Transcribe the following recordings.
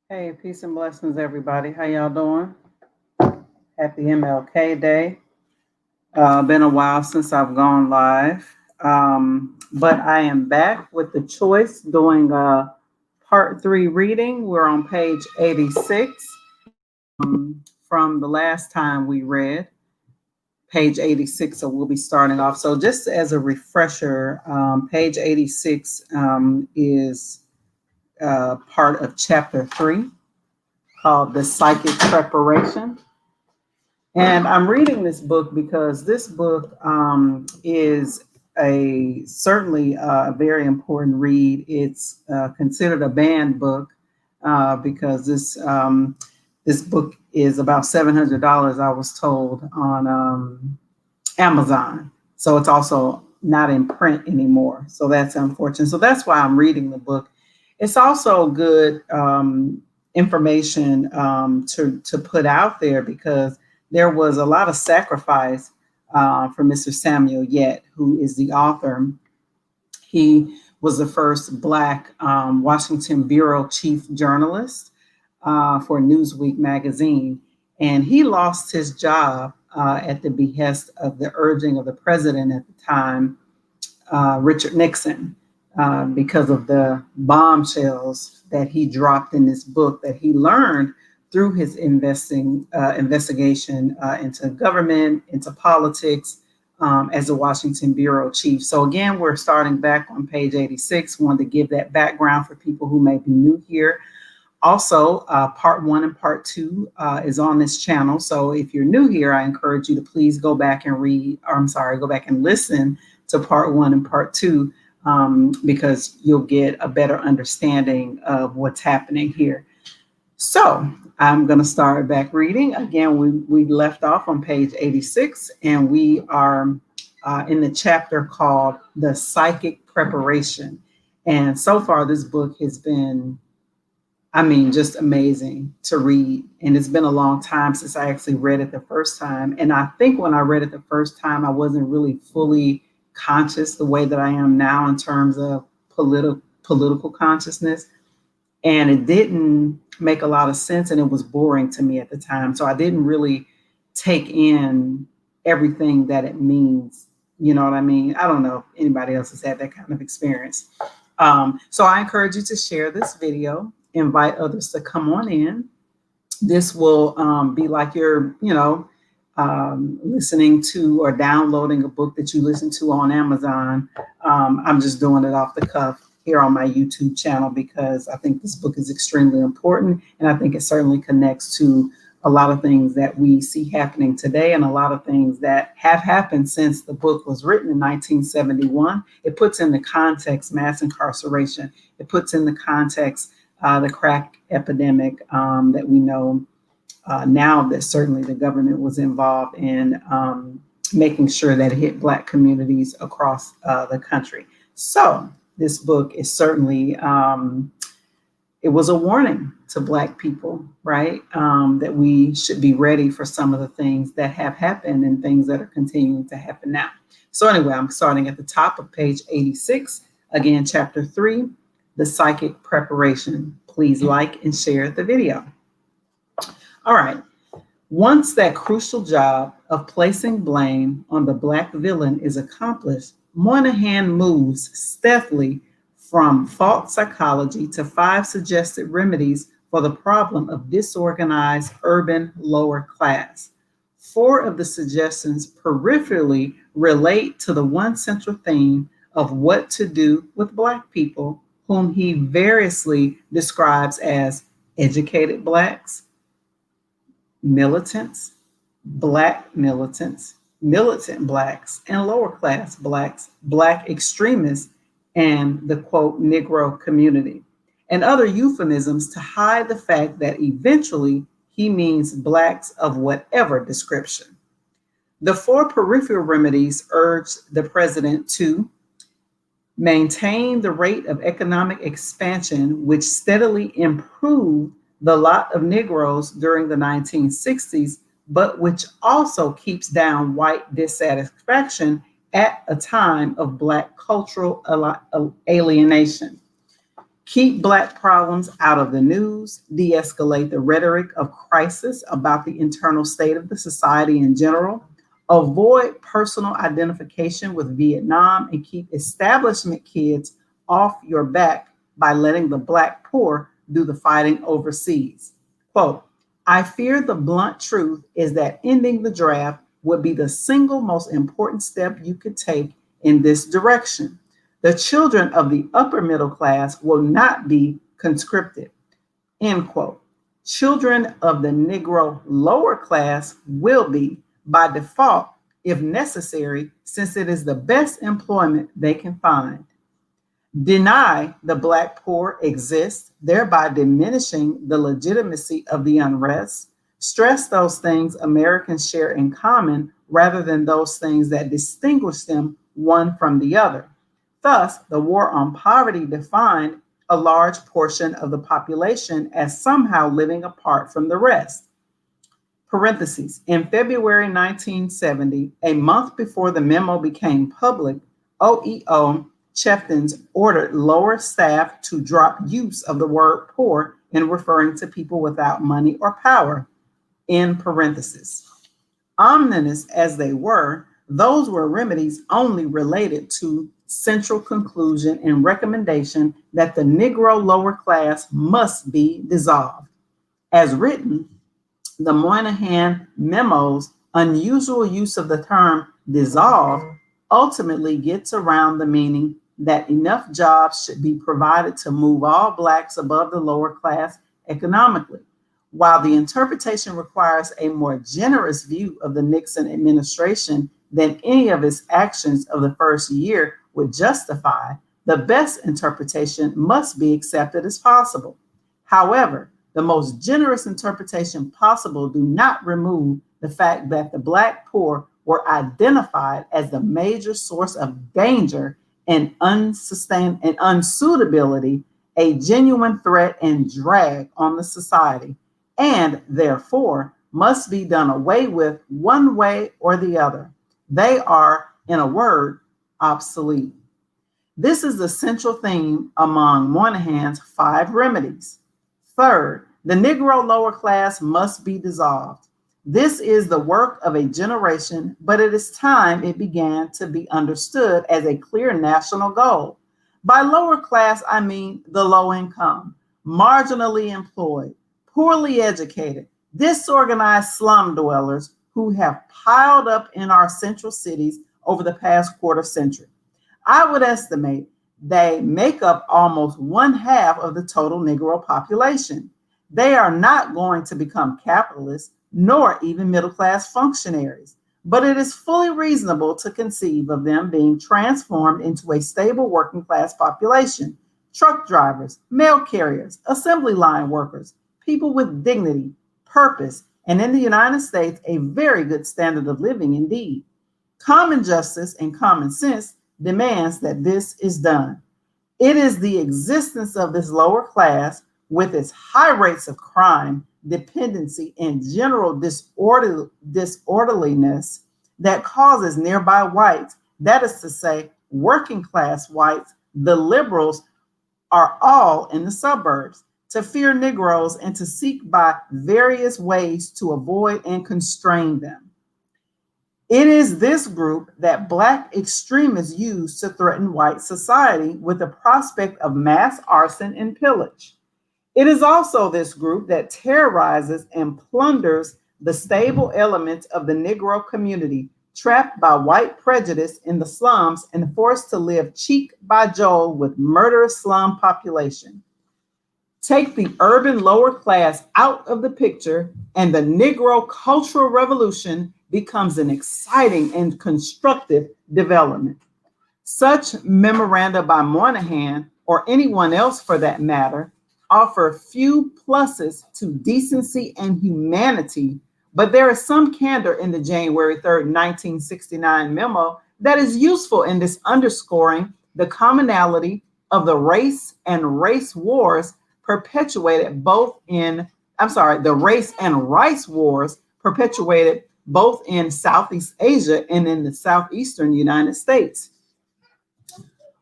Hey, peace and blessings, everybody. How y'all doing? Happy MLK Day. Been a while since I've gone live, but I am back with the choice doing part three reading. We're on page 86 from the last time we read, page 86. So we'll be starting off. So just as a refresher, page 86 is part of chapter three called The Psychic Preparation. And I'm reading this book because this book is a certainly a very important read. It's considered a banned book because this book is about $700. I was told on Amazon, so it's also not in print anymore. So that's unfortunate. So that's why I'm reading the book. It's also good information to put out there because there was a lot of sacrifice for Mr. Samuel Yette, who is the author. He was the first Black Washington Bureau chief journalist for Newsweek magazine. And he lost his job at the behest of the urging of the president at the time, Richard Nixon, because of the bombshells that he dropped in this book that he learned through his investigation into government, into politics, as a Washington Bureau chief. So again, we're starting back on page 86. Wanted to give that background for people who may be new here. Also, part one and part two is on this channel. So if you're new here, I encourage you to please go back and go back and listen to part one and part two, because you'll get a better understanding of what's happening here. So I'm going to start back reading. Again, we left off on page 86, and we are in the chapter called The Psychic Preparation. And so far, this book has been, just amazing to read. And it's been a long time since I actually read it the first time. And I think when I read it the first time, I wasn't really fully conscious the way that I am now in terms of political consciousness. And it didn't make a lot of sense, and it was boring to me at the time. So I didn't really take in everything that it means. You know what I mean? I don't know if anybody else has had that kind of experience. So I encourage you to share this video, invite others to come on in. This will be like you're, listening to or downloading a book that you listen to on Amazon. I'm just doing it off the cuff here on my YouTube channel because I think this book is extremely important, and I think it certainly connects to a lot of things that we see happening today and a lot of things that have happened since the book was written in 1971. It puts in the context mass incarceration. It puts in the context the crack epidemic that we know now that certainly the government was involved in making sure that it hit Black communities across the country. So this book is certainly, it was a warning to Black people, right? That we should be ready for some of the things that have happened and things that are continuing to happen now. So anyway, I'm starting at the top of page 86. Again, chapter 3, The Psychic Preparation. Please like and share the video. All right. Once that crucial job of placing blame on the Black villain is accomplished, Moynihan moves stealthily from fault psychology to 5 suggested remedies for the problem of disorganized urban lower class. 4 of the suggestions peripherally relate to the one central theme of what to do with Black people, whom he variously describes as educated Blacks, militants, Black militants, militant Blacks, and lower class Blacks, Black extremists, and the quote, Negro community, and other euphemisms to hide the fact that eventually he means Blacks of whatever description. The 4 peripheral remedies urge the president to maintain the rate of economic expansion, which steadily improved the lot of Negroes during the 1960s, but which also keeps down white dissatisfaction at a time of Black cultural alienation. Keep Black problems out of the news, de-escalate the rhetoric of crisis about the internal state of the society in general, avoid personal identification with Vietnam, and keep establishment kids off your back by letting the Black poor do the fighting overseas. Quote, I fear the blunt truth is that ending the draft would be the single most important step you could take in this direction. The children of the upper middle class will not be conscripted, end quote. Children of the Negro lower class will be by default, if necessary, since it is the best employment they can find. Deny the Black poor exists, thereby diminishing the legitimacy of the unrest. Stress those things Americans share in common rather than those things that distinguish them one from the other. Thus, the war on poverty defined a large portion of the population as somehow living apart from the rest. Parentheses, in February 1970, a month before the memo became public, OEO Chieftains ordered lower staff to drop use of the word poor in referring to people without money or power, in parentheses. Ominous as they were, those were remedies only related to central conclusion and recommendation that the Negro lower class must be dissolved. As written, the Moynihan memo's unusual use of the term dissolve ultimately gets around the meaning that enough jobs should be provided to move all Blacks above the lower class economically. While the interpretation requires a more generous view of the Nixon administration than any of its actions of the first year would justify, the best interpretation must be accepted as possible. However, the most generous interpretation possible do not remove the fact that the Black poor were identified as the major source of danger and unsuitability, a genuine threat and drag on the society, and therefore must be done away with one way or the other. They are, in a word, obsolete. This is the central theme among Moynihan's 5 remedies. Third, the Negro lower class must be dissolved. This is the work of a generation, but it is time it began to be understood as a clear national goal. By lower class, I mean the low income, marginally employed, poorly educated, disorganized slum dwellers who have piled up in our central cities over the past quarter century. I would estimate they make up almost 1/2 of the total Negro population. They are not going to become capitalists, nor even middle-class functionaries, but it is fully reasonable to conceive of them being transformed into a stable working-class population, truck drivers, mail carriers, assembly line workers, people with dignity, purpose, and in the United States, a very good standard of living indeed. Common justice and common sense demands that this is done. It is the existence of this lower class with its high rates of crime, dependency, and general disorderliness that causes nearby whites, that is to say, working class whites, the liberals, are all in the suburbs, to fear Negroes and to seek by various ways to avoid and constrain them. It is this group that Black extremists use to threaten white society with the prospect of mass arson and pillage. It is also this group that terrorizes and plunders the stable elements of the Negro community, trapped by white prejudice in the slums and forced to live cheek by jowl with murderous slum population. Take the urban lower class out of the picture, and the Negro cultural revolution becomes an exciting and constructive development. Such memoranda by Moynihan, or anyone else for that matter, offer few pluses to decency and humanity, but there is some candor in the January 3rd, 1969 memo that is useful in this underscoring the commonality of the race and rice wars perpetuated both in Southeast Asia and in the southeastern United States.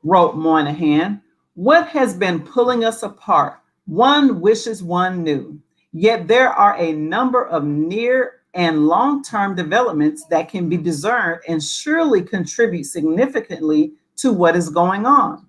Wrote Moynihan, What has been pulling us apart? One wishes one knew. Yet there are a number of near and long-term developments that can be discerned and surely contribute significantly to what is going on.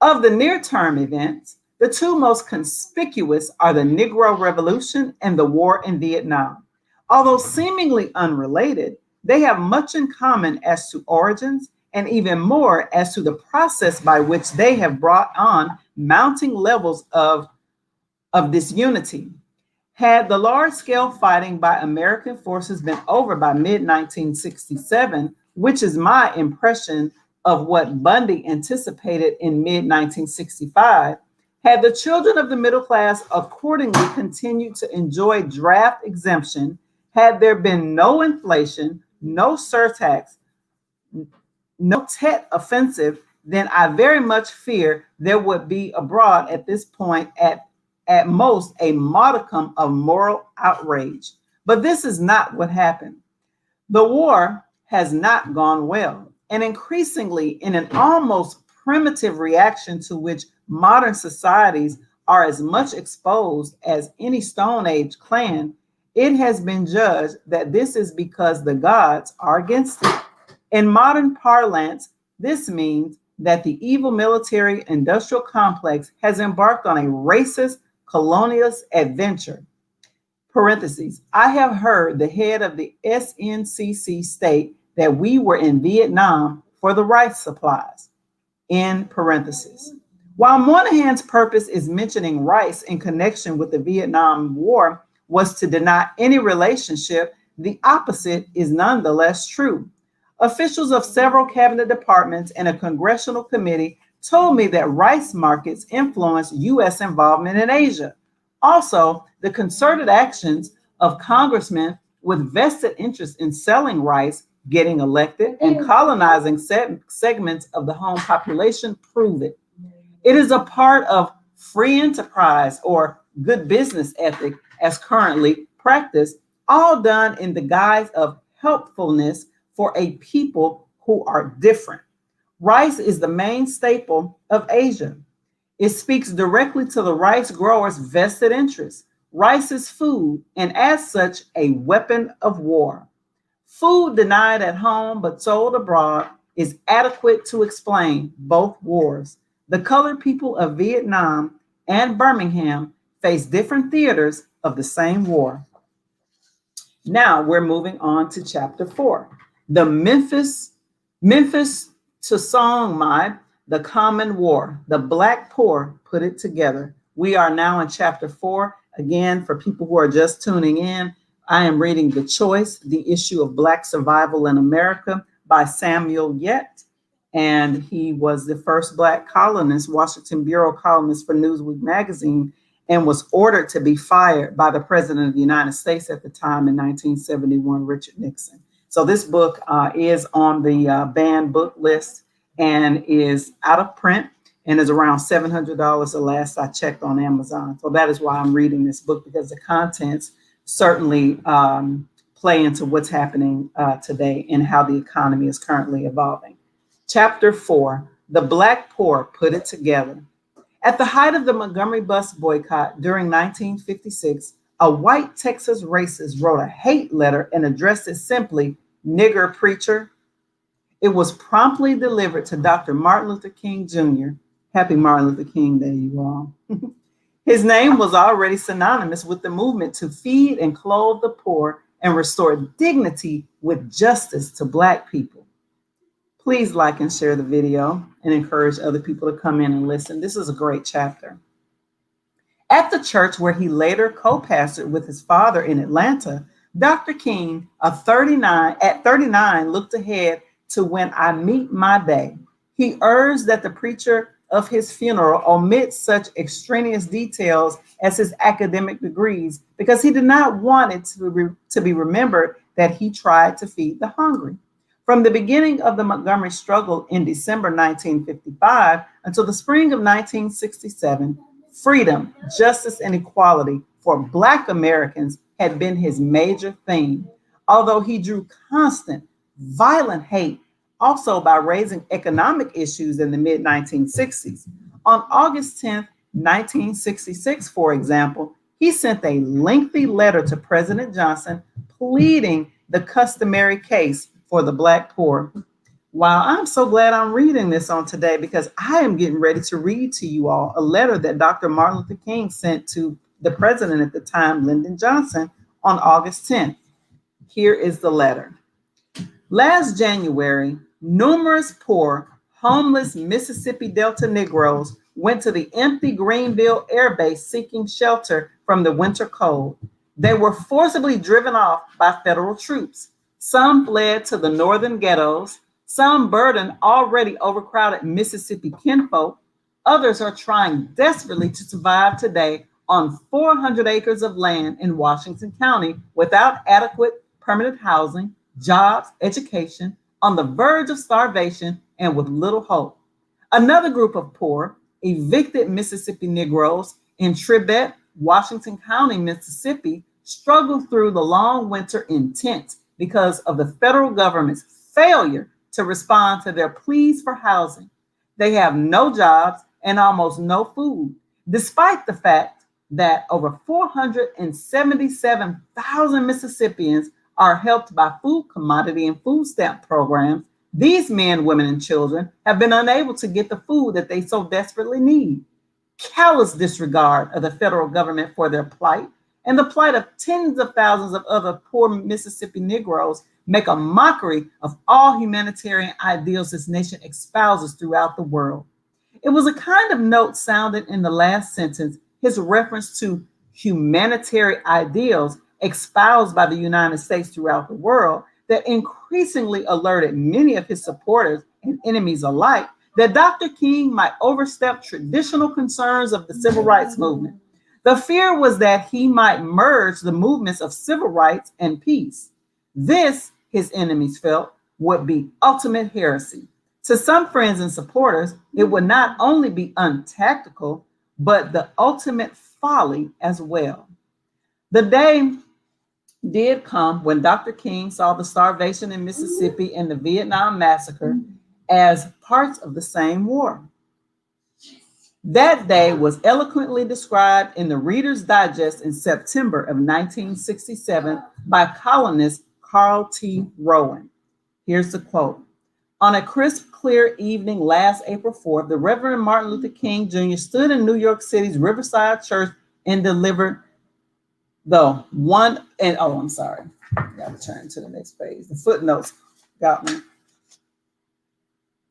Of the near-term events, the two most conspicuous are the Negro Revolution and the war in Vietnam. Although seemingly unrelated, they have much in common as to origins and even more as to the process by which they have brought on mounting levels of disunity. Had the large-scale fighting by American forces been over by mid-1967, which is my impression of what Bundy anticipated in mid-1965, had the children of the middle class accordingly continued to enjoy draft exemption, had there been no inflation, no surtax, no Tet offensive, then I very much fear there would be abroad at this point at most a modicum of moral outrage. But this is not what happened. The war has not gone well, and increasingly in an almost primitive reaction to which modern societies are as much exposed as any Stone Age clan, it has been judged that this is because the gods are against it. In modern parlance, this means that the evil military industrial complex has embarked on a racist colonialist adventure. Parentheses, I have heard the head of the SNCC state that we were in Vietnam for the rice supplies, in parentheses. While Moynihan's purpose is mentioning rice in connection with the Vietnam War was to deny any relationship, the opposite is nonetheless true. Officials of several cabinet departments and a congressional committee told me that rice markets influenced U.S. involvement in Asia. Also, the concerted actions of congressmen with vested interest in selling rice, getting elected, and colonizing segments of the home population prove it. It is a part of free enterprise or good business ethic as currently practiced, all done in the guise of helpfulness for a people who are different. Rice is the main staple of Asia. It speaks directly to the rice growers' vested interests. Rice is food, and as such, a weapon of war. Food denied at home but sold abroad is adequate to explain both wars. The colored people of Vietnam and Birmingham face different theaters of the same war. Now we're moving on to chapter 4. The Memphis to Song Mai, the Common War. The Black Poor put it together. We are now in chapter 4. Again, for people who are just tuning in, I am reading The Choice, the issue of Black survival in America by Samuel Yette. And he was the first Black columnist, Washington Bureau columnist for Newsweek magazine, and was ordered to be fired by the President of the United States at the time in 1971, Richard Nixon. So this book is on the banned book list and is out of print and is around $700 the last I checked on Amazon. So that is why I'm reading this book, because the contents certainly play into what's happening today and how the economy is currently evolving. Chapter 4, The Black Poor Put It Together. At the height of the Montgomery bus boycott during 1956, a white Texas racist wrote a hate letter and addressed it simply, "Nigger preacher." It was promptly delivered to Dr. Martin Luther King Jr. Happy Martin Luther King Day, you all. His name was already synonymous with the movement to feed and clothe the poor and restore dignity with justice to Black people. Please like and share the video and encourage other people to come in and listen. This is a great chapter. At the church where he later co-pastored with his father in Atlanta, Dr. King, at 39, looked ahead to when I meet my day. He urged that the preacher of his funeral omit such extraneous details as his academic degrees because he did not want it to be remembered that he tried to feed the hungry. From the beginning of the Montgomery struggle in December 1955 until the spring of 1967, freedom, justice, and equality for Black Americans had been his major theme, although he drew constant, violent hate also by raising economic issues in the mid-1960s. On August 10th, 1966, for example, he sent a lengthy letter to President Johnson pleading the customary case for the Black poor. Wow, I'm so glad I'm reading this on today because I am getting ready to read to you all a letter that Dr. Martin Luther King sent to the president at the time, Lyndon Johnson, on August 10th. Here is the letter. Last January, numerous poor, homeless Mississippi Delta Negroes went to the empty Greenville Air Base seeking shelter from the winter cold. They were forcibly driven off by federal troops. Some fled to the northern ghettos. Some burdened already overcrowded Mississippi kinfolk. Others are trying desperately to survive today on 400 acres of land in Washington County without adequate permanent housing, jobs, education, on the verge of starvation, and with little hope. Another group of poor, evicted Mississippi Negroes in Tribbett, Washington County, Mississippi, struggled through the long winter in tents because of the federal government's failure to respond to their pleas for housing. They have no jobs and almost no food, despite the fact that over 477,000 Mississippians are helped by food commodity and food stamp programs. These men, women, and children have been unable to get the food that they so desperately need. Callous disregard of the federal government for their plight and the plight of tens of thousands of other poor Mississippi Negroes make a mockery of all humanitarian ideals this nation espouses throughout the world. It was a kind of note sounded in the last sentence, his reference to humanitarian ideals espoused by the United States throughout the world, that increasingly alerted many of his supporters and enemies alike that Dr. King might overstep traditional concerns of the civil rights movement. The fear was that he might merge the movements of civil rights and peace. This, his enemies felt, would be ultimate heresy. To some friends and supporters, it would not only be untactical, but the ultimate folly as well. The day did come when Dr. King saw the starvation in Mississippi and the Vietnam massacre as parts of the same war. That day was eloquently described in the Reader's Digest in September of 1967 by columnist Carl T. Rowan. Here's the quote. On a crisp, clear evening last April 4th, the Reverend Martin Luther King Jr. stood in New York City's Riverside Church and delivered the one, and oh, I'm sorry. Got to turn to the next page. The footnotes got me.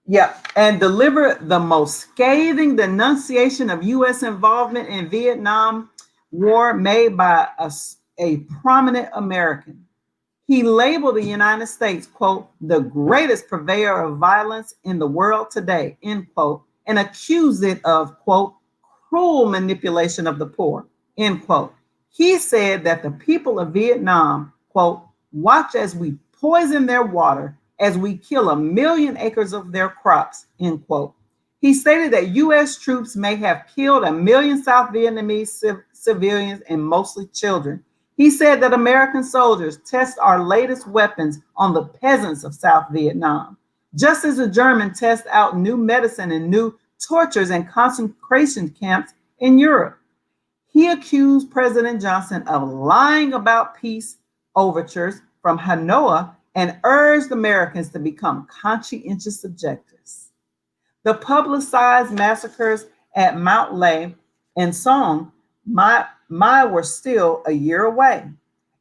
Yeah, and delivered the most scathing denunciation of U.S. involvement in Vietnam War made by a prominent American. He labeled the United States, quote, the greatest purveyor of violence in the world today, end quote, and accused it of, quote, cruel manipulation of the poor, end quote. He said that the people of Vietnam, quote, watch as we poison their water, as we kill 1 million acres of their crops, end quote. He stated that U.S. troops may have killed 1 million South Vietnamese civilians and mostly children. He said that American soldiers test our latest weapons on the peasants of South Vietnam, just as the Germans test out new medicine and new tortures and concentration camps in Europe. He accused President Johnson of lying about peace overtures from Hanoi and urged Americans to become conscientious objectors. The publicized massacres at Mount Lay and Song Mai were still a year away.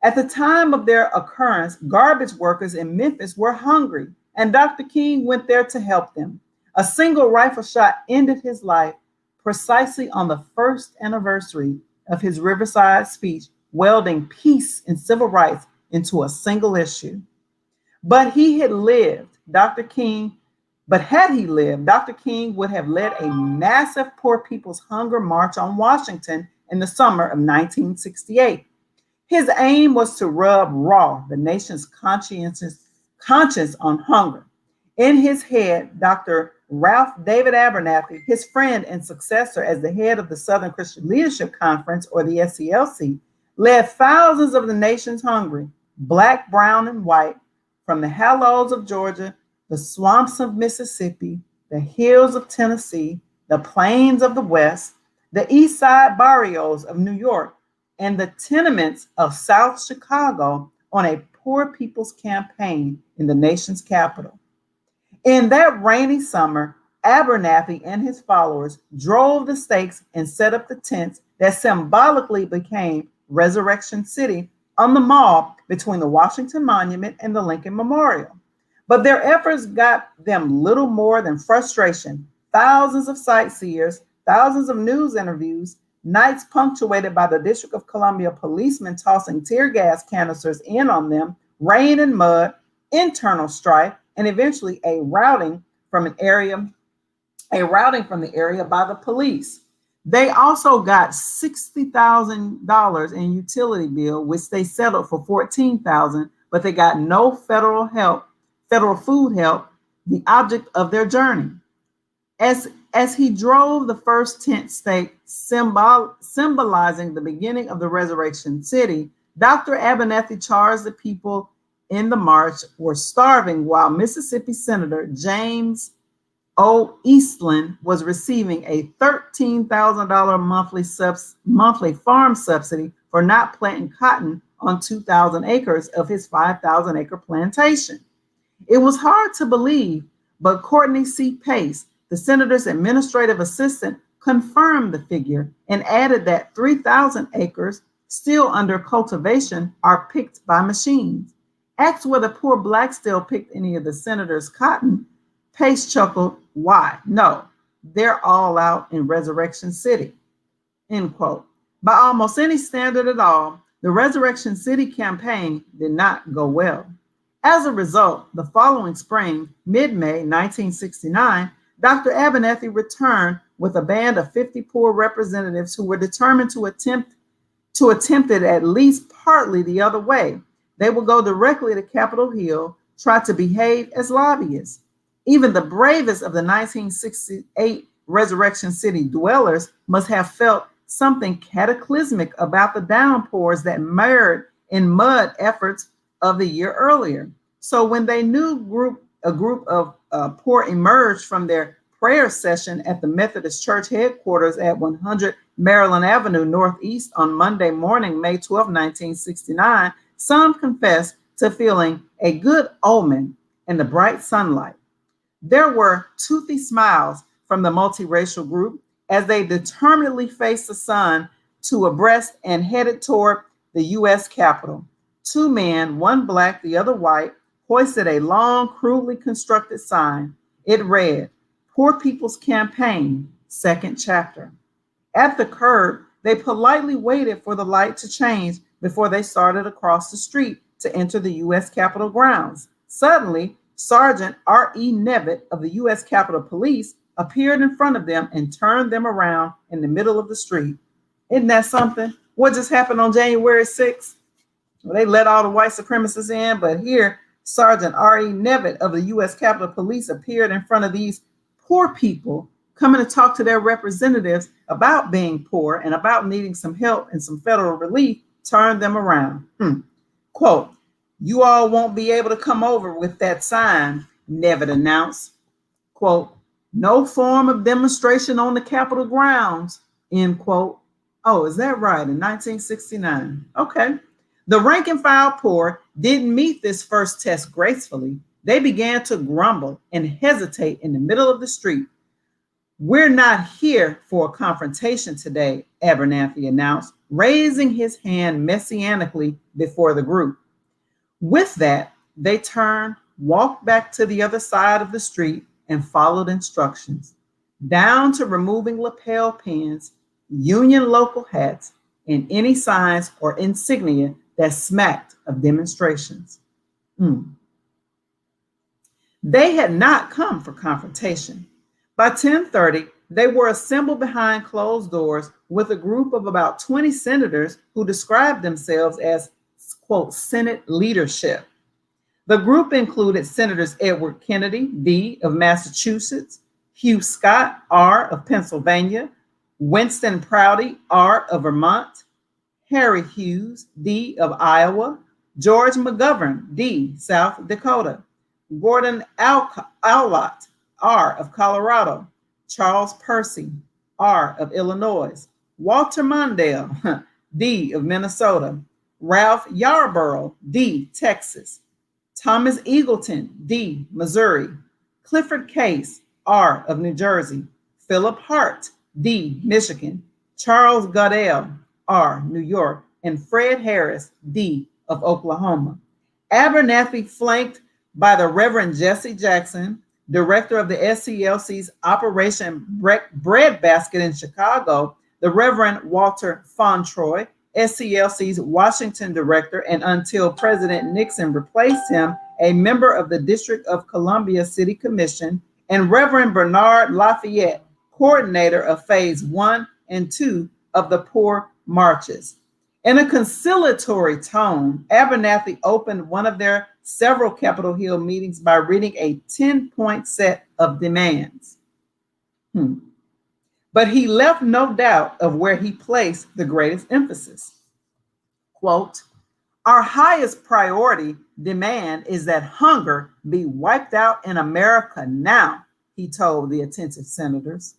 At the time of their occurrence, garbage workers in Memphis were hungry, and Dr. King went there to help them. A single rifle shot ended his life precisely on the first anniversary of his Riverside speech, welding peace and civil rights into a single issue. But had he lived, Dr. King would have led a massive Poor People's Hunger March on Washington in the summer of 1968. His aim was to rub raw the nation's conscience on hunger. In his head, Dr. Ralph David Abernathy, his friend and successor as the head of the Southern Christian Leadership Conference, or the SCLC, led thousands of the nation's hungry, Black, brown, and white, from the hollows of Georgia, the swamps of Mississippi, the hills of Tennessee, the plains of the West, the East Side barrios of New York, and the tenements of South Chicago on a poor people's campaign in the nation's capital. In that rainy summer, Abernathy and his followers drove the stakes and set up the tents that symbolically became Resurrection City on the mall between the Washington Monument and the Lincoln Memorial. But their efforts got them little more than frustration. Thousands of sightseers, thousands of news interviews, nights punctuated by the District of Columbia policemen tossing tear gas canisters in on them, rain and mud, internal strife, and eventually a routing from the area by the police. They also got $60,000 in utility bill, which they settled for $14,000, but they got no federal food help, the object of their journey. As he drove the first tent stake, symbolizing the beginning of the Resurrection City, Dr. Abernathy charged the people in the march were starving while Mississippi Senator James O. Eastland was receiving a $13,000 monthly farm subsidy for not planting cotton on 2,000 acres of his 5,000-acre plantation. It was hard to believe, but Courtney C. Pace, the senator's administrative assistant, confirmed the figure and added that 3,000 acres still under cultivation are picked by machines. Asked whether poor blacks still picked any of the senator's cotton, Pace chuckled, "Why? No, they're all out in Resurrection City," end quote. By almost any standard at all, the Resurrection City campaign did not go well. As a result, the following spring, mid-May 1969, Dr. Abernathy returned with a band of 50 poor representatives who were determined to attempt it at least partly the other way. They would go directly to Capitol Hill, try to behave as lobbyists. Even the bravest of the 1968 Resurrection City dwellers must have felt something cataclysmic about the downpours that mirrored in mud efforts of the year earlier. So when they knew a group of poor emerged from their prayer session at the Methodist Church headquarters at 100 Maryland Avenue Northeast on Monday morning, May 12, 1969, some confessed to feeling a good omen in the bright sunlight. There were toothy smiles from the multiracial group as they determinedly faced the sun to abreast and headed toward the U.S. Capitol. Two men, one black, the other white, hoisted a long, crudely constructed sign. It read, "Poor People's Campaign, Second Chapter." At the curb, they politely waited for the light to change before they started across the street to enter the U.S. Capitol grounds. Suddenly, Sergeant R.E. Nevitt of the U.S. Capitol Police appeared in front of them and turned them around in the middle of the street. Isn't that something? What just happened on January 6th? Well, they let all the white supremacists in, but here, Sergeant R.E. Nevitt of the U.S. Capitol Police appeared in front of these poor people coming to talk to their representatives about being poor and about needing some help and some federal relief, turned them around. Quote, "You all won't be able to come over with that sign," Nevitt announced. Quote, "No form of demonstration on the Capitol grounds," end quote. Oh, is that right? In 1969. Okay. The rank and file poor didn't meet this first test gracefully. They began to grumble and hesitate in the middle of the street. "We're not here for a confrontation today," Abernathy announced, raising his hand messianically before the group. With that, they turned, walked back to the other side of the street, and followed instructions, down to removing lapel pins, Union local hats, and any signs or insignia that smacked of demonstrations. They had not come for confrontation. By 10:30, they were assembled behind closed doors with a group of about 20 senators who described themselves as, quote, Senate leadership. The group included Senators Edward Kennedy, D. of Massachusetts, Hugh Scott, R. of Pennsylvania, Winston Prouty, R. of Vermont, Harry Hughes, D. of Iowa, George McGovern, D. South Dakota, Gordon Allott, R. of Colorado, Charles Percy, R, of Illinois. Walter Mondale, D, of Minnesota. Ralph Yarborough, D, Texas. Thomas Eagleton, D, Missouri. Clifford Case, R, of New Jersey. Philip Hart, D, Michigan. Charles Goodell, R, New York. And Fred Harris, D, of Oklahoma. Abernathy, flanked by the Reverend Jesse Jackson, director of the SCLC's Operation Breadbasket in Chicago, the Reverend Walter Fauntroy, SCLC's Washington director, and until President Nixon replaced him, a member of the District of Columbia City Commission, and Reverend Bernard Lafayette, coordinator of Phase 1 and 2 of the Poor Marches. In a conciliatory tone, Abernathy opened one of their several Capitol Hill meetings by reading a 10-point set of demands. But he left no doubt of where he placed the greatest emphasis. Quote, "Our highest priority demand is that hunger be wiped out in America now," he told the attentive senators.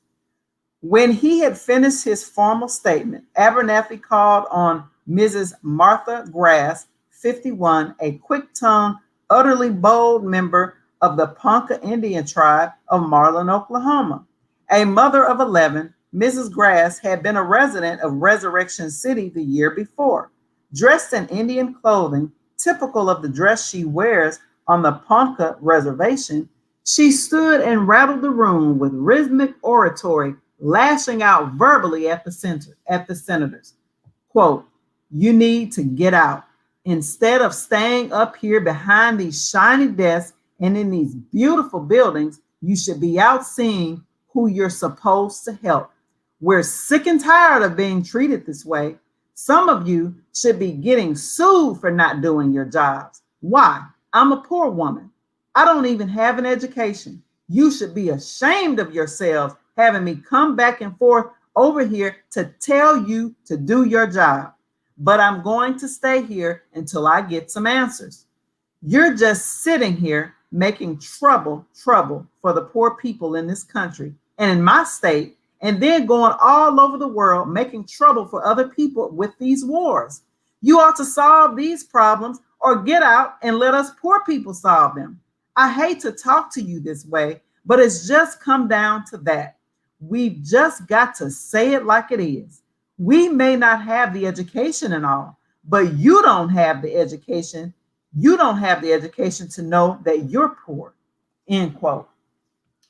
When he had finished his formal statement, Abernathy called on Mrs. Martha Grass, 51, a quick-tongued, utterly bold member of the Ponca Indian tribe of Marlin, Oklahoma. A mother of 11, Mrs. Grass had been a resident of Resurrection City the year before. Dressed in Indian clothing, typical of the dress she wears on the Ponca Reservation, she stood and rattled the room with rhythmic oratory, lashing out verbally at the senators. Quote, "You need to get out. Instead of staying up here behind these shiny desks and in these beautiful buildings, you should be out seeing who you're supposed to help. We're sick and tired of being treated this way. Some of you should be getting sued for not doing your jobs. Why? I'm a poor woman. I don't even have an education. You should be ashamed of yourselves having me come back and forth over here to tell you to do your job. But I'm going to stay here until I get some answers. You're just sitting here making trouble for the poor people in this country and in my state, and then going all over the world making trouble for other people with these wars. You ought to solve these problems or get out and let us poor people solve them. I hate to talk to you this way, but it's just come down to that. We've just got to say it like it is. We may not have the education and all, but you don't have the education. You don't have the education to know that you're poor," end quote.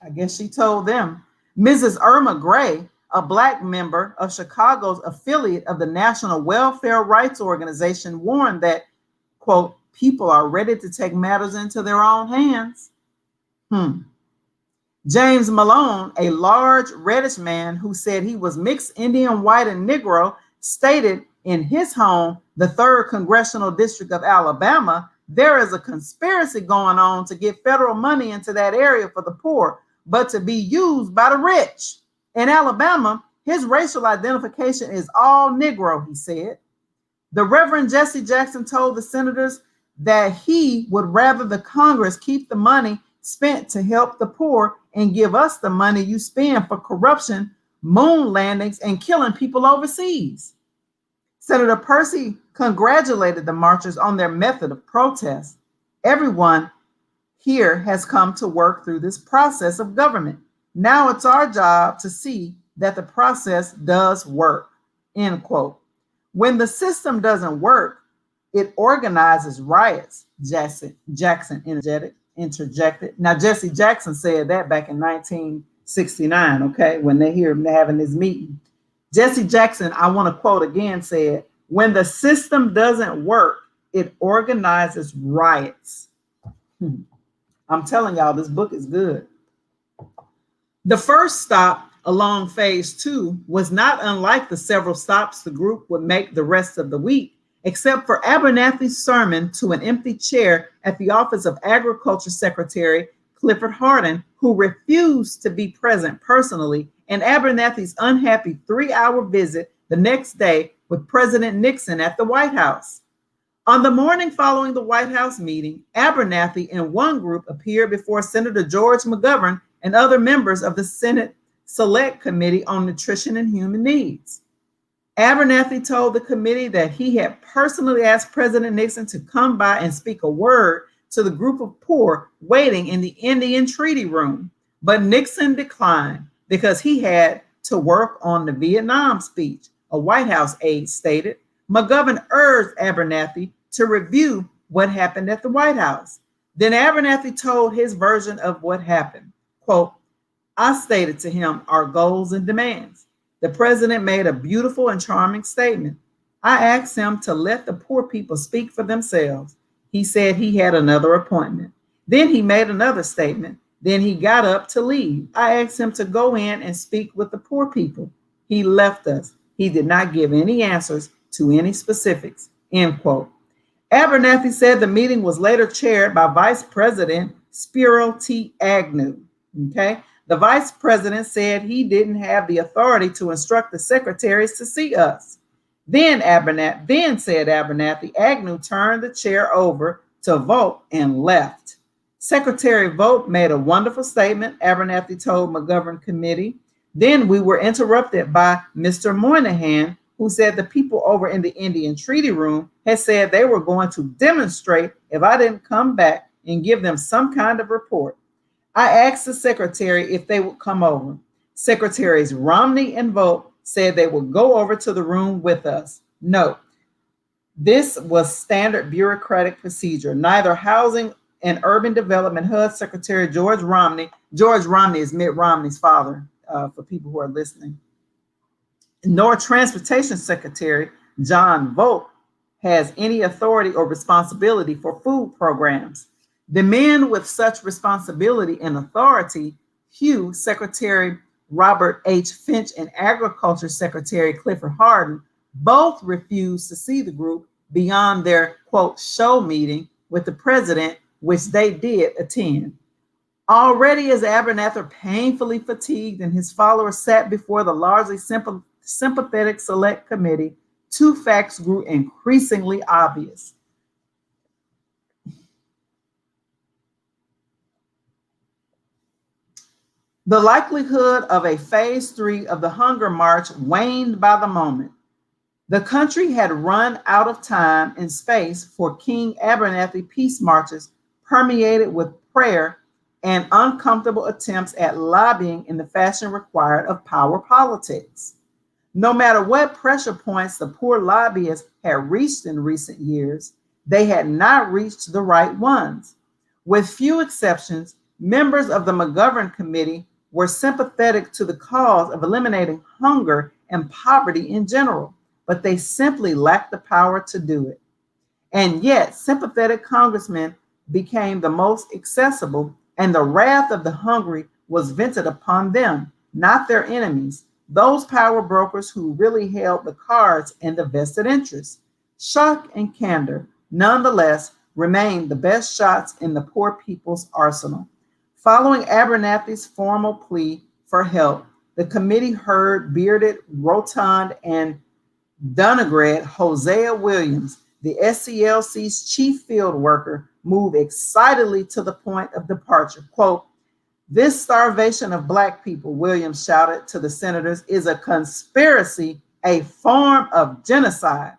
I guess she told them. Mrs. Irma Gray, a Black member of Chicago's affiliate of the National Welfare Rights Organization, warned that, quote, "people are ready to take matters into their own hands." James Malone, a large reddish man who said he was mixed Indian, white, and Negro, stated in his home, the 3rd Congressional District of Alabama, there is a conspiracy going on to get federal money into that area for the poor, but to be used by the rich. In Alabama, his racial identification is all Negro, he said. The Reverend Jesse Jackson told the senators that he would rather the Congress keep the money spent to help the poor and give us the money you spend for corruption, moon landings, and killing people overseas. Senator Percy congratulated the marchers on their method of protest. Everyone here has come to work through this process of government. Now it's our job to see that the process does work, end quote. When the system doesn't work, it organizes riots, Jackson interjected. Now, Jesse Jackson said that back in 1969, okay, when they hear him having this meeting. Jesse Jackson, I want to quote again, said, "When the system doesn't work, it organizes riots." I'm telling y'all, this book is good. The first stop along Phase 2 was not unlike the several stops the group would make the rest of the week, except for Abernathy's sermon to an empty chair at the office of Agriculture Secretary Clifford Hardin, who refused to be present personally, and Abernathy's unhappy 3-hour visit the next day with President Nixon at the White House. On the morning following the White House meeting, Abernathy and one group appeared before Senator George McGovern and other members of the Senate Select Committee on Nutrition and Human Needs. Abernathy told the committee that he had personally asked President Nixon to come by and speak a word to the group of poor waiting in the Indian Treaty Room, but Nixon declined because he had to work on the Vietnam speech, a White House aide stated. McGovern urged Abernathy to review what happened at the White House. Then Abernathy told his version of what happened. Quote, I stated to him our goals and demands. The president made a beautiful and charming statement. I asked him to let the poor people speak for themselves. He said he had another appointment. Then he made another statement. Then he got up to leave. I asked him to go in and speak with the poor people. He left us. He did not give any answers to any specifics, end quote. Abernathy said the meeting was later chaired by Vice President Spiro T. Agnew, okay? The vice president said he didn't have the authority to instruct the secretaries to see us. Then said Abernathy, Agnew turned the chair over to Vogt and left. Secretary Vogt made a wonderful statement, Abernathy told McGovern committee. Then we were interrupted by Mr. Moynihan, who said the people over in the Indian Treaty Room had said they were going to demonstrate if I didn't come back and give them some kind of report. I asked the secretary if they would come over. Secretaries Romney and Vogt said they would go over to the room with us. No, this was standard bureaucratic procedure. Neither Housing and Urban Development HUD Secretary George Romney is Mitt Romney's father, for people who are listening, nor Transportation Secretary John Vogt has any authority or responsibility for food programs. The men with such responsibility and authority, Hugh Secretary Robert H. Finch and Agriculture Secretary Clifford Hardin, both refused to see the group beyond their, quote, show meeting with the president, which they did attend. Already as Abernathy painfully fatigued and his followers sat before the largely sympathetic select committee, two facts grew increasingly obvious. The likelihood of a phase 3 of the hunger march waned by the moment. The country had run out of time and space for King Abernathy peace marches permeated with prayer and uncomfortable attempts at lobbying in the fashion required of power politics. No matter what pressure points the poor lobbyists had reached in recent years, they had not reached the right ones. With few exceptions, members of the McGovern Committee were sympathetic to the cause of eliminating hunger and poverty in general, but they simply lacked the power to do it. And yet, sympathetic congressmen became the most accessible, and the wrath of the hungry was vented upon them, not their enemies, those power brokers who really held the cards and the vested interests. Shock and candor, nonetheless, remained the best shots in the poor people's arsenal. Following Abernathy's formal plea for help, the committee heard bearded, rotund, and Dunegreed Hosea Williams, the SCLC's chief field worker, move excitedly to the point of departure. Quote, this starvation of Black people, Williams shouted to the senators, is a conspiracy, a form of genocide.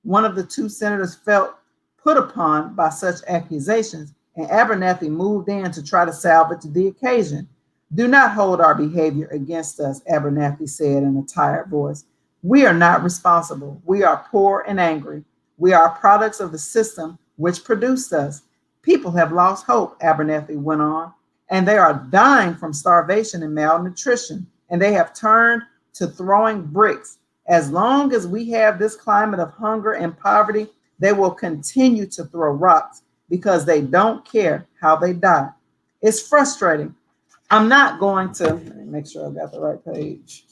One of the two senators felt put upon by such accusations, and Abernathy moved in to try to salvage the occasion. Do not hold our behavior against us, Abernathy said in a tired voice. We are not responsible. We are poor and angry. We are products of the system which produced us. People have lost hope, Abernathy went on, and they are dying from starvation and malnutrition, and they have turned to throwing bricks. As long as we have this climate of hunger and poverty, they will continue to throw rocks because they don't care how they die. It's frustrating. I'm not going to, let me make sure I got the right page.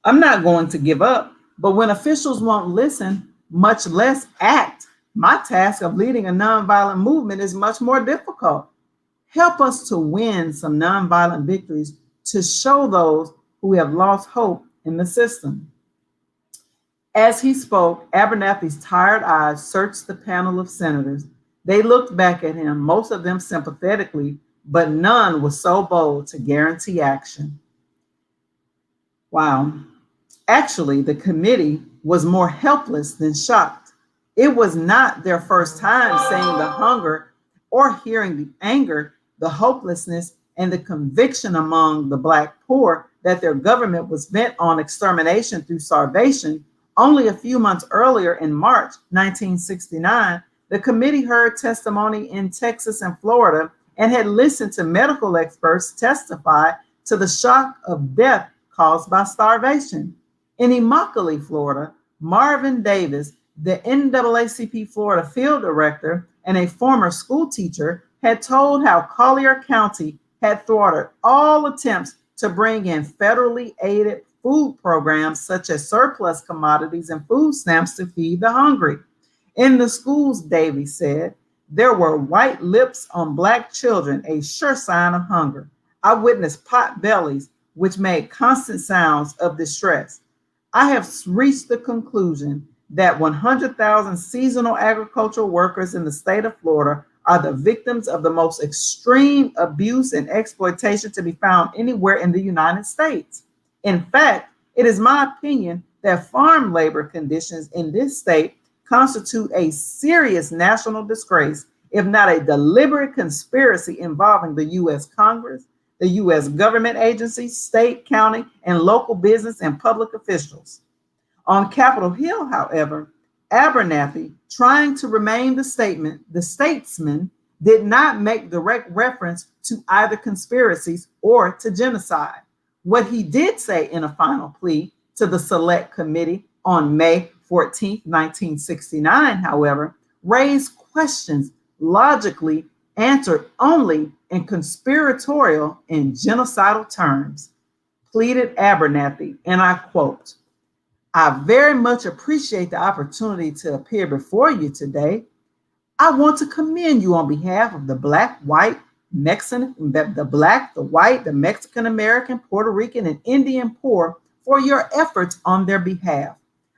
I'm not going to give up, but when officials won't listen, much less act, my task of leading a nonviolent movement is much more difficult. Help us to win some nonviolent victories to show those who have lost hope in the system. As he spoke, Abernathy's tired eyes searched the panel of senators. They looked back at him, most of them sympathetically, but none was so bold to guarantee action. Wow. Actually, the committee was more helpless than shocked. It was not their first time seeing the hunger or hearing the anger, the hopelessness, and the conviction among the Black poor that their government was bent on extermination through starvation. Only a few months earlier, in March 1969, the committee heard testimony in Texas and Florida and had listened to medical experts testify to the shock of death caused by starvation. In Immokalee, Florida, Marvin Davis, the NAACP Florida field director and a former school teacher, had told how Collier County had thwarted all attempts to bring in federally aided food programs such as surplus commodities and food stamps to feed the hungry. In the schools, Davies said, there were white lips on Black children, a sure sign of hunger. I witnessed pot bellies, which made constant sounds of distress. I have reached the conclusion that 100,000 seasonal agricultural workers in the state of Florida are the victims of the most extreme abuse and exploitation to be found anywhere in the United States. In fact, it is my opinion that farm labor conditions in this state constitute a serious national disgrace, if not a deliberate conspiracy involving the U.S. Congress, the U.S. government agencies, state, county, and local business and public officials. On Capitol Hill, however, Abernathy, trying to remain the statesman, did not make direct reference to either conspiracies or to genocide. What he did say in a final plea to the Select Committee on May 14, 1969, however, raised questions logically answered only in conspiratorial and genocidal terms. Pleaded Abernathy, and I quote, I very much appreciate the opportunity to appear before you today. I want to commend you on behalf of the Black, white, Mexican, the Black, the white, the Mexican American, Puerto Rican, and Indian poor for your efforts on their behalf.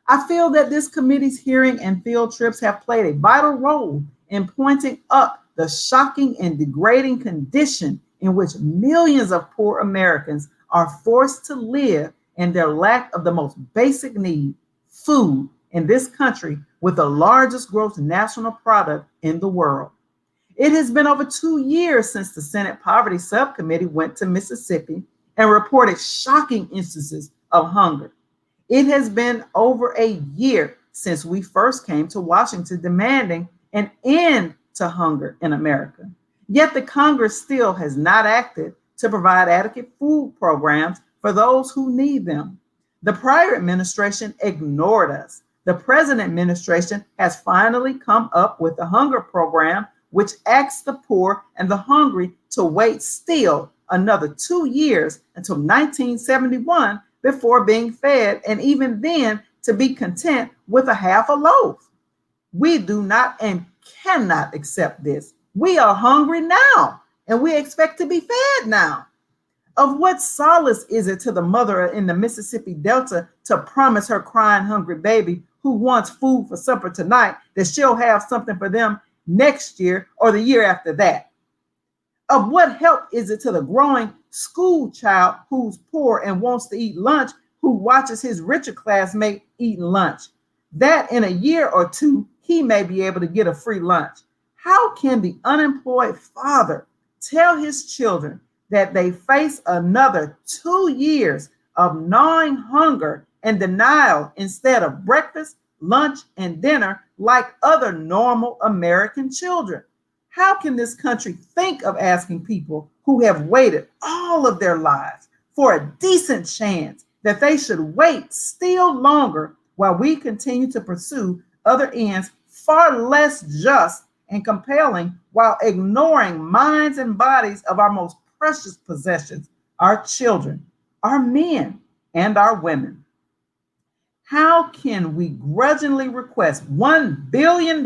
I feel that this committee's hearing and field trips have played a vital role in pointing up the shocking and degrading condition in which millions of poor Americans are forced to live and their lack of the most basic need, food, in this country with the largest gross national product in the world. It has been over 2 years since the Senate Poverty Subcommittee went to Mississippi and reported shocking instances of hunger. It has been over a year since we first came to Washington demanding an end to hunger in America. Yet the Congress still has not acted to provide adequate food programs for those who need them. The prior administration ignored us. The present administration has finally come up with a hunger program which asks the poor and the hungry to wait still another 2 years until 1971 before being fed, and even then to be content with a half a loaf. We do not and cannot accept this. We are hungry now, and we expect to be fed now. Of what solace is it to the mother in the Mississippi Delta to promise her crying, hungry baby who wants food for supper tonight that she'll have something for them next year or the year after that? Of what help is it to the growing school child who's poor and wants to eat lunch, who watches his richer classmate eating lunch, that in a year or two, he may be able to get a free lunch? How can the unemployed father tell his children that they face another 2 years of gnawing hunger and denial instead of breakfast, lunch, and dinner like other normal American children? How can this country think of asking people who have waited all of their lives for a decent chance that they should wait still longer while we continue to pursue other ends far less just and compelling, while ignoring minds and bodies of our most precious possessions, our children, our men, and our women? How can we grudgingly request $1 billion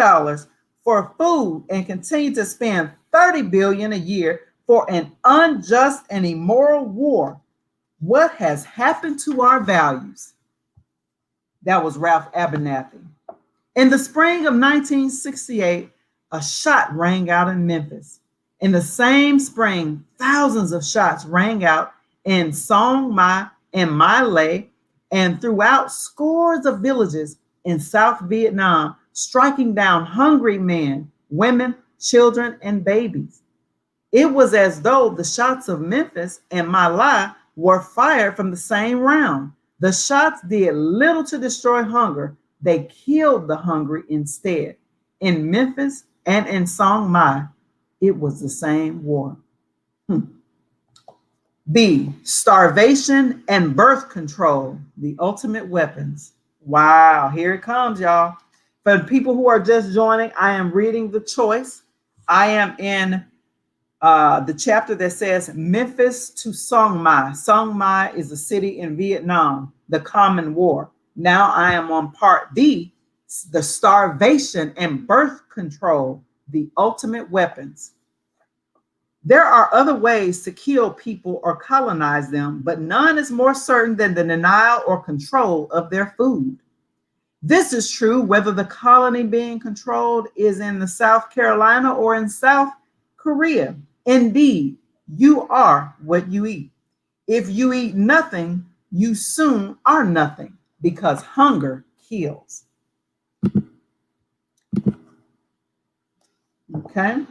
for food and continue to spend $30 billion a year for an unjust and immoral war? What has happened to our values? That was Ralph Abernathy. In the spring of 1968, a shot rang out in Memphis. In the same spring, thousands of shots rang out in Song My in My Lai and throughout scores of villages in South Vietnam, striking down hungry men, women, children, and babies. It was as though the shots of Memphis and My Lai were fired from the same round. The shots did little to destroy hunger. They killed the hungry instead. In Memphis and in Song Mai, it was the same war. B, starvation and birth control, the ultimate weapons. Wow, here it comes, y'all. For people who are just joining, I am reading The Choice. I am in the chapter that says Memphis to Song Mai. Song Mai is a city in Vietnam, the Common War. Now I am on part B, the starvation and birth control, the ultimate weapons. There are other ways to kill people or colonize them, but none is more certain than the denial or control of their food. This is true whether the colony being controlled is in the South Carolina or in South Korea. Indeed, you are what you eat. If you eat nothing, you soon are nothing, because hunger kills. Okay.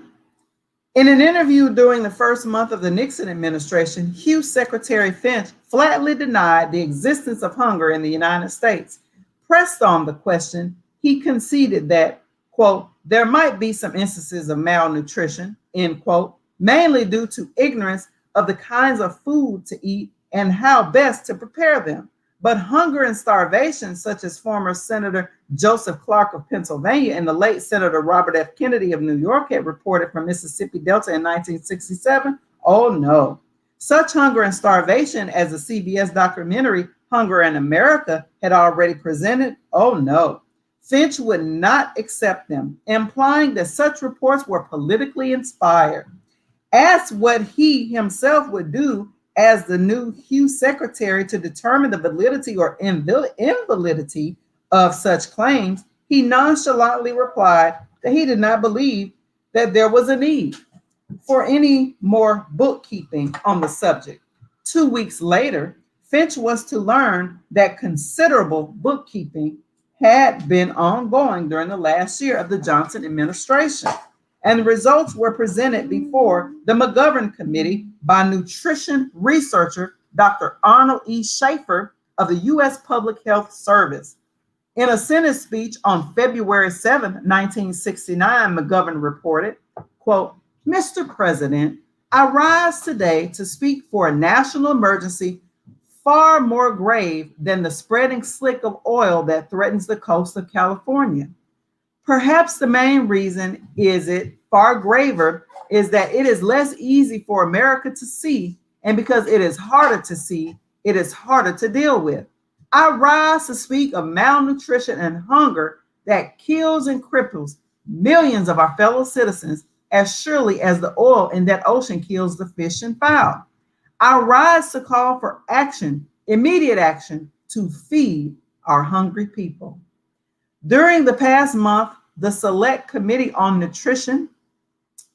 In an interview during the first month of the Nixon administration, Hugh Secretary Finch flatly denied the existence of hunger in the United States. Pressed on the question, he conceded that, quote, there might be some instances of malnutrition, end quote, mainly due to ignorance of the kinds of food to eat and how best to prepare them. But hunger and starvation, such as former Senator Joseph Clark of Pennsylvania and the late Senator Robert F. Kennedy of New York had reported from Mississippi Delta in 1967, oh no. Such hunger and starvation as the CBS documentary Hunger in America had already presented, oh no. Finch would not accept them, implying that such reports were politically inspired. Asked what he himself would do as the new Hugh Secretary to determine the validity or invalidity of such claims, he nonchalantly replied that he did not believe that there was a need for any more bookkeeping on the subject. 2 weeks later, Finch was to learn that considerable bookkeeping had been ongoing during the last year of the Johnson administration, and the results were presented before the McGovern Committee by nutrition researcher Dr. Arnold E. Schaefer of the U.S. Public Health Service. In a Senate speech on February 7, 1969, McGovern reported, quote, Mr. President, I rise today to speak for a national emergency far more grave than the spreading slick of oil that threatens the coast of California. Perhaps the main reason is it far graver is that it is less easy for America to see, and because it is harder to see, it is harder to deal with. I rise to speak of malnutrition and hunger that kills and cripples millions of our fellow citizens as surely as the oil in that ocean kills the fish and fowl. I rise to call for action, immediate action, to feed our hungry people. During the past month, the Select Committee on Nutrition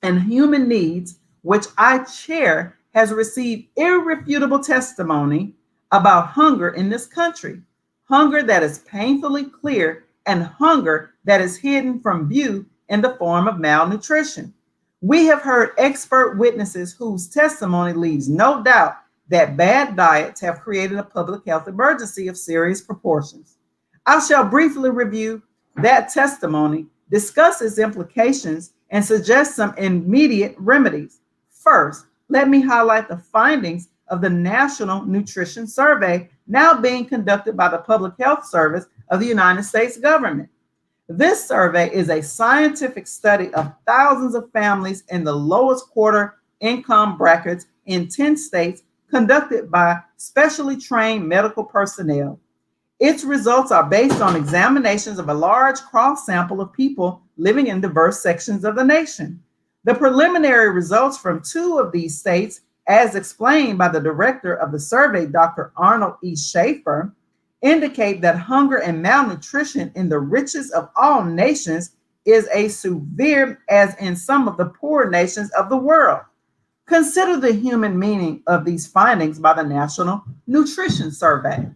and Human Needs, which I chair, has received irrefutable testimony about hunger in this country, hunger that is painfully clear and hunger that is hidden from view in the form of malnutrition. We have heard expert witnesses whose testimony leaves no doubt that bad diets have created a public health emergency of serious proportions. I shall briefly review that testimony, discuss its implications, and suggest some immediate remedies. First, let me highlight the findings of the National Nutrition Survey now being conducted by the Public Health Service of the United States government. This survey is a scientific study of thousands of families in the lowest quarter income brackets in 10 states, conducted by specially trained medical personnel. Its results are based on examinations of a large cross sample of people living in diverse sections of the nation. The preliminary results from 2 of these states, as explained by the director of the survey, Dr. Arnold E. Schaefer, indicate that hunger and malnutrition in the richest of all nations is as severe as in some of the poor nations of the world. Consider the human meaning of these findings by the National Nutrition Survey.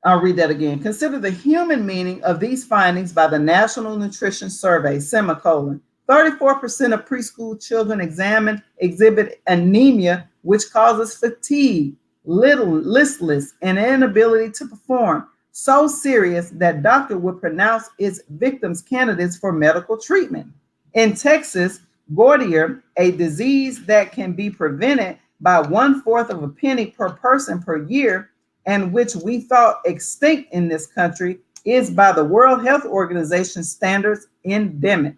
I'll read that again. Consider the human meaning of these findings by the National Nutrition Survey, semicolon. 34% of preschool children examined exhibit anemia, which causes fatigue, listless, and inability to perform, so serious that doctor would pronounce its victims candidates for medical treatment. In Texas, goitre, a disease that can be prevented by 1/4 of a penny per person per year, and which we thought extinct in this country, is by the World Health Organization standards endemic.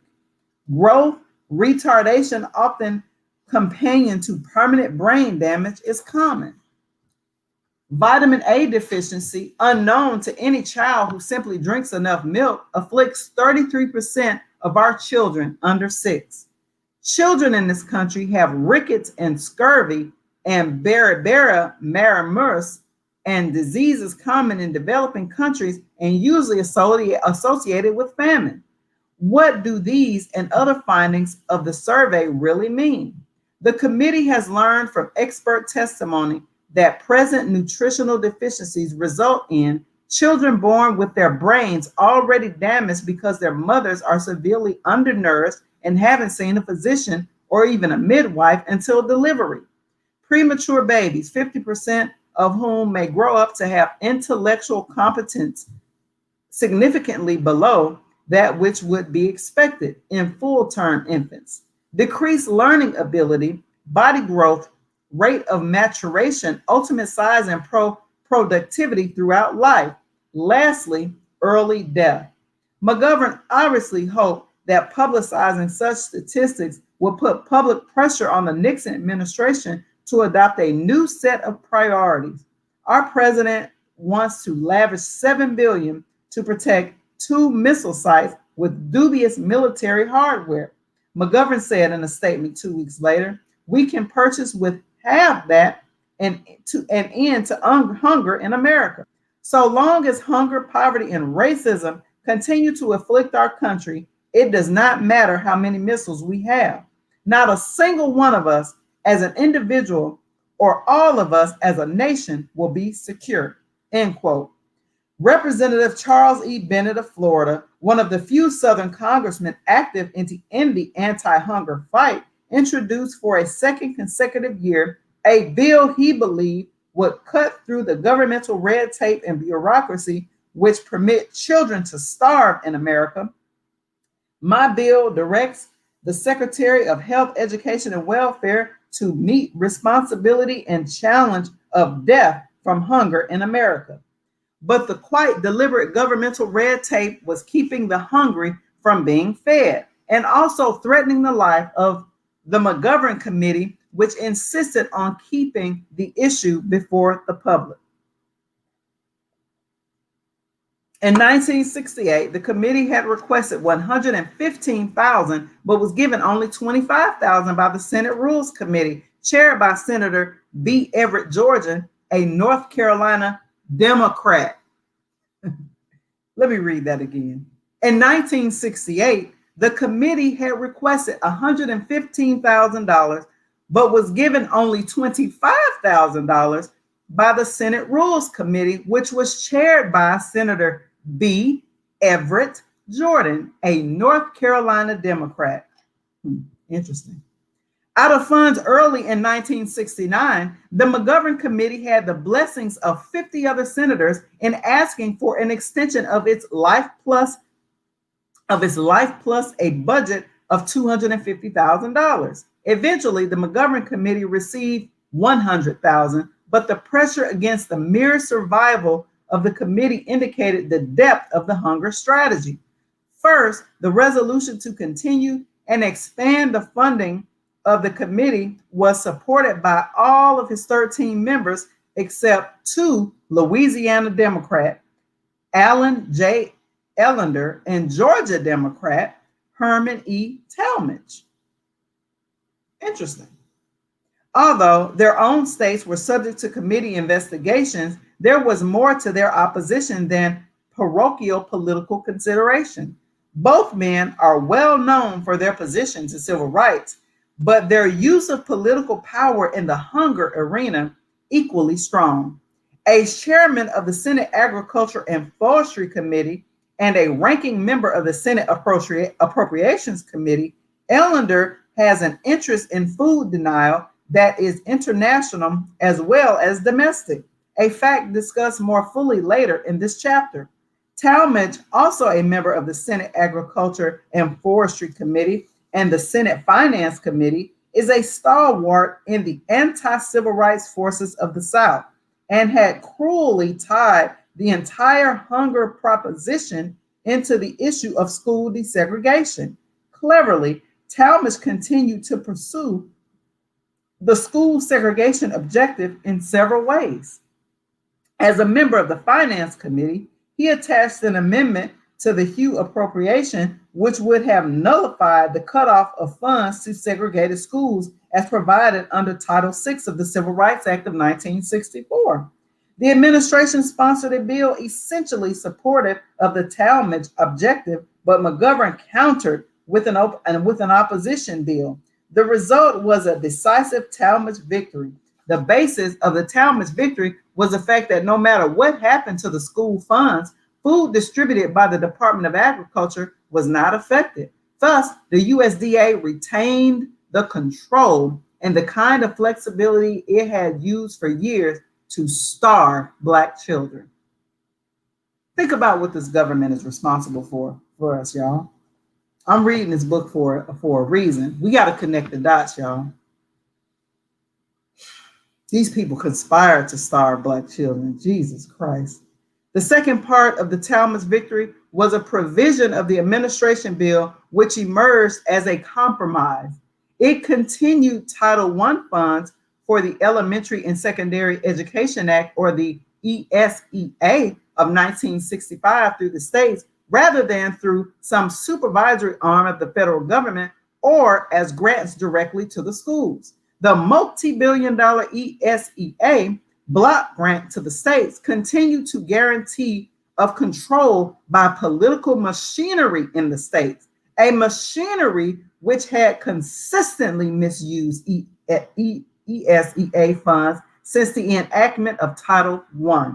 Growth retardation, often companion to permanent brain damage, is common. Vitamin A deficiency, unknown to any child who simply drinks enough milk, afflicts 33% of our children under 6. Children in this country have rickets and scurvy and beriberi marmurus and diseases common in developing countries and usually associated with famine. What do these and other findings of the survey really mean? The committee has learned from expert testimony that present nutritional deficiencies result in children born with their brains already damaged because their mothers are severely undernourished and haven't seen a physician or even a midwife until delivery. Premature babies, 50% of whom may grow up to have intellectual competence significantly below that which would be expected in full-term infants. Decreased learning ability, body growth, rate of maturation, ultimate size, and productivity throughout life. Lastly, early death. McGovern obviously hoped that publicizing such statistics would put public pressure on the Nixon administration to adopt a new set of priorities. Our president wants to lavish $7 billion to protect 2 missile sites with dubious military hardware. McGovern said in a statement 2 weeks later, we can purchase with half that an end to hunger in America. So long as hunger, poverty, and racism continue to afflict our country, it does not matter how many missiles we have. Not a single one of us as an individual or all of us as a nation will be secure, end quote. Representative Charles E. Bennett of Florida, one of the few Southern congressmen active in the anti-hunger fight, introduced for a second consecutive year a bill he believed would cut through the governmental red tape and bureaucracy which permit children to starve in America. My bill directs the Secretary of Health, Education, and Welfare to meet responsibility and challenge of death from hunger in America. But the quite deliberate governmental red tape was keeping the hungry from being fed and also threatening the life of the McGovern Committee, which insisted on keeping the issue before the public. In 1968, the committee had requested $115,000, but was given only $25,000 by the Senate Rules Committee, chaired by Senator B. Everett Georgian, a North Carolina Democrat. Let me read that again. In 1968, the committee had requested $115,000, but was given only $25,000 by the Senate Rules Committee, which was chaired by Senator B. Everett Jordan, a North Carolina Democrat. Interesting. Out of funds early in 1969, the McGovern Committee had the blessings of 50 other senators in asking for an extension of its Life Plus, a budget of $250,000. Eventually, the McGovern Committee received $100,000, but the pressure against the mere survival of the committee indicated the depth of the hunger strategy. First, the resolution to continue and expand the funding of the committee was supported by all of his 13 members except 2 Louisiana Democrat, Alan J. Ellender, and Georgia Democrat, Herman E. Talmadge. Interesting. Although their own states were subject to committee investigations, there was more to their opposition than parochial political consideration. Both men are well known for their positions in civil rights, but their use of political power in the hunger arena equally strong. As chairman of the Senate Agriculture and Forestry Committee and a ranking member of the Senate Appropriations Committee, Ellender has an interest in food denial that is international as well as domestic, a fact discussed more fully later in this chapter. Talmadge, also a member of the Senate Agriculture and Forestry Committee and the Senate Finance Committee, is a stalwart in the anti-civil rights forces of the South and had cruelly tied the entire hunger proposition into the issue of school desegregation. Cleverly, Talmadge continued to pursue the school segregation objective in several ways. As a member of the Finance Committee, he attached an amendment to the Hugh appropriation, which would have nullified the cutoff of funds to segregated schools as provided under Title VI of the Civil Rights Act of 1964. The administration sponsored a bill essentially supportive of the Talmadge objective, but McGovern countered with an opposition bill. The result was a decisive Talmadge victory. The basis of the Talmadge victory was the fact that no matter what happened to the school funds, food distributed by the Department of Agriculture was not affected. Thus, the USDA retained the control and the kind of flexibility it had used for years to starve Black children. Think about what this government is responsible for us, y'all. I'm reading this book for a reason. We got to connect the dots, y'all. These people conspired to starve Black children. Jesus Christ. The second part of the Talmadge victory was a provision of the administration bill which emerged as a compromise. It continued Title I funds for the Elementary and Secondary Education Act, or the ESEA of 1965, through the states, rather than through some supervisory arm of the federal government or as grants directly to the schools. The multi-billion-dollar ESEA block grant to the states continued to guarantee of control by political machinery in the states, a machinery which had consistently misused ESEA funds since the enactment of Title I.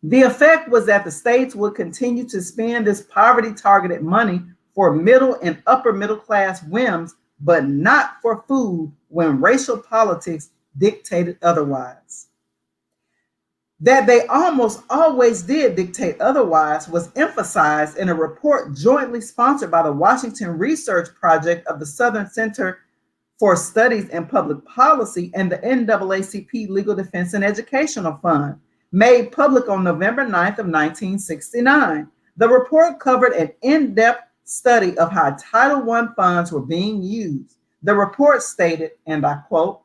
The effect was that the states would continue to spend this poverty-targeted money for middle and upper middle class whims, but not for food when racial politics dictated otherwise. That they almost always did dictate otherwise was emphasized in a report jointly sponsored by the Washington Research Project of the Southern Center for Studies in Public Policy and the NAACP Legal Defense and Educational Fund, made public on November 9th of 1969. The report covered an in-depth study of how Title I funds were being used. The report stated, and I quote,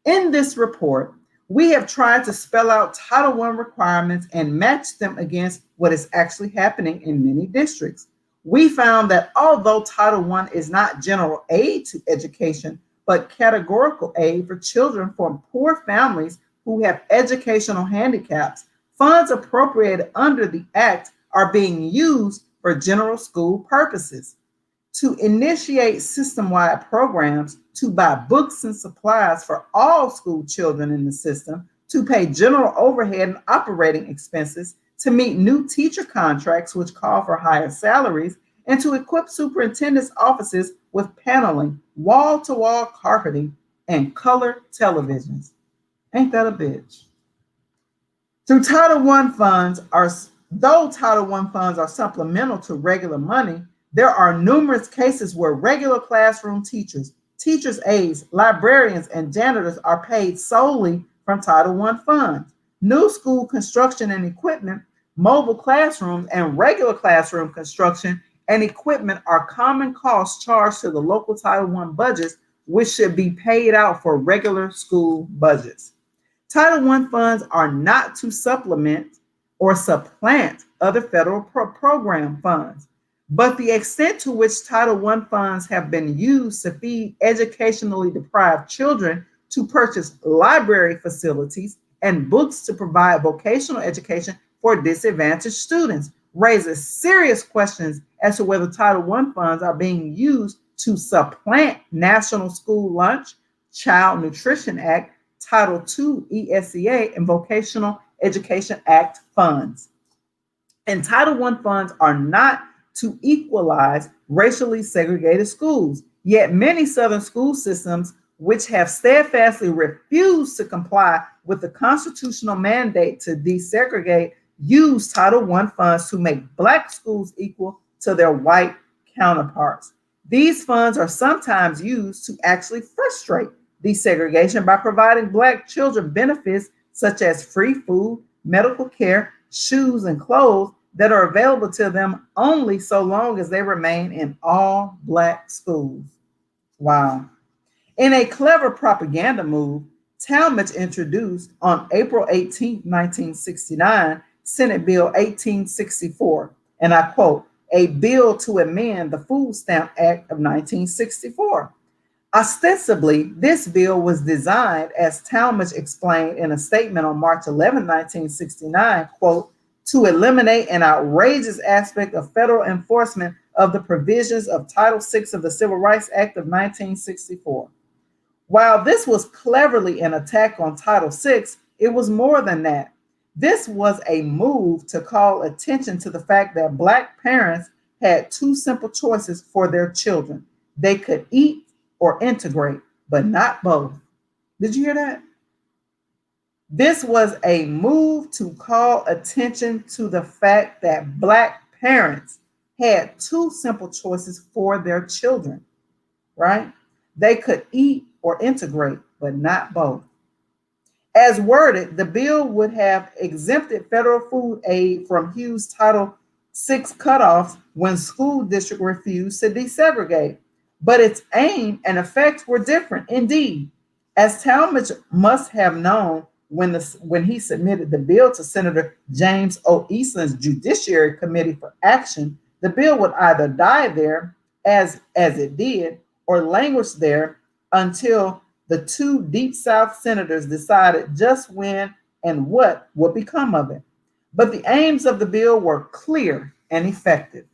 "In this report, we have tried to spell out Title I requirements and match them against what is actually happening in many districts. We found that although Title I is not general aid to education, but categorical aid for children from poor families who have educational handicaps, funds appropriated under the Act are being used for general school purposes, to initiate system-wide programs, to buy books and supplies for all school children in the system, to pay general overhead and operating expenses, to meet new teacher contracts which call for higher salaries, and to equip superintendents' offices with paneling, wall-to-wall carpeting, and color televisions." Ain't that a bitch? Though Title I funds are supplemental to regular money, there are numerous cases where regular classroom teachers, teachers' aides, librarians, and janitors are paid solely from Title I funds. New school construction and equipment, mobile classrooms, and regular classroom construction and equipment are common costs charged to the local Title I budgets, which should be paid out for regular school budgets. Title I funds are not to supplement or supplant other federal program funds, but the extent to which Title I funds have been used to feed educationally deprived children, to purchase library facilities and books to provide vocational education for disadvantaged students, raises serious questions as to whether Title I funds are being used to supplant National School Lunch, Child Nutrition Act, Title II ESEA, and Vocational Education Act funds. And Title I funds are not to equalize racially segregated schools. Yet many Southern school systems, which have steadfastly refused to comply with the constitutional mandate to desegregate, use Title I funds to make Black schools equal to their white counterparts. These funds are sometimes used to actually frustrate desegregation by providing Black children benefits such as free food, medical care, shoes, and clothes that are available to them only so long as they remain in all Black schools. Wow. In a clever propaganda move, Talmadge introduced on April 18, 1969, Senate Bill 1864, and I quote, a bill to amend the Food Stamp Act of 1964. Ostensibly, this bill was designed, as Talmadge explained in a statement on March 11, 1969, quote, to eliminate an outrageous aspect of federal enforcement of the provisions of Title VI of the Civil Rights Act of 1964. While this was cleverly an attack on Title VI, it was more than that. This was a move to call attention to the fact that Black parents had two simple choices for their children. They could eat or integrate, but not both. Did you hear that? This was a move to call attention to the fact that Black parents had two simple choices for their children, right? They could eat or integrate, but not both. As worded, the bill would have exempted federal food aid from Hughes' Title VI cutoffs when school districts refused to desegregate. But its aim and effects were different indeed. As Talmadge must have known when he submitted the bill to Senator James O. Eastland's Judiciary Committee for action, the bill would either die there, as it did, or languish there until the two Deep South senators decided just when and what would become of it. But the aims of the bill were clear and effective.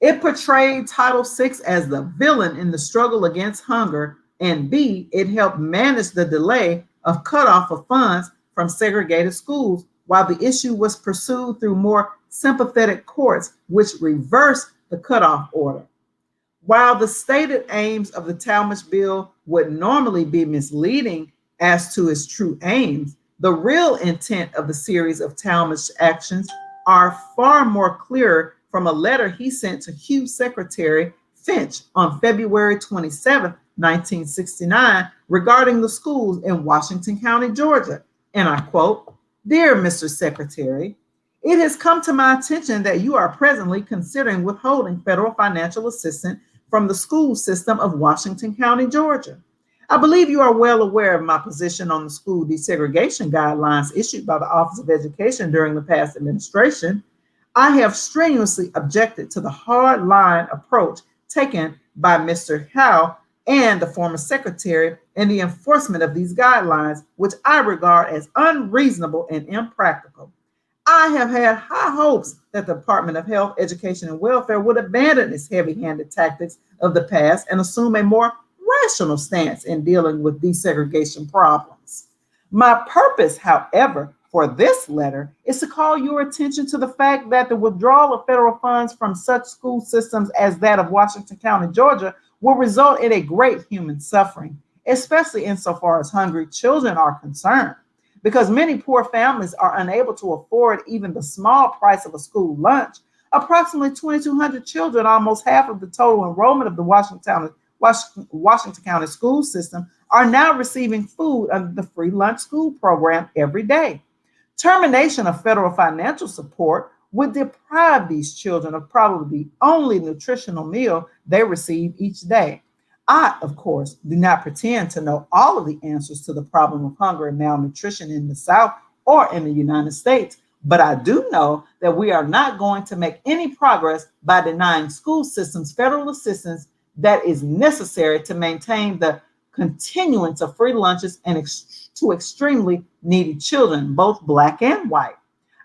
It portrayed Title VI as the villain in the struggle against hunger, and B, it helped manage the delay of cutoff of funds from segregated schools, while the issue was pursued through more sympathetic courts, which reversed the cutoff order. While the stated aims of the Talmadge bill would normally be misleading as to its true aims, the real intent of the series of Talmadge actions are far more clear from a letter he sent to Hughes Secretary Finch on February 27, 1969, regarding the schools in Washington County, Georgia. And I quote, "Dear Mr. Secretary, it has come to my attention that you are presently considering withholding federal financial assistance from the school system of Washington County, Georgia. I believe you are well aware of my position on the school desegregation guidelines issued by the Office of Education during the past administration. I have strenuously objected to the hard line approach taken by Mr. Howe and the former secretary in the enforcement of these guidelines, which I regard as unreasonable and impractical. I have had high hopes that the Department of Health, Education, and Welfare would abandon its heavy-handed tactics of the past and assume a more rational stance in dealing with desegregation problems. My purpose, however, for this letter is to call your attention to the fact that the withdrawal of federal funds from such school systems as that of Washington County, Georgia, will result in a great human suffering, especially insofar as hungry children are concerned. Because many poor families are unable to afford even the small price of a school lunch, approximately 2,200 children, almost half of the total enrollment of the Washington County school system, are now receiving food under the free lunch school program every day. Termination of federal financial support would deprive these children of probably the only nutritional meal they receive each day. I, of course, do not pretend to know all of the answers to the problem of hunger and malnutrition in the South or in the United States, but I do know that we are not going to make any progress by denying school systems federal assistance that is necessary to maintain the continuance of free lunches and to extremely needy children, both Black and white.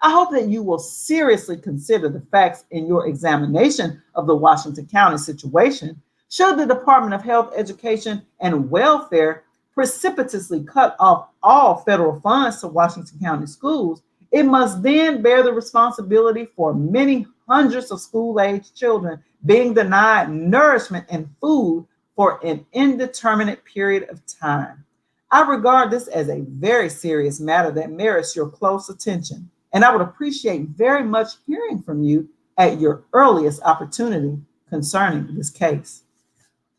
I hope that you will seriously consider the facts in your examination of the Washington County situation. Should the Department of Health, Education, and Welfare precipitously cut off all federal funds to Washington County schools, it must then bear the responsibility for many hundreds of school-aged children being denied nourishment and food for an indeterminate period of time. I regard this as a very serious matter that merits your close attention, and I would appreciate very much hearing from you at your earliest opportunity concerning this case.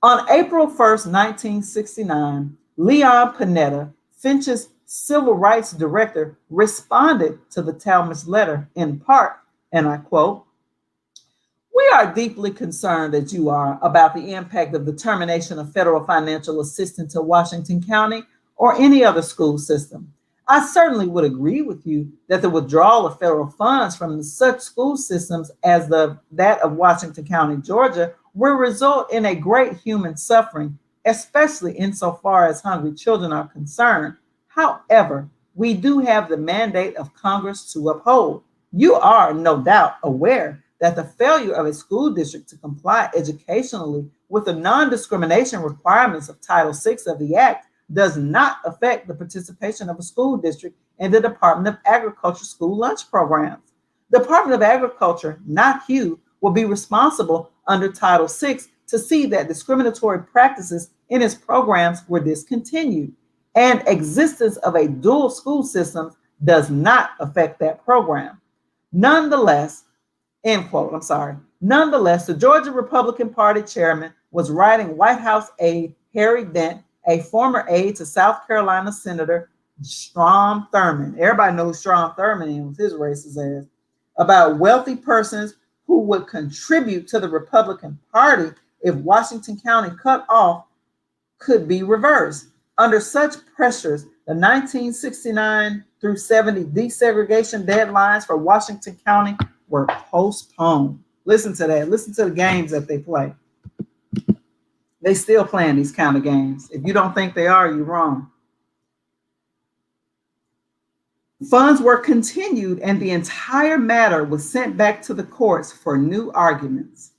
On April 1st, 1969, Leon Panetta, Finch's civil rights director, responded to the Talmadge letter in part, and I quote, "We are deeply concerned as you are about the impact of the termination of federal financial assistance to Washington County or any other school system. I certainly would agree with you that the withdrawal of federal funds from such school systems as that of Washington County, Georgia, will result in a great human suffering, especially insofar as hungry children are concerned. However, we do have the mandate of Congress to uphold. You are no doubt aware that the failure of a school district to comply educationally with the non-discrimination requirements of Title VI of the Act does not affect the participation of a school district in the Department of Agriculture school lunch programs. The Department of Agriculture, not Hugh, will be responsible under Title VI to see that discriminatory practices in its programs were discontinued, and existence of a dual school system does not affect that program. Nonetheless, end quote, Nonetheless, the Georgia Republican Party chairman was writing White House aide Harry Dent, a former aide to South Carolina Senator Strom Thurmond. Everybody knows Strom Thurmond was his racist ass, about wealthy persons who would contribute to the Republican Party if Washington County cut off could be reversed. Under such pressures, the 1969 through 70 desegregation deadlines for Washington County were postponed. Listen to that. Listen to the games that they play. They still playing these kind of games. If you don't think they are, you're wrong. Funds were continued and the entire matter was sent back to the courts for new arguments.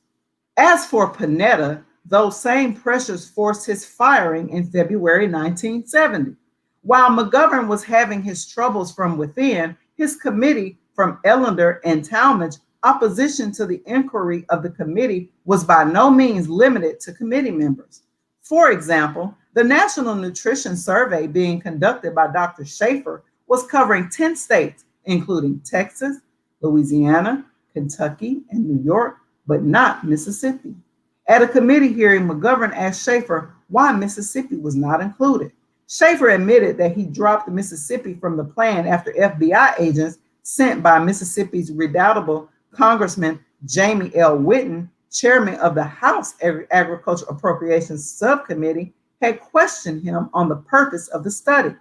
As for Panetta, those same pressures forced his firing in February 1970. While McGovern was having his troubles from within, his committee from Ellender and Talmadge, opposition to the inquiry of the committee was by no means limited to committee members. For example, the National Nutrition Survey being conducted by Dr. Schaefer was covering 10 states, including Texas, Louisiana, Kentucky, and New York, but not Mississippi. At a committee hearing, McGovern asked Schaefer why Mississippi was not included. Schaefer admitted that he dropped Mississippi from the plan after FBI agents sent by Mississippi's redoubtable Congressman Jamie L. Whitten, chairman of the House Agriculture Appropriations Subcommittee, had questioned him on the purpose of the study.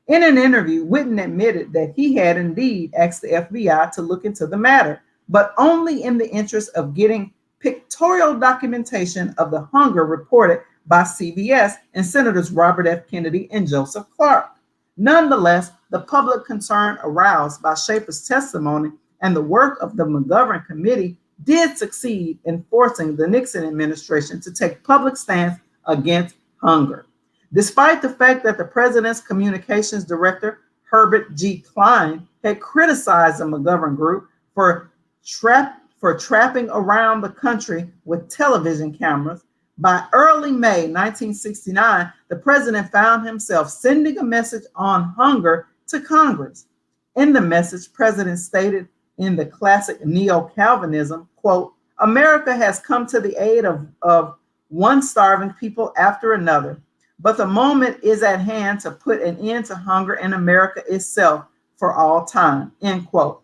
In an interview, Whitten admitted that he had indeed asked the FBI to look into the matter, but only in the interest of getting pictorial documentation of the hunger reported by CBS and Senators Robert F. Kennedy and Joseph Clark. Nonetheless, the public concern aroused by Schaefer's testimony and the work of the McGovern Committee did succeed in forcing the Nixon administration to take public stance against hunger. Despite the fact that the president's communications director, Herbert G. Klein, had criticized the McGovern group for trapping around the country with television cameras, by early May 1969, the president found himself sending a message on hunger to Congress. In the message, President stated in the classic neo-Calvinism, quote, "America has come to the aid of one starving people after another, but the moment is at hand to put an end to hunger in America itself for all time," end quote.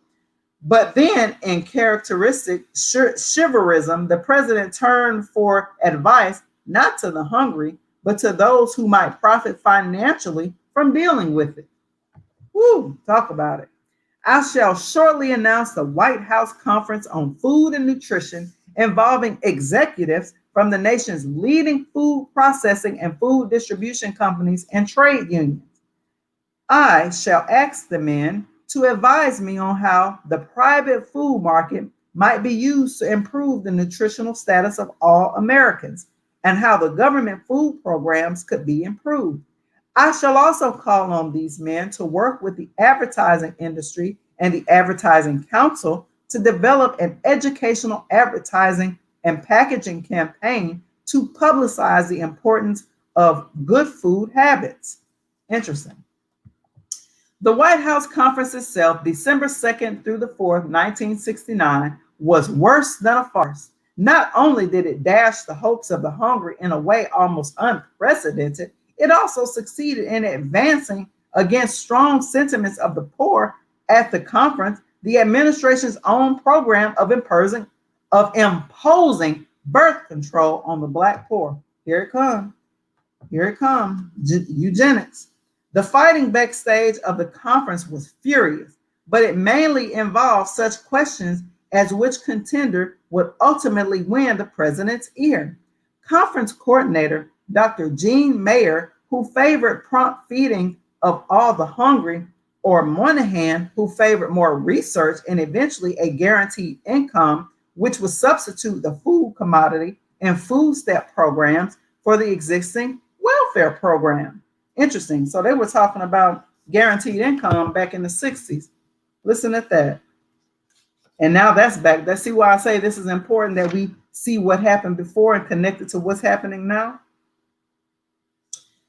But then, in characteristic chivalrism, the president turned for advice not to the hungry, but to those who might profit financially from dealing with it. Woo, talk about it. I shall shortly announce the White House Conference on Food and Nutrition involving executives from the nation's leading food processing and food distribution companies and trade unions. I shall ask the men to advise me on how the private food market might be used to improve the nutritional status of all Americans and how the government food programs could be improved. I shall also call on these men to work with the advertising industry and the Advertising Council to develop an educational advertising and packaging campaign to publicize the importance of good food habits. Interesting. The White House conference itself, December 2nd through the 4th, 1969, was worse than a farce. Not only did it dash the hopes of the hungry in a way almost unprecedented, it also succeeded in advancing against strong sentiments of the poor at the conference, the administration's own program of imposing birth control on the Black poor. Here it comes. Here it comes. Eugenics. The fighting backstage of the conference was furious, but it mainly involved such questions as which contender would ultimately win the president's ear. Conference coordinator Dr. Jean Mayer, who favored prompt feeding of all the hungry, or Moynihan, who favored more research and eventually a guaranteed income, which would substitute the food commodity and food stamp programs for the existing welfare program. Interesting. So they were talking about guaranteed income back in the 60s. Listen at that. And now that's back. Let's see why I say this is important, that we see what happened before and connect it to what's happening now.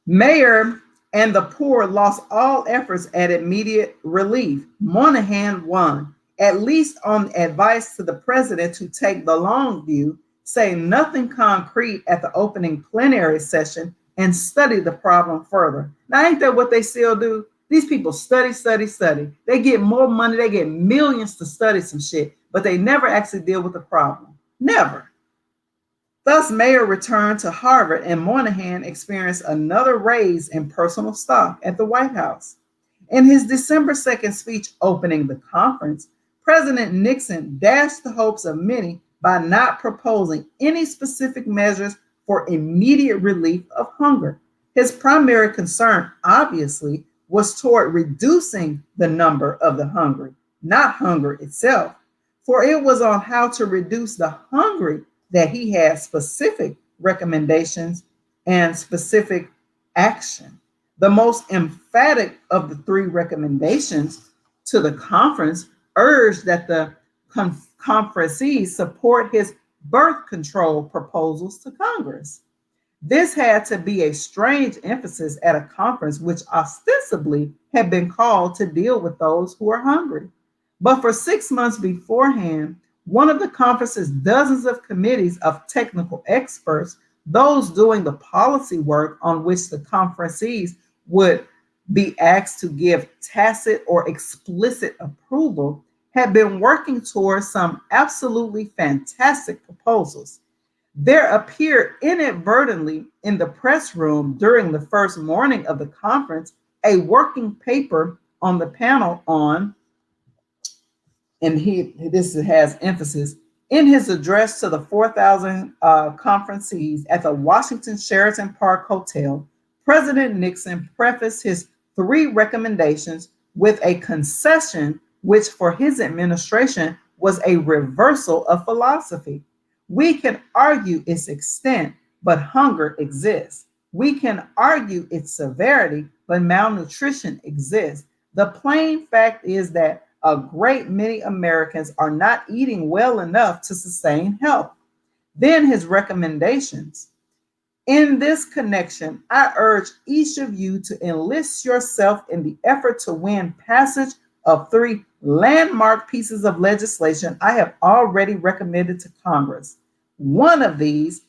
Mayor and the poor lost all efforts at immediate relief. Moynihan won, at least on advice to the president to take the long view, say nothing concrete at the opening plenary session, and study the problem further. Now, ain't that what they still do? These people study. They get more money, they get millions to study some shit, but they never actually deal with the problem. Never. Thus, Mayer returned to Harvard and Moynihan experienced another raise in personal stock at the White House. In his December 2nd speech opening the conference, President Nixon dashed the hopes of many by not proposing any specific measures for immediate relief of hunger. His primary concern, obviously, was toward reducing the number of the hungry, not hunger itself, for it was on how to reduce the hungry that he had specific recommendations and specific action. The most emphatic of the three recommendations to the conference urged that the conferees support his birth control proposals to Congress. This had to be a strange emphasis at a conference which ostensibly had been called to deal with those who are hungry. But for 6 months beforehand, one of the conference's dozens of committees of technical experts, those doing the policy work on which the conferees would be asked to give tacit or explicit approval, had been working towards some absolutely fantastic proposals. There appeared inadvertently in the press room during the first morning of the conference a working paper on the panel on, and this has emphasis, in his address to the 4,000 conferees at the Washington Sheraton Park Hotel, President Nixon prefaced his three recommendations with a concession which for his administration was a reversal of philosophy. We can argue its extent, but hunger exists. We can argue its severity, but malnutrition exists. The plain fact is that a great many Americans are not eating well enough to sustain health. Then his recommendations. In this connection, I urge each of you to enlist yourself in the effort to win passage of three landmark pieces of legislation I have already recommended to Congress. One of these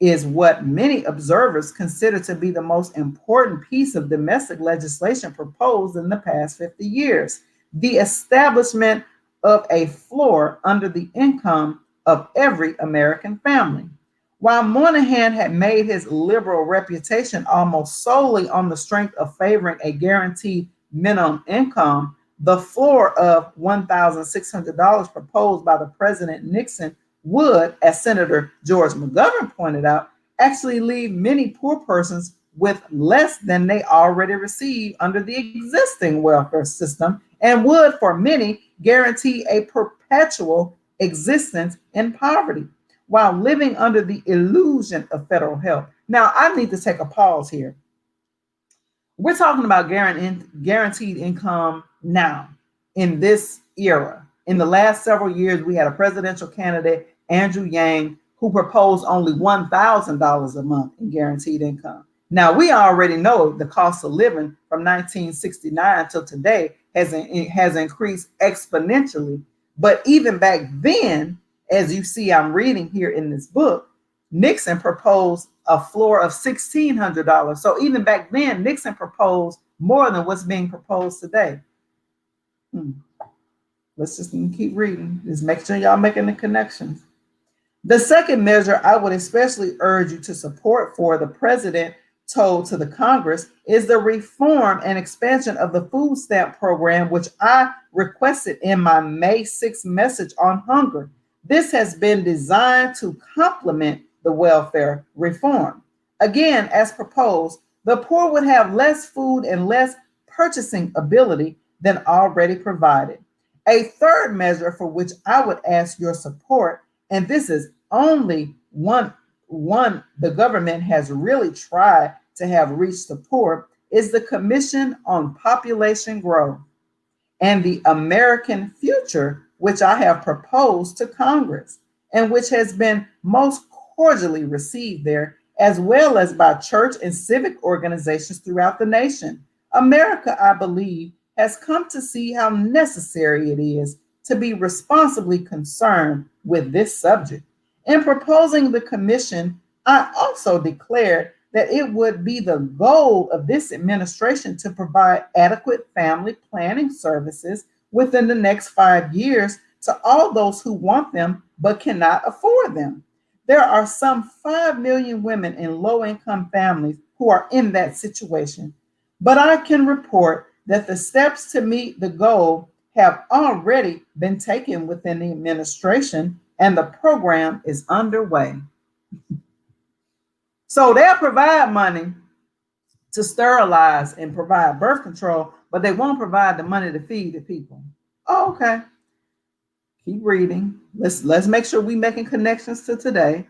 is what many observers consider to be the most important piece of domestic legislation proposed in the past 50 years, the establishment of a floor under the income of every American family. While Moynihan had made his liberal reputation almost solely on the strength of favoring a guaranteed minimum income, the floor of $1,600 proposed by the President Nixon would, as Senator George McGovern pointed out, actually leave many poor persons with less than they already receive under the existing welfare system and would, for many, guarantee a perpetual existence in poverty while living under the illusion of federal help. Now, I need to take a pause here. We're talking about guaranteed income now in this era. In the last several years, we had a presidential candidate, Andrew Yang, who proposed only $1,000 a month in guaranteed income. Now, we already know the cost of living from 1969 till today has increased exponentially. But even back then, as you see, I'm reading here in this book, Nixon proposed a floor of $1,600. So even back then, Nixon proposed more than what's being proposed today. Let's just keep reading. Just make sure y'all making the connections. The second measure I would especially urge you to support for the president told to the Congress is the reform and expansion of the food stamp program, which I requested in my May 6th message on hunger. This has been designed to complement the welfare reform. Again, as proposed, the poor would have less food and less purchasing ability than already provided. A third measure for which I would ask your support, and this is only one the government has really tried to have reached the poor, is the Commission on Population Growth and the American Future, which I have proposed to Congress and which has been most cordially received there, as well as by church and civic organizations throughout the nation. America, I believe, has come to see how necessary it is to be responsibly concerned with this subject. In proposing the commission, I also declared that it would be the goal of this administration to provide adequate family planning services within the next 5 years to all those who want them but cannot afford them. There are some 5 million women in low-income families who are in that situation, but I can report that the steps to meet the goal have already been taken within the administration and the program is underway. So they'll provide money to sterilize and provide birth control, but they won't provide the money to feed the people. Oh, okay. Keep reading. Let's make sure we're making connections to today.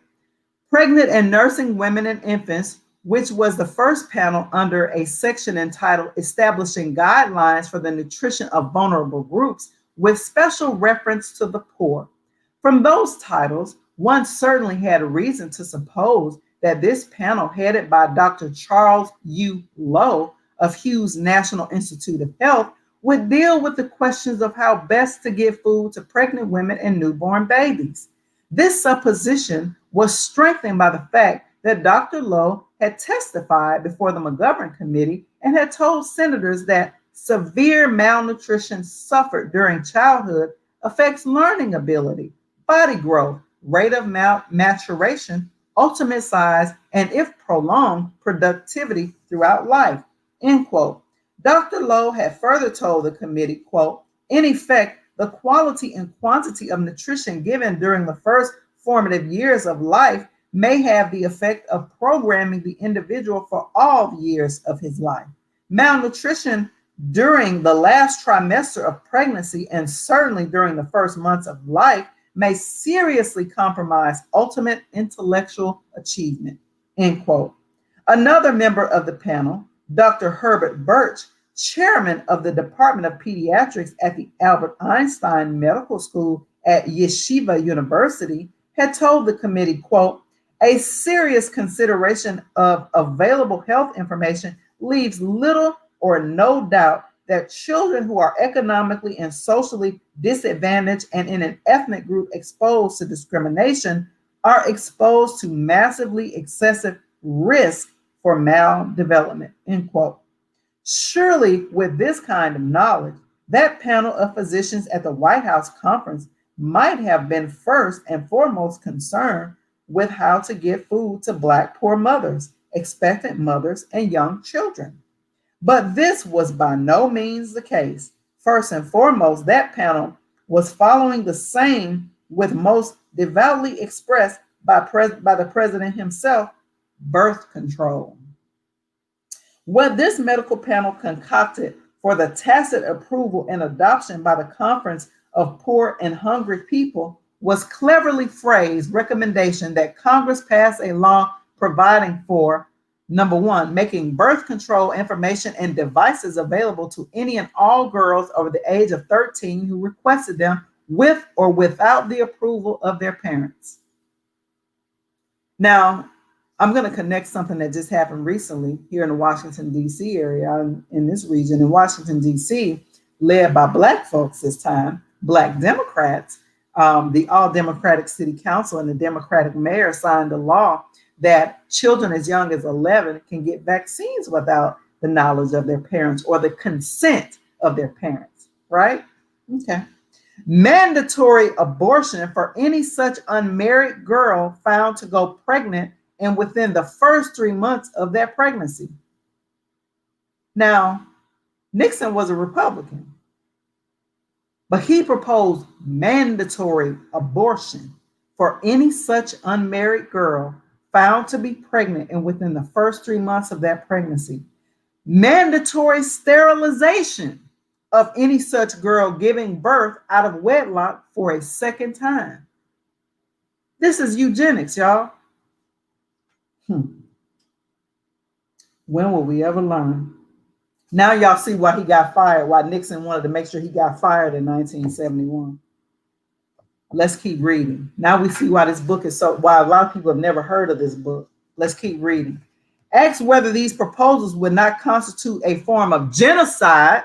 Pregnant and nursing women and infants, which was the first panel under a section entitled Establishing Guidelines for the Nutrition of Vulnerable Groups, with special reference to the poor. From those titles, one certainly had a reason to suppose that this panel, headed by Dr. Charles U. Lowe of Hughes National Institute of Health, would deal with the questions of how best to give food to pregnant women and newborn babies. This supposition was strengthened by the fact that Dr. Lowe had testified before the McGovern Committee and had told senators that severe malnutrition suffered during childhood affects learning ability, body growth, rate of maturation, ultimate size, and if prolonged, productivity throughout life, end quote. Dr. Lowe had further told the committee, quote, in effect, the quality and quantity of nutrition given during the first formative years of life may have the effect of programming the individual for all the years of his life. Malnutrition during the last trimester of pregnancy and certainly during the first months of life may seriously compromise ultimate intellectual achievement, end quote. Another member of the panel, Dr. Herbert Birch, chairman of the Department of Pediatrics at the Albert Einstein Medical School at Yeshiva University, had told the committee, quote, a serious consideration of available health information leaves little or no doubt that children who are economically and socially disadvantaged and in an ethnic group exposed to discrimination are exposed to massively excessive risk for maldevelopment, end quote. Surely with this kind of knowledge, that panel of physicians at the White House conference might have been first and foremost concerned with how to get food to Black poor mothers, expectant mothers, and young children. But this was by no means the case. First and foremost, that panel was following the same with most devoutly expressed by the president himself, birth control. What this medical panel concocted for the tacit approval and adoption by the Conference of Poor and Hungry People was cleverly phrased recommendation that Congress pass a law providing for, number one, making birth control information and devices available to any and all girls over the age of 13 who requested them with or without the approval of their parents. Now, I'm going to connect something that just happened recently here in the Washington, D.C. area, in this region. In Washington, D.C., led by Black folks this time, Black Democrats, the all-Democratic City Council and the Democratic mayor signed a law that children as young as 11 can get vaccines without the knowledge of their parents or the consent of their parents, right? Okay. Mandatory abortion for any such unmarried girl found to go pregnant and within the first 3 months of that pregnancy. Now, Nixon was a Republican, but he proposed mandatory abortion for any such unmarried girl found to be pregnant and within the first 3 months of that pregnancy. Mandatory sterilization of any such girl giving birth out of wedlock for a second time. This is eugenics, y'all. When will we ever learn? Now y'all see why he got fired, why Nixon wanted to make sure he got fired in 1971. Let's keep reading. Now we see why this book is why a lot of people have never heard of this book. Let's keep reading. Asked whether these proposals would not constitute a form of genocide,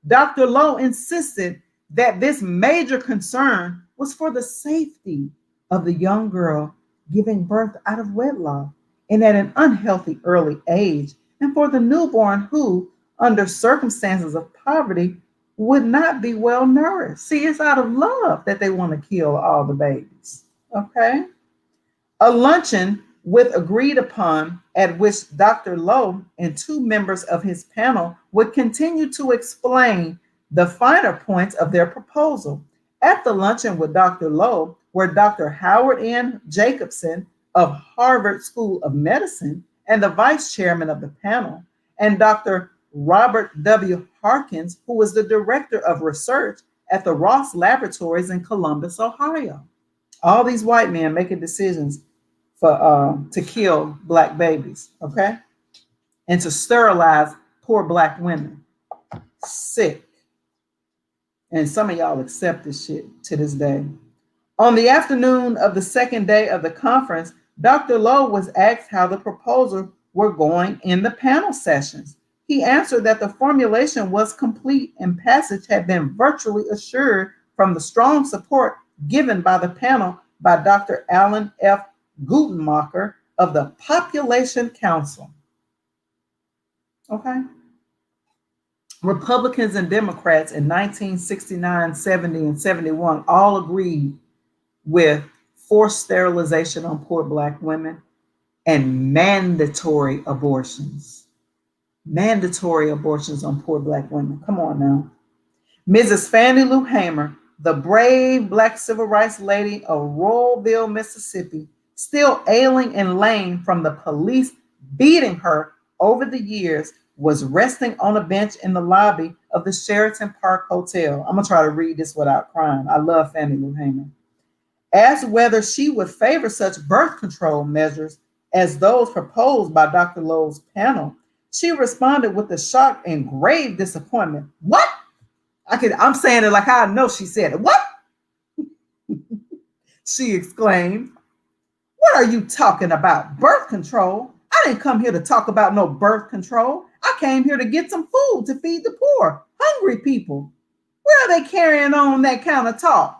Dr. Lowe insisted that this major concern was for the safety of the young girl giving birth out of wedlock and at an unhealthy early age, and for the newborn who, under circumstances of poverty, would not be well nourished. See, it's out of love that they want to kill all the babies, okay? A luncheon with agreed upon at which Dr. Lowe and 2 members of his panel would continue to explain the finer points of their proposal. At the luncheon with Dr. Lowe were Dr. Howard N. Jacobson of Harvard School of Medicine and the vice chairman of the panel, and Dr. Robert W. Harkins, who was the director of research at the Ross Laboratories in Columbus, Ohio. All these white men making decisions to kill Black babies, okay? And to sterilize poor Black women. Sick. And some of y'all accept this shit to this day. On the afternoon of the second day of the conference, Dr. Lowe was asked how the proposals were going in the panel sessions. He answered that the formulation was complete and passage had been virtually assured from the strong support given by the panel by Dr. Alan F. Gutenmacher of the Population Council. Okay. Republicans and Democrats in 1969, 70, and 71 all agreed with forced sterilization on poor Black women and mandatory abortions. Mandatory abortions on poor Black women. Come on now. Mrs. Fannie Lou Hamer, the brave Black civil rights lady of Royalville, Mississippi, still ailing and lame from the police beating her over the years, was resting on a bench in the lobby of the Sheraton Park Hotel. I'm going to try to read this without crying. I love Fannie Lou Hamer. Asked whether she would favor such birth control measures as those proposed by Dr. Lowe's panel, she responded with a shock and grave disappointment. What? I'm saying it like I know she said it. What? She exclaimed. What are you talking about? Birth control? I didn't come here to talk about no birth control. I came here to get some food to feed the poor, hungry people. Where are they carrying on that kind of talk?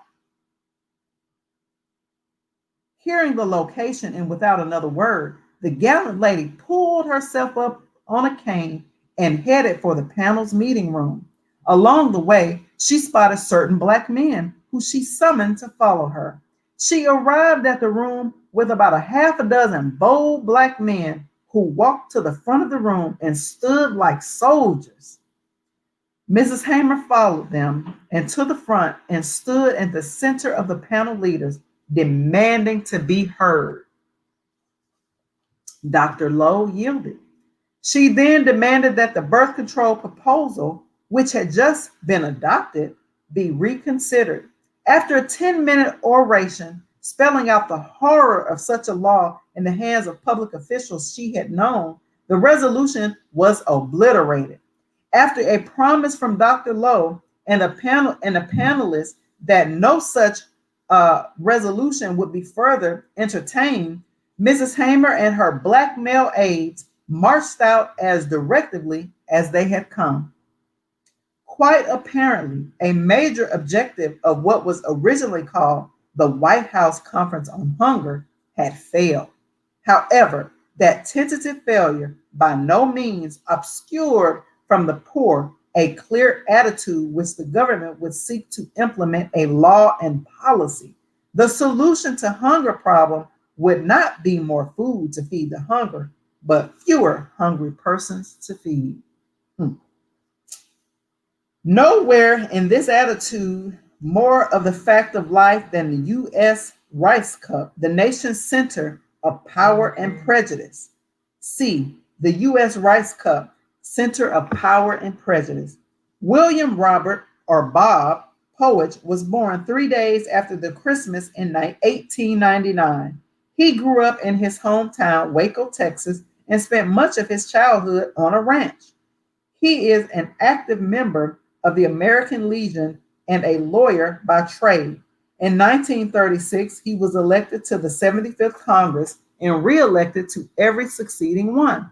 Hearing the location and without another word, the gallant lady pulled herself up on a cane and headed for the panel's meeting room. Along the way, she spotted certain Black men who she summoned to follow her. She arrived at the room with about a half a dozen bold Black men who walked to the front of the room and stood like soldiers. Mrs. Hamer followed them and to the front and stood at the center of the panel leaders, demanding to be heard. Dr. Lowe yielded. She then demanded that the birth control proposal, which had just been adopted, be reconsidered. After a 10-minute oration spelling out the horror of such a law in the hands of public officials she had known, the resolution was obliterated. After a promise from Dr. Lowe and a panelist that no such resolution would be further entertained, Mrs. Hamer and her black male aides marched out as directly as they had come. Quite apparently, a major objective of what was originally called the White House Conference on Hunger had failed. However, that tentative failure by no means obscured from the poor a clear attitude which the government would seek to implement a law and policy. The solution to hunger problem would not be more food to feed the hunger, but fewer hungry persons to feed. Nowhere in this attitude more of the fact of life than the U.S. Rice Cup, the nation's center of power and prejudice. C, the U.S. Rice Cup, center of power and prejudice. William Robert, or Bob, Poet was born 3 days after the Christmas in 1899. He grew up in his hometown, Waco, Texas, and spent much of his childhood on a ranch. He is an active member of the American Legion and a lawyer by trade. In 1936, he was elected to the 75th Congress and re-elected to every succeeding one.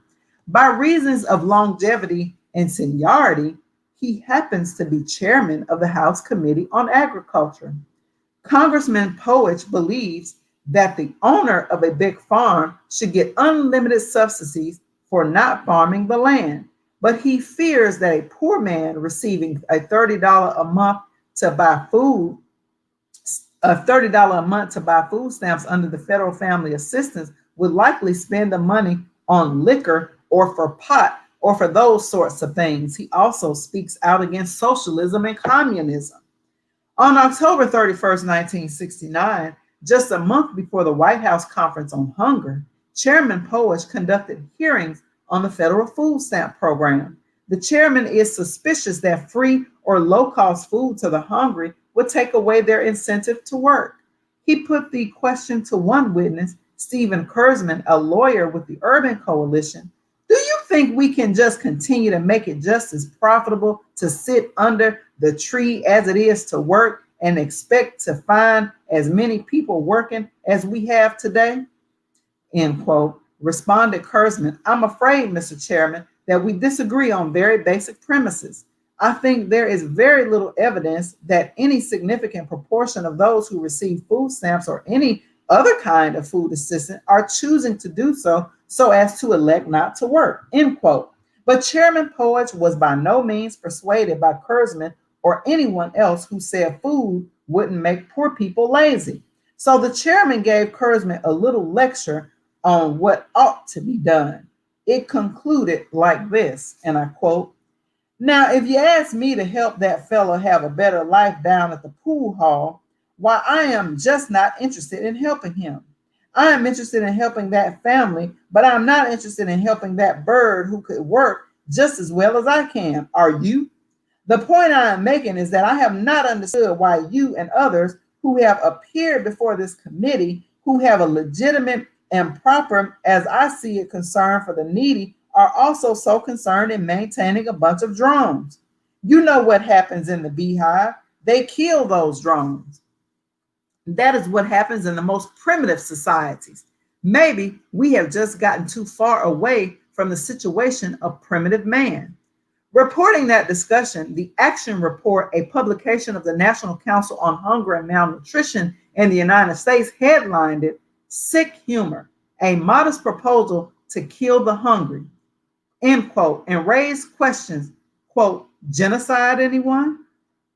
By reasons of longevity and seniority, he happens to be chairman of the House Committee on Agriculture. Congressman Poet believes that the owner of a big farm should get unlimited subsidies for not farming the land, but he fears that a poor man receiving a $30 a month to buy food, $30 a month to buy food stamps under the federal family assistance would likely spend the money on liquor or for pot or for those sorts of things. He also speaks out against socialism and communism. On October 31st, 1969, just a month before the White House Conference on Hunger, Chairman Poet conducted hearings on the federal food stamp program. The chairman is suspicious that free or low-cost food to the hungry would take away their incentive to work. He put the question to one witness, Stephen Kurzman, a lawyer with the Urban Coalition. Do you think we can just continue to make it just as profitable to sit under the tree as it is to work and expect to find as many people working as we have today? End quote. Responded Kurzman, I'm afraid, Mr. Chairman, that we disagree on very basic premises. I think there is very little evidence that any significant proportion of those who receive food stamps or any other kind of food assistance are choosing to do so as to elect not to work, end quote. But Chairman Poet was by no means persuaded by Kurzman or anyone else who said food wouldn't make poor people lazy. So the chairman gave Kurzman a little lecture on what ought to be done. It concluded like this, and I quote, now, if you ask me to help that fellow have a better life down at the pool hall, why, I am just not interested in helping him. I am interested in helping that family, but I'm not interested in helping that bird who could work just as well as I can. Are you? The point I am making is that I have not understood why you and others who have appeared before this committee, who have a legitimate and proper, as I see it, concern for the needy, are also so concerned in maintaining a bunch of drones. You know what happens in the beehive. They kill those drones. That is what happens in the most primitive societies. Maybe we have just gotten too far away from the situation of primitive man. Reporting that discussion, the Action Report, a publication of the National Council on Hunger and Malnutrition in the United States, headlined it, Sick Humor, a modest proposal to kill the hungry, end quote, and raised questions, quote, genocide anyone?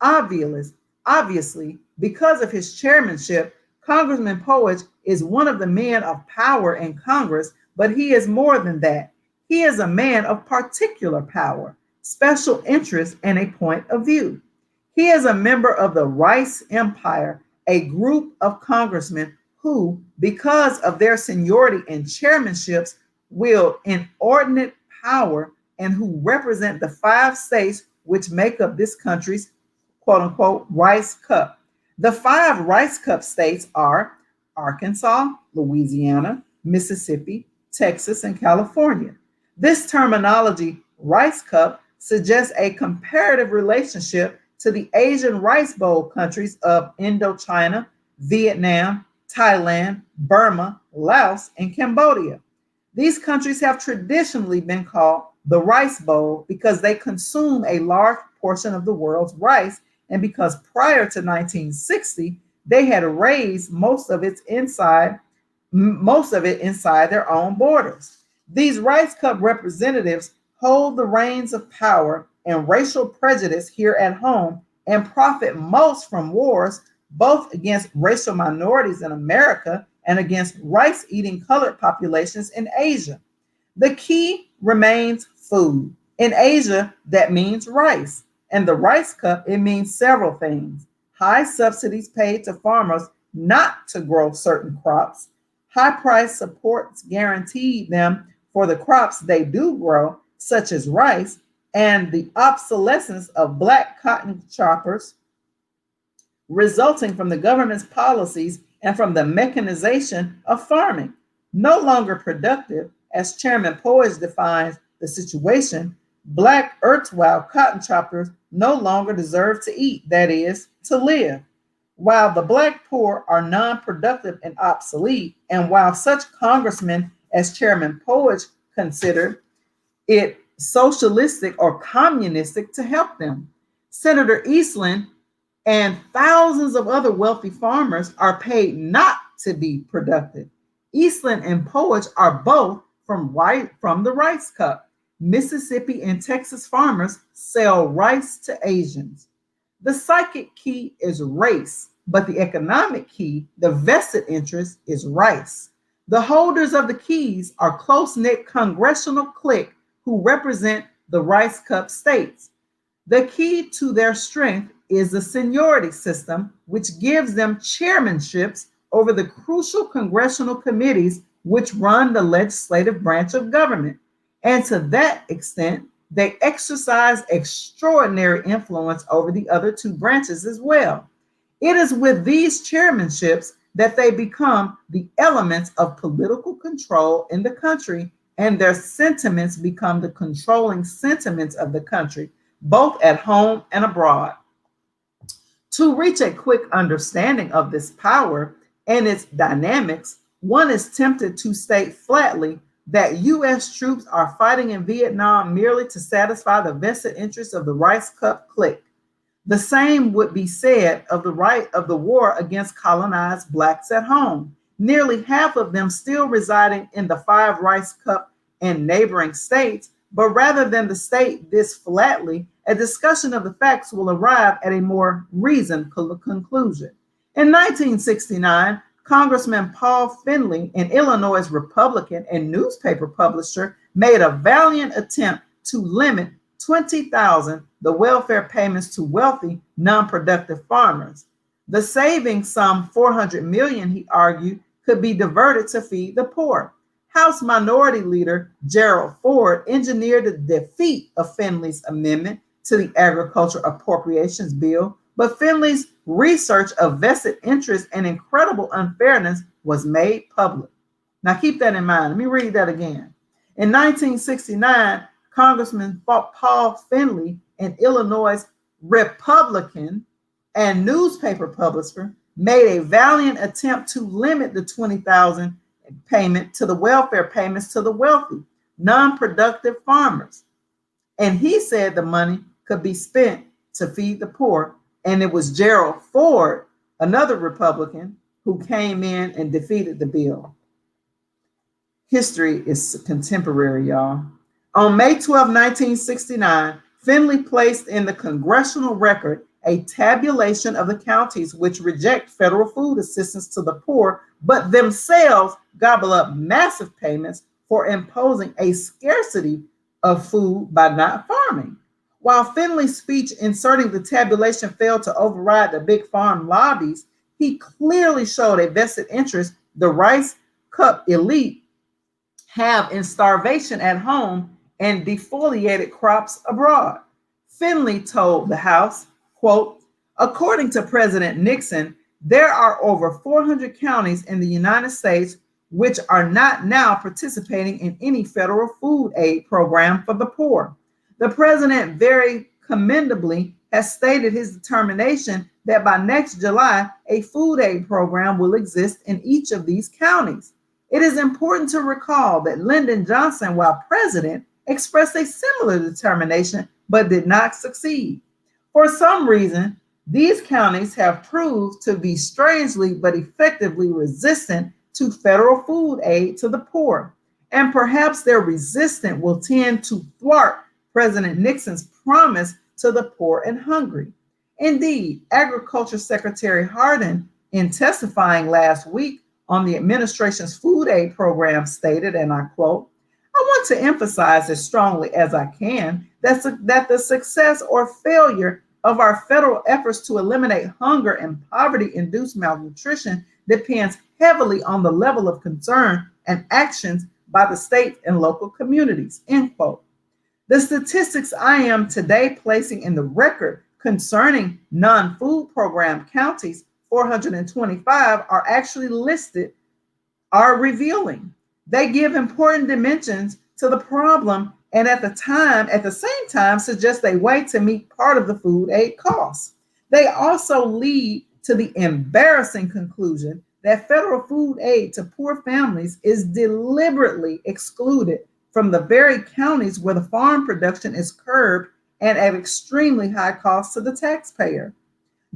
Obviously, because of his chairmanship, Congressman Poet is one of the men of power in Congress, but he is more than that. He is a man of particular power, special interest, and a point of view. He is a member of the Rice Empire, a group of congressmen who, because of their seniority and chairmanships, wield inordinate power and who represent the 5 states which make up this country's quote unquote rice cup. The 5 rice cup states are Arkansas, Louisiana, Mississippi, Texas, and California. This terminology, rice cup, suggests a comparative relationship to the Asian rice bowl countries of Indochina, Vietnam, Thailand, Burma, Laos, and Cambodia. These countries have traditionally been called the rice bowl because they consume a large portion of the world's rice and because prior to 1960, they had raised most of it inside their own borders. These rice cup representatives hold the reins of power and racial prejudice here at home and profit most from wars both against racial minorities in America and against rice-eating colored populations in Asia. The key remains food. In Asia, that means rice. And the rice cup, it means several things. High subsidies paid to farmers not to grow certain crops, high price supports guaranteed them for the crops they do grow, such as rice, and the obsolescence of black cotton choppers resulting from the government's policies and from the mechanization of farming. No longer productive, as Chairman Poage defines the situation, black erstwhile cotton choppers no longer deserve to eat, that is, to live. While the black poor are non-productive and obsolete, and while such congressmen as Chairman Poage considered it socialistic or communistic to help them, Senator Eastland and thousands of other wealthy farmers are paid not to be productive. Eastland and Poage are both from the rice cup. Mississippi and Texas farmers sell rice to Asians. The psychic key is race, but the economic key, the vested interest, is rice. The holders of the keys are close-knit congressional clique who represent the rice cup states. The key to their strength is the seniority system, which gives them chairmanships over the crucial congressional committees which run the legislative branch of government. And to that extent, they exercise extraordinary influence over the other 2 branches as well. It is with these chairmanships that they become the elements of political control in the country, and their sentiments become the controlling sentiments of the country, both at home and abroad. To reach a quick understanding of this power and its dynamics, one is tempted to state flatly that U.S. troops are fighting in Vietnam merely to satisfy the vested interests of the rice cup clique. The same would be said of the war against colonized blacks at home, nearly half of them still residing in the 5 rice cup and neighboring states. But rather than to state this flatly, a discussion of the facts will arrive at a more reasoned conclusion. In 1969, Congressman Paul Finley, an Illinois Republican and newspaper publisher, made a valiant attempt to limit 20,000 the welfare payments to wealthy, non-productive farmers. The savings, some $400 million, he argued, could be diverted to feed the poor. House Minority Leader Gerald Ford engineered the defeat of Finley's amendment to the Agriculture Appropriations Bill, but Finley's research of vested interest and incredible unfairness was made public. Now keep that in mind. Let me read that again. In 1969, Congressman Paul Finley, an Illinois Republican and newspaper publisher, made a valiant attempt to limit the 20,000 payment to the welfare payments to the wealthy, non-productive farmers. And he said the money could be spent to feed the poor. And it was Gerald Ford, another Republican, who came in and defeated the bill. History is contemporary, y'all. On May 12, 1969, Finley placed in the congressional record a tabulation of the counties which reject federal food assistance to the poor, but themselves gobble up massive payments for imposing a scarcity of food by not farming. While Finley's speech inserting the tabulation failed to override the big farm lobbies, he clearly showed a vested interest the rice cup elite have in starvation at home and defoliated crops abroad. Finley told the House, quote, according to President Nixon, there are over 400 counties in the United States which are not now participating in any federal food aid program for the poor. The president very commendably has stated his determination that by next July, a food aid program will exist in each of these counties. It is important to recall that Lyndon Johnson, while president, expressed a similar determination but did not succeed. For some reason, these counties have proved to be strangely but effectively resistant to federal food aid to the poor, and perhaps their resistance will tend to thwart President Nixon's promise to the poor and hungry. Indeed, Agriculture Secretary Hardin, in testifying last week on the administration's food aid program, stated, and I quote, I want to emphasize as strongly as I can that the success or failure of our federal efforts to eliminate hunger and poverty-induced malnutrition depends heavily on the level of concern and actions by the state and local communities, end quote. The statistics I am today placing in the record concerning non-food program counties, 425, are actually listed, are revealing. They give important dimensions to the problem and at the same time, suggest a way to meet part of the food aid costs. They also lead to the embarrassing conclusion that federal food aid to poor families is deliberately excluded from the very counties where the farm production is curbed and at extremely high cost to the taxpayer.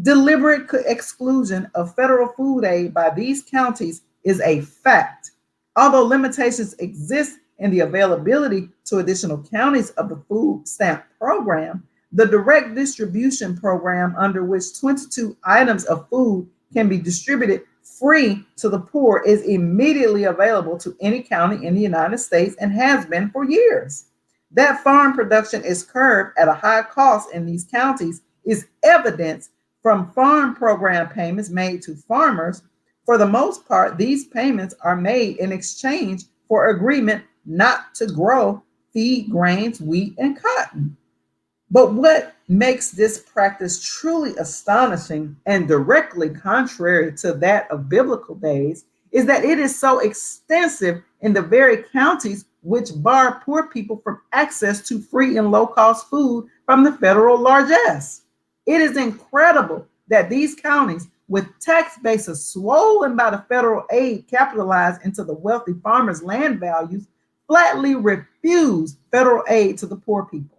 Deliberate exclusion of federal food aid by these counties is a fact. Although limitations exist in the availability to additional counties of the food stamp program, the direct distribution program, under which 22 items of food can be distributed free to the poor, is immediately available to any county in the United States and has been for years. That farm production is curbed at a high cost in these counties is evidence from farm program payments made to farmers. For the most part, these payments are made in exchange for agreement not to grow, feed grains, wheat, and cotton. But what makes this practice truly astonishing and directly contrary to that of biblical days is that it is so extensive in the very counties which bar poor people from access to free and low-cost food from the federal largesse. It is incredible that these counties, with tax bases swollen by the federal aid capitalized into the wealthy farmers' land values, flatly refuse federal aid to the poor people.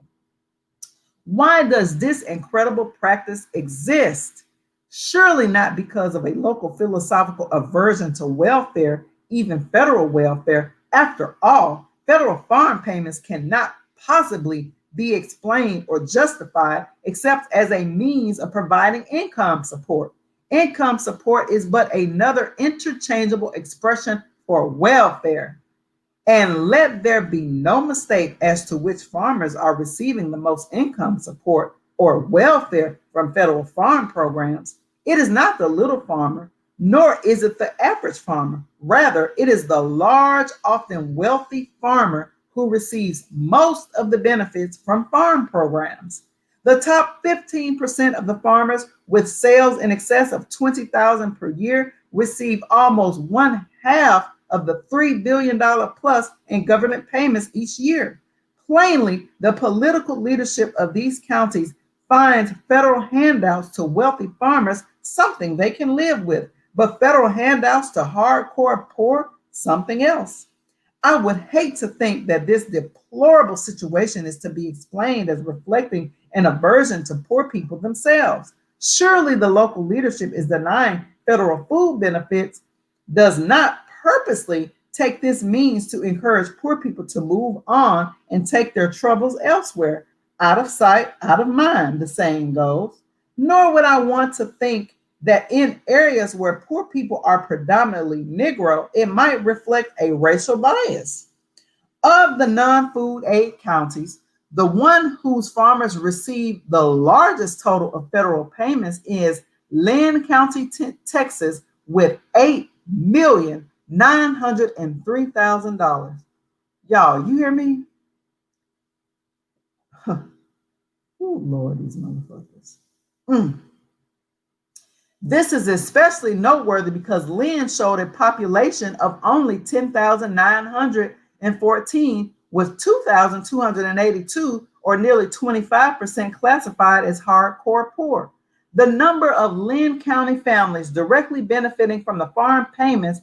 Why does this incredible practice exist? Surely not because of a local philosophical aversion to welfare, even federal welfare. After all, federal farm payments cannot possibly be explained or justified except as a means of providing income support. Income support is but another interchangeable expression for welfare. And let there be no mistake as to which farmers are receiving the most income support or welfare from federal farm programs. It is not the little farmer, nor is it the average farmer. Rather, it is the large, often wealthy farmer who receives most of the benefits from farm programs. The top 15% of the farmers with sales in excess of $20,000 per year receive almost one half of the $3 billion plus in government payments each year. Plainly, the political leadership of these counties finds federal handouts to wealthy farmers something they can live with, but federal handouts to hardcore poor, something else. I would hate to think that this deplorable situation is to be explained as reflecting an aversion to poor people themselves. Surely the local leadership is denying federal food benefits, does not purposely take this means to encourage poor people to move on and take their troubles elsewhere. Out of sight, out of mind, the saying goes. Nor would I want to think that in areas where poor people are predominantly Negro, it might reflect a racial bias. Of the non-food aid counties, the one whose farmers receive the largest total of federal payments is Lynn County, Texas, with $8,903,000. Y'all, you hear me? Huh. Oh, Lord, these motherfuckers. Mm. This is especially noteworthy because Lynn showed a population of only 10,914 with 2,282 or nearly 25% classified as hardcore poor. The number of Lynn County families directly benefiting from the farm payments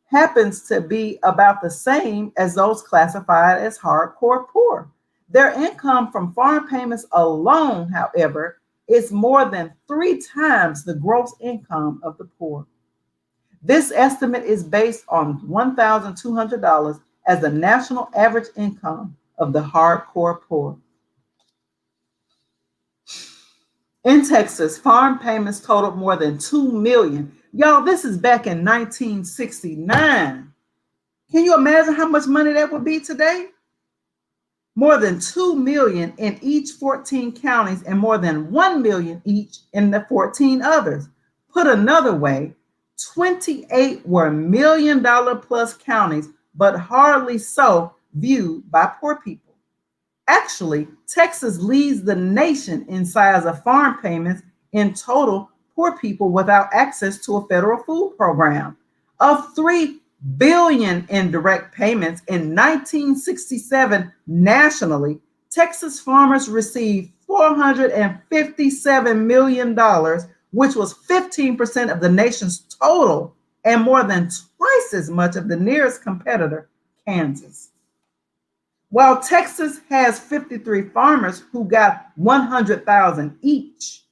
happens to be about the same as those classified as hardcore poor. Their income from farm payments alone, however, is more than 3 times the gross income of the poor. This estimate is based on $1,200 as the national average income of the hardcore poor. In Texas, farm payments totaled more than $2 million. Y'all, this is back in 1969. Can you imagine how much money that would be today? More than 2 million in each 14 counties and more than 1 million each in the 14 others. Put another way, 28 were $1 million plus counties, but hardly so viewed by poor people. Actually, Texas leads the nation in size of farm payments in total poor people without access to a federal food program. Of $3 billion in direct payments in 1967 nationally, Texas farmers received $457 million, which was 15% of the nation's total and more than twice as much of the nearest competitor, Kansas. While Texas has 53 farmers who got 100,000 each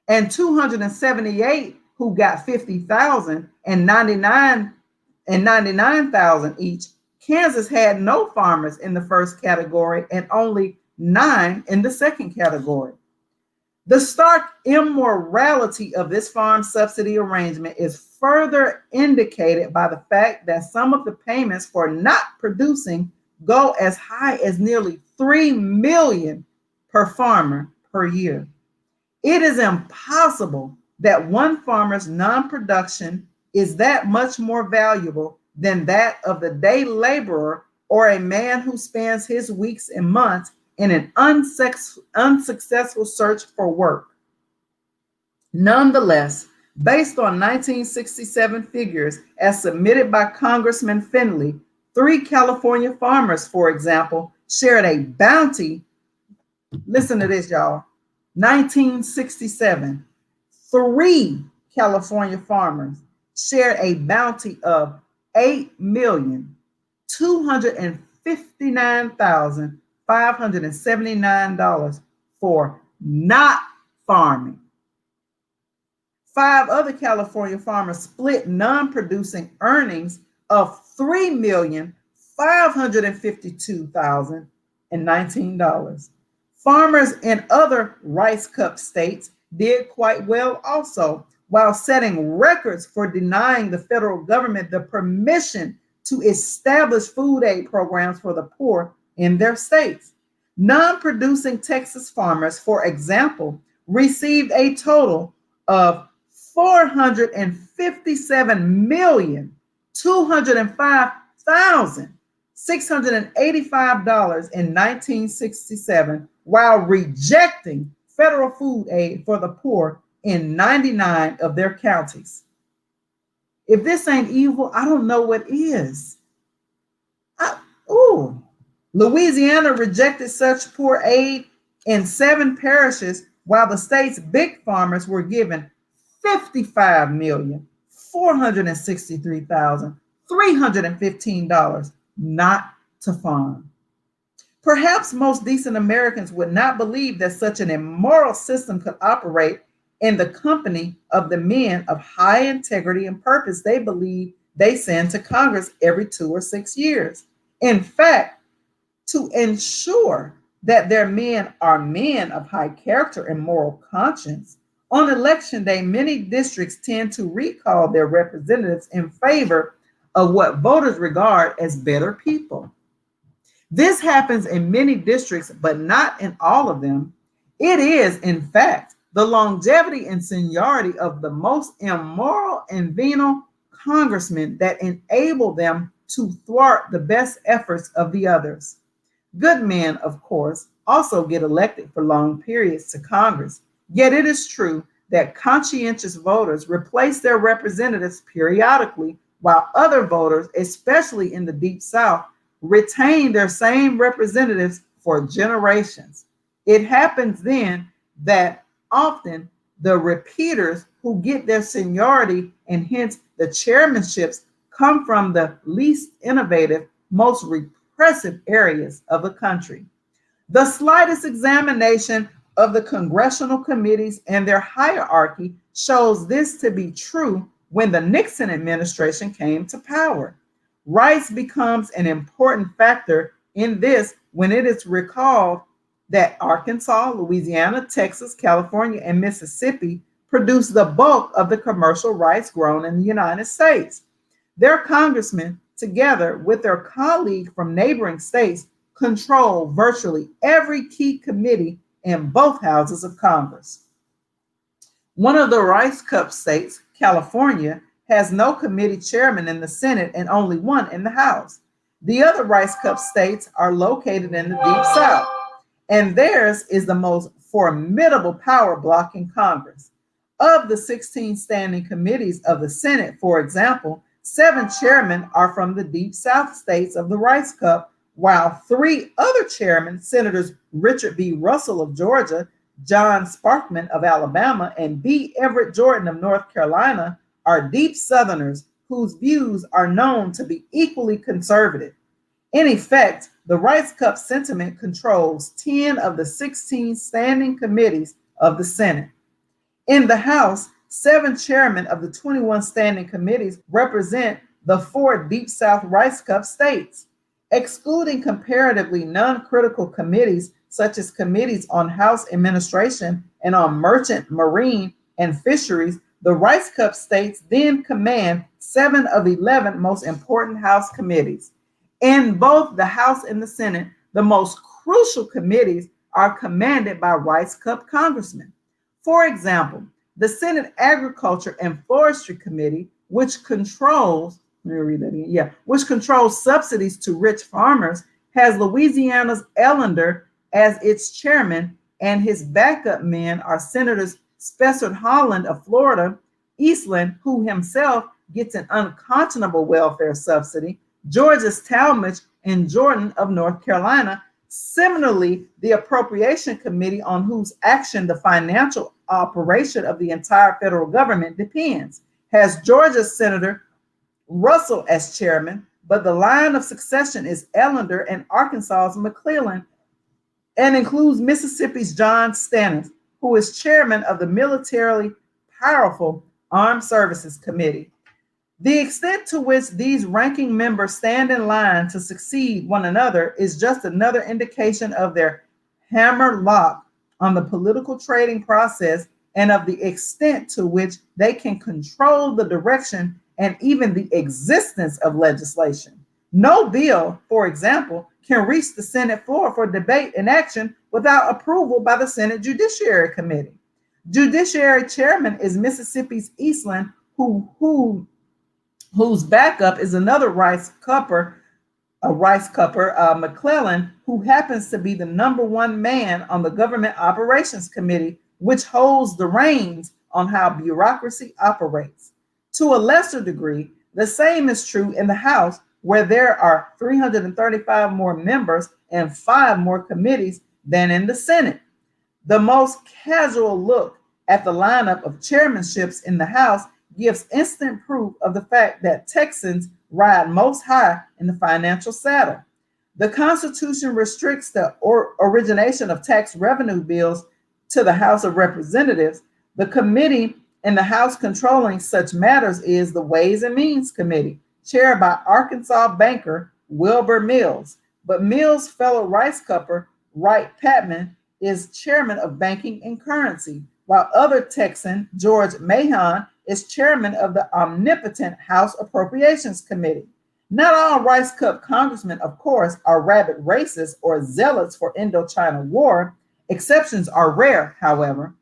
and 278 who got 50,000 and 99,000 each, Kansas had no farmers in the first category and only 9 in the second category. The stark immorality of this farm subsidy arrangement is further indicated by the fact that some of the payments for not producing go as high as nearly $3 million per farmer per year. It is impossible that one farmer's non-production is that much more valuable than that of the day laborer or a man who spends his weeks and months in an unsuccessful search for work. Nonetheless, based on 1967 figures as submitted by Congressman Finley, 3 California farmers, for example, shared a bounty. Listen to this, y'all. 1967, 3 California farmers shared a bounty of $8,259,579 for not farming. 5 other California farmers split non-producing earnings of $3,552,019. Farmers in other Rice Cup states did quite well also, while setting records for denying the federal government the permission to establish food aid programs for the poor in their states. Non-producing Texas farmers, for example, received a total of $457,205,685 in 1967, while rejecting federal food aid for the poor in 99 of their counties. If this ain't evil, I don't know what is. Louisiana rejected such poor aid in 7 parishes, while the state's big farmers were given $55,463,315 not to farm. Perhaps most decent Americans would not believe that such an immoral system could operate in the company of the men of high integrity and purpose they believe they send to Congress every 2 or 6 years. In fact, to ensure that their men are men of high character and moral conscience, on election day, many districts tend to recall their representatives in favor of what voters regard as better people. This happens in many districts, but not in all of them. It is, in fact, the longevity and seniority of the most immoral and venal congressmen that enable them to thwart the best efforts of the others. Good men, of course, also get elected for long periods to Congress. Yet it is true that conscientious voters replace their representatives periodically, while other voters, especially in the Deep South, retain their same representatives for generations. It happens then that often the repeaters who get their seniority and hence the chairmanships come from the least innovative, most repressive areas of the country. The slightest examination of the congressional committees and their hierarchy shows this to be true when the Nixon administration came to power. Rice becomes an important factor in this when it is recalled that Arkansas, Louisiana, Texas, California, and Mississippi produce the bulk of the commercial rice grown in the United States. Their congressmen, together with their colleague from neighboring states, control virtually every key committee in both houses of Congress. One of the Rice Cup states, California, has no committee chairman in the Senate and only one in the House. The other Rice Cup states are located in the Deep South, and theirs is the most formidable power block in Congress. Of the 16 standing committees of the Senate, for example, 7 chairmen are from the Deep South states of the Rice Cup, while 3 other chairmen, Senators Richard B. Russell of Georgia, John Sparkman of Alabama, and B. Everett Jordan of North Carolina, are deep Southerners whose views are known to be equally conservative. In effect, the Rice Cup sentiment controls 10 of the 16 standing committees of the Senate. In the House, 7 chairmen of the 21 standing committees represent the 4 Deep South Rice Cup states. Excluding comparatively non-critical committees, such as committees on House administration and on merchant, marine, and fisheries, the Rice Cup states then command 7 of 11 most important House committees. In both the House and the Senate, the most crucial committees are commanded by Rice Cup congressmen. For example, the Senate Agriculture and Forestry Committee, which controls subsidies to rich farmers, has Louisiana's Ellender as its chairman, and his backup men are Senators Spencer Holland of Florida, Eastland, who himself gets an unconscionable welfare subsidy, George's Talmadge, and Jordan of North Carolina. Similarly, the Appropriation Committee, on whose action the financial operation of the entire federal government depends, has Georgia's Senator Russell as chairman, but the line of succession is Ellender and Arkansas's McClellan, and includes Mississippi's John Stannis, who is chairman of the militarily powerful Armed Services Committee. The extent to which these ranking members stand in line to succeed one another is just another indication of their hammer lock on the political trading process and of the extent to which they can control the direction and even the existence of legislation. No bill, for example, can reach the Senate floor for debate and action without approval by the Senate Judiciary Committee. Judiciary Chairman is Mississippi's Eastland, whose backup is another Rice Cupper, McClellan, who happens to be the #1 man on the Government Operations Committee, which holds the reins on how bureaucracy operates. To a lesser degree, the same is true in the House, where there are 335 more members and 5 more committees than in the Senate. The most casual look at the lineup of chairmanships in the House gives instant proof of the fact that Texans ride most high in the financial saddle. The Constitution restricts the origination of tax revenue bills to the House of Representatives. The committee in the House controlling such matters is the Ways and Means Committee, chaired by Arkansas banker Wilbur Mills. But Mills' fellow Rice Cupper, Wright Patman, is chairman of Banking and Currency, while other Texan George Moynihan is chairman of the omnipotent House Appropriations Committee. Not all Rice Cup congressmen, of course, are rabid racists or zealots for Indochina War. Exceptions are rare, however.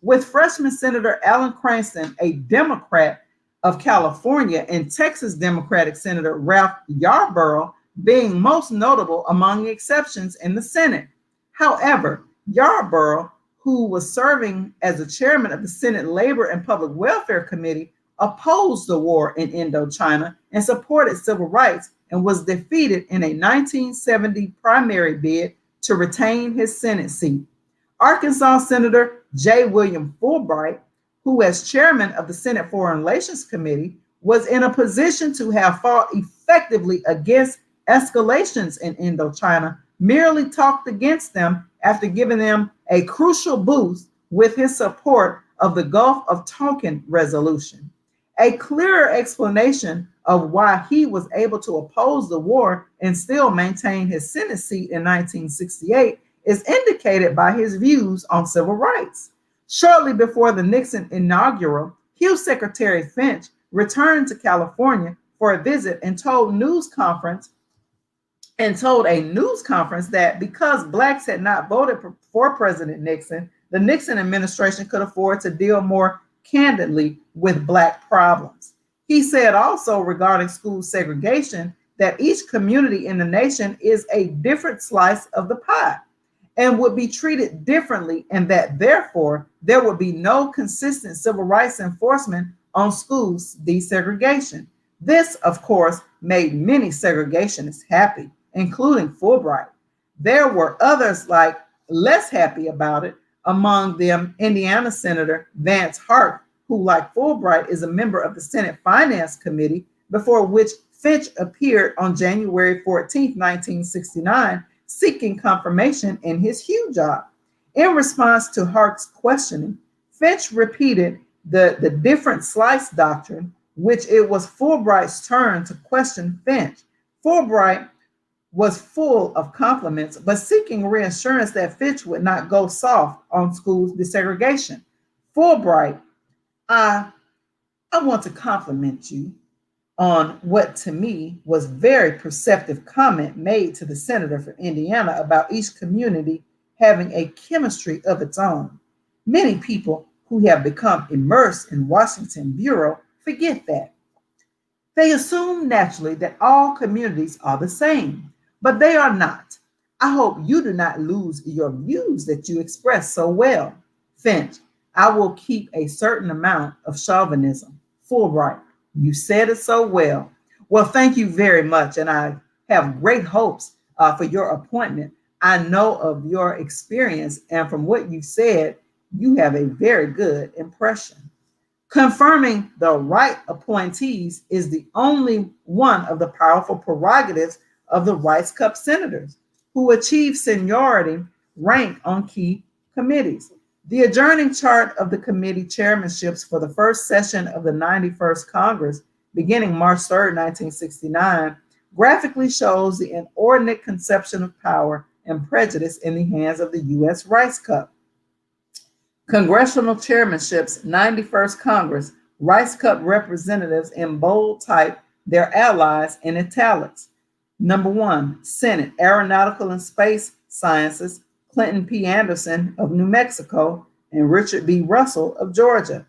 With freshman Senator Alan Cranston, a Democrat of California, and Texas Democratic Senator Ralph Yarborough being most notable among the exceptions in the Senate. However, Yarborough, who was serving as the chairman of the Senate Labor and Public Welfare Committee, opposed the war in Indochina and supported civil rights and was defeated in a 1970 primary bid to retain his Senate seat. Arkansas Senator J. William Fulbright, who as chairman of the Senate Foreign Relations Committee, was in a position to have fought effectively against escalations in Indochina, merely talked against them after giving them a crucial boost with his support of the Gulf of Tonkin resolution. A clearer explanation of why he was able to oppose the war and still maintain his Senate seat in 1968 is indicated by his views on civil rights. Shortly before the Nixon inaugural, Hughes Secretary Finch returned to California for a visit and told a news conference that because blacks had not voted for President Nixon, the Nixon administration could afford to deal more candidly with black problems. He said also regarding school segregation that each community in the nation is a different slice of the pie and would be treated differently, and that therefore there would be no consistent civil rights enforcement on schools desegregation. This, of course, made many segregationists happy, including Fulbright. There were others like less happy about it, among them Indiana Senator Vance Hart, who like Fulbright is a member of the Senate Finance Committee, before which Finch appeared on January 14, 1969, seeking confirmation in his Hugh job. In response to Hart's questioning, Finch repeated the different slice doctrine, which it was Fulbright's turn to question Finch. Fulbright was full of compliments, but seeking reassurance that Finch would not go soft on school desegregation. Fulbright, I want to compliment you on what to me was very perceptive comment made to the senator for Indiana about each community having a chemistry of its own. Many people who have become immersed in Washington Bureau forget that. They assume naturally that all communities are the same, but they are not. I hope you do not lose your views that you express so well. Finch, I will keep a certain amount of chauvinism. Fulbright, you said it so well. Well, thank you very much, and I have great hopes for your appointment. I know of your experience, and from what you said, you have a very good impression. Confirming the right appointees is the only one of the powerful prerogatives of the Rice Cup senators, who achieve seniority rank on key committees. The adjourning chart of the committee chairmanships for the first session of the 91st Congress, beginning March 3rd, 1969, graphically shows the inordinate conception of power and prejudice in the hands of the U.S. Rice Cup. Congressional chairmanships, 91st Congress, Rice Cup representatives in bold type, their allies in italics. Number 1, Senate, Aeronautical and Space Sciences, Clinton P. Anderson of New Mexico and Richard B. Russell of Georgia.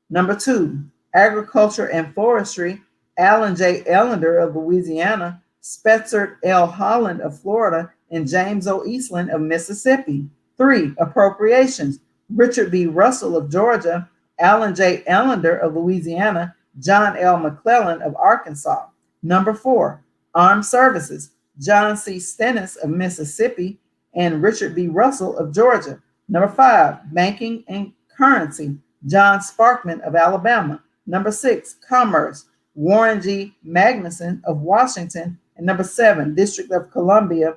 Number 2, Agriculture and Forestry, Alan J. Ellender of Louisiana, Spencer L. Holland of Florida, and James O. Eastland of Mississippi. 3, Appropriations, Richard B. Russell of Georgia, Alan J. Ellender of Louisiana, John L. McClellan of Arkansas. Number 4, Armed Services, John C. Stennis of Mississippi and Richard B. Russell of Georgia. Number 5, Banking and Currency, John Sparkman of Alabama. Number 6, Commerce, Warren G. Magnuson of Washington. And number 7, District of Columbia,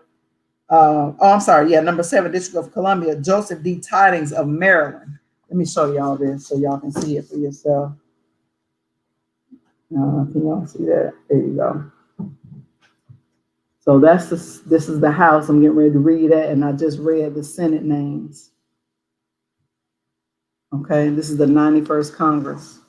number 7, District of Columbia, Joseph D. Tidings of Maryland. Let me show y'all this so y'all can see it for yourself. Can y'all see that? There you go. So this is the House. I'm getting ready to read that, and I just read the Senate names. Okay, this is the 91st Congress.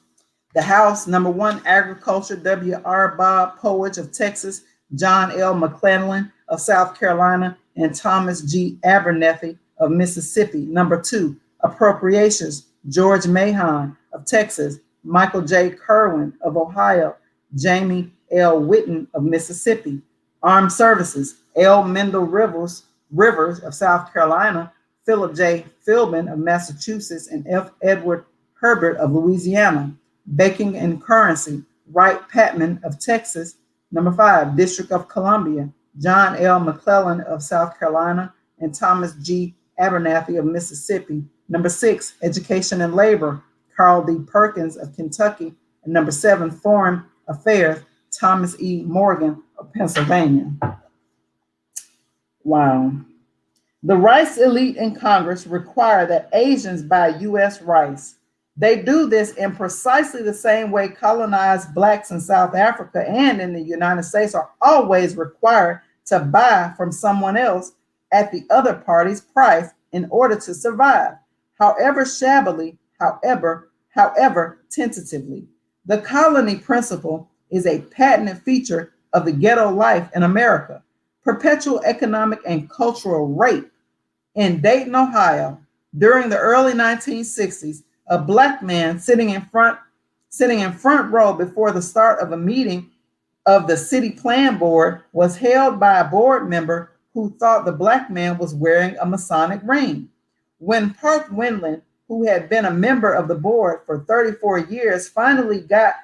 The House, number 1, Agriculture, W.R. Bob Powich of Texas, John L. McClellan of South Carolina, and Thomas G. Abernethy of Mississippi. Number 2, Appropriations, George Moynihan of Texas, Michael J. Kerwin of Ohio, Jamie L. Whitten of Mississippi. Armed Services, L. Mendel Rivers Rivers of South Carolina, Philip J. Philbin of Massachusetts, and F. Edward Herbert of Louisiana. Banking and Currency, Wright Patman of Texas. Number 5, District of Columbia, John L. McClellan of South Carolina, and Thomas G. Abernathy of Mississippi. Number 6, Education and Labor, Carl D. Perkins of Kentucky. And number 7, Foreign Affairs, Thomas E. Morgan of Pennsylvania. Wow. The rice elite in Congress require that Asians buy U.S. rice. They do this in precisely the same way colonized blacks in South Africa and in the United States are always required to buy from someone else at the other party's price in order to survive, however shabbily, however tentatively. The colony principle is a patented feature of the ghetto life in America. Perpetual economic and cultural rape. In Dayton, Ohio, during the early 1960s, a black man sitting in front row before the start of a meeting of the city plan board was held by a board member who thought the black man was wearing a Masonic ring. When Park Wendland, who had been a member of the board for 34 years, finally got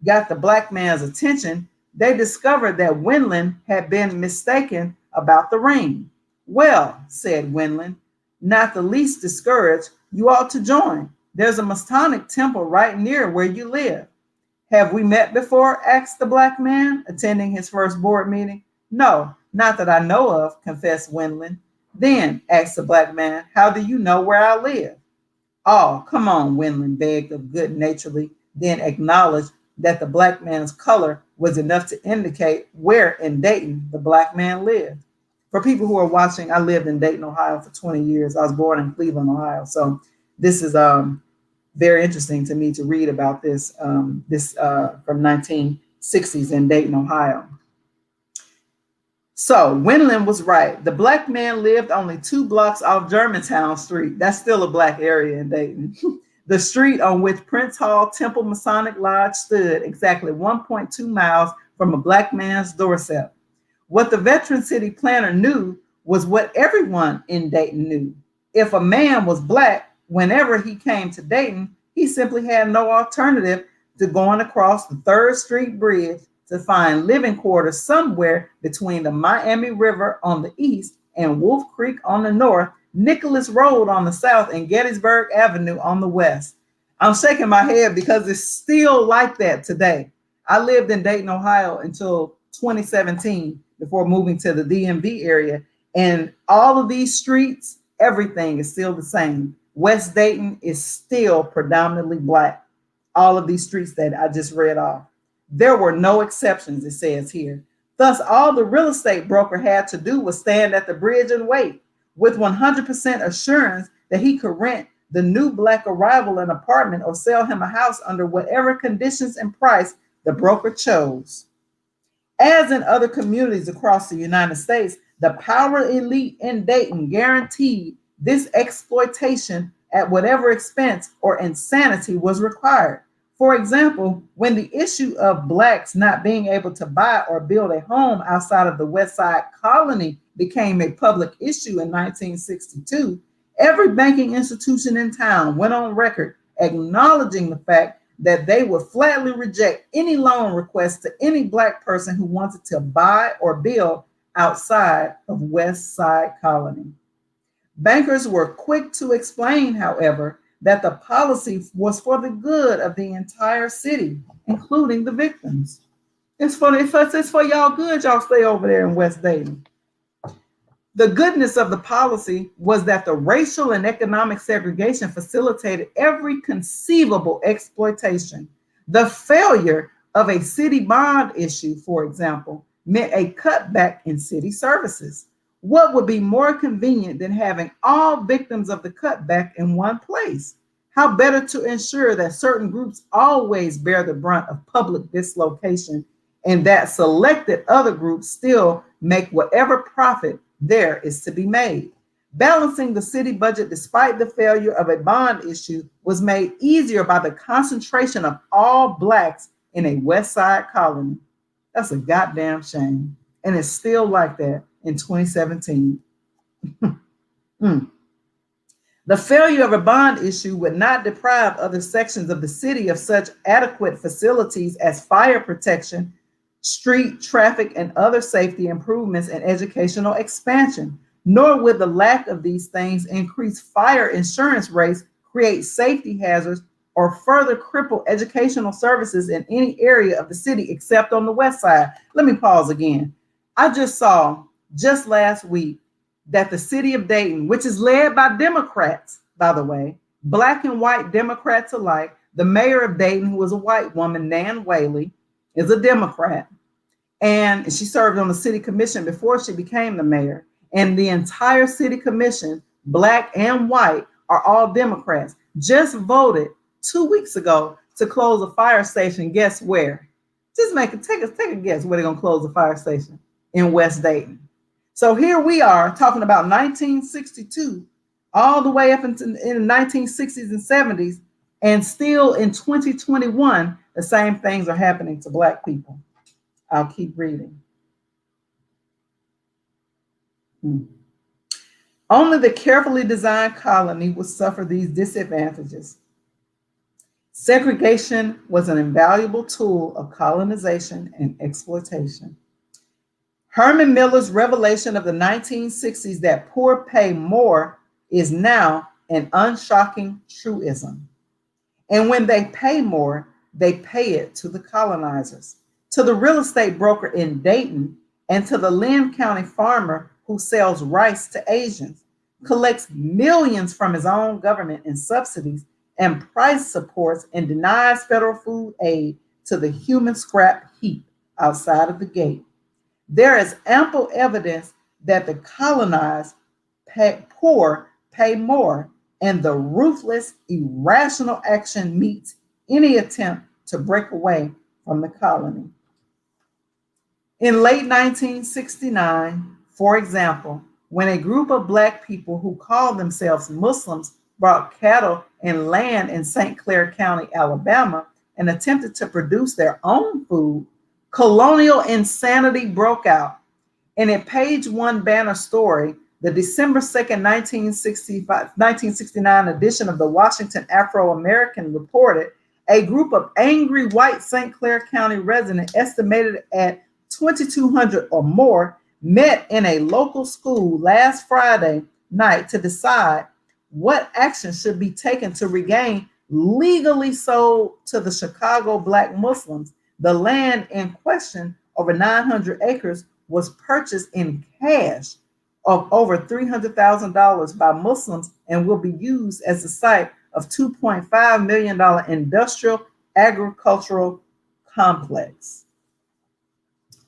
the black man's attention, they discovered that Wendland had been mistaken about the ring. Well, said Wendland, not the least discouraged, you ought to join. There's a Masonic temple right near where you live. Have we met before? Asked the black man, attending his first board meeting. No, not that I know of, confessed Wendland. Then, asked the black man, how do you know where I live? Oh, come on, Wendland begged good-naturedly, then acknowledged that the black man's color was enough to indicate where in Dayton the black man lived. For people who are watching, I lived in Dayton, Ohio for 20 years. I was born in Cleveland, Ohio. So this is very interesting to me to read about this from 1960s in Dayton, Ohio. So Wendland was right. The black man lived only 2 blocks off Germantown Street. That's still a black area in Dayton. The street on which Prince Hall Temple Masonic Lodge stood, exactly 1.2 miles from a black man's doorstep. What the veteran city planner knew was what everyone in Dayton knew. If a man was black, whenever he came to Dayton, he simply had no alternative to going across the 3rd Street Bridge to find living quarters somewhere between the Miami River on the east and Wolf Creek on the north, Nicholas Road on the south, and Gettysburg Avenue on the west. I'm shaking my head because it's still like that today. I lived in Dayton, Ohio until 2017 before moving to the DMV area. And all of these streets, everything is still the same. West Dayton is still predominantly black. All of these streets that I just read off. There were no exceptions, it says here. Thus, all the real estate broker had to do was stand at the bridge and wait, with 100% assurance that he could rent the new black arrival an apartment or sell him a house under whatever conditions and price the broker chose. As in other communities across the United States, the power elite in Dayton guaranteed this exploitation at whatever expense or insanity was required. For example, when the issue of blacks not being able to buy or build a home outside of the West Side Colony became a public issue in 1962, every banking institution in town went on record acknowledging the fact that they would flatly reject any loan request to any black person who wanted to buy or build outside of West Side Colony. Bankers were quick to explain, however, that the policy was for the good of the entire city, including the victims. It's for y'all good, y'all stay over there in West Dayton. The goodness of the policy was that the racial and economic segregation facilitated every conceivable exploitation. The failure of a city bond issue, for example, meant a cutback in city services. What would be more convenient than having all victims of the cutback in one place? How better to ensure that certain groups always bear the brunt of public dislocation and that selected other groups still make whatever profit there is to be made. Balancing the city budget despite the failure of a bond issue was made easier by the concentration of all blacks in a West Side colony. That's a goddamn shame. And it's still like that in 2017. Mm. The failure of a bond issue would not deprive other sections of the city of such adequate facilities as fire protection, street traffic, and other safety improvements and educational expansion. Nor would the lack of these things increase fire insurance rates, create safety hazards, or further cripple educational services in any area of the city except on the west side. Let me pause again. I just saw just last week that the city of Dayton, which is led by Democrats, by the way, black and white Democrats alike, the mayor of Dayton, who is a white woman, Nan Whaley, is a Democrat. And she served on the city commission before she became the mayor. And the entire city commission, black and white, are all Democrats, just voted 2 weeks ago to close a fire station. Guess where? Just take a guess where they're going to close the fire station. In West Dayton. So here we are talking about 1962, all the way up into in the 1960s and 70s, and still in 2021, the same things are happening to Black people. I'll keep reading. Only the carefully designed colony would suffer these disadvantages. Segregation was an invaluable tool of colonization and exploitation. Herman Miller's revelation of the 1960s that poor pay more is now an unshocking truism. And when they pay more, they pay it to the colonizers, to the real estate broker in Dayton, and to the Lynn County farmer who sells rice to Asians, collects millions from his own government in subsidies and price supports, and denies federal food aid to the human scrap heap outside of the gate. There is ample evidence that the colonized poor pay more, and the ruthless, irrational action meets any attempt to break away from the colony. In late 1969, for example, when a group of Black people who called themselves Muslims brought cattle and land in St. Clair County, Alabama, and attempted to produce their own food, colonial insanity broke out. In a page one banner story, the December 2nd, 1969 edition of the Washington Afro-American reported a group of angry white St. Clair County residents, estimated at 2,200 or more, met in a local school last Friday night to decide what action should be taken to regain legally sold to the Chicago Black Muslims. The land in question, over 900 acres, was purchased in cash of over $300,000 by Muslims and will be used as the site of $2.5 million industrial agricultural complex.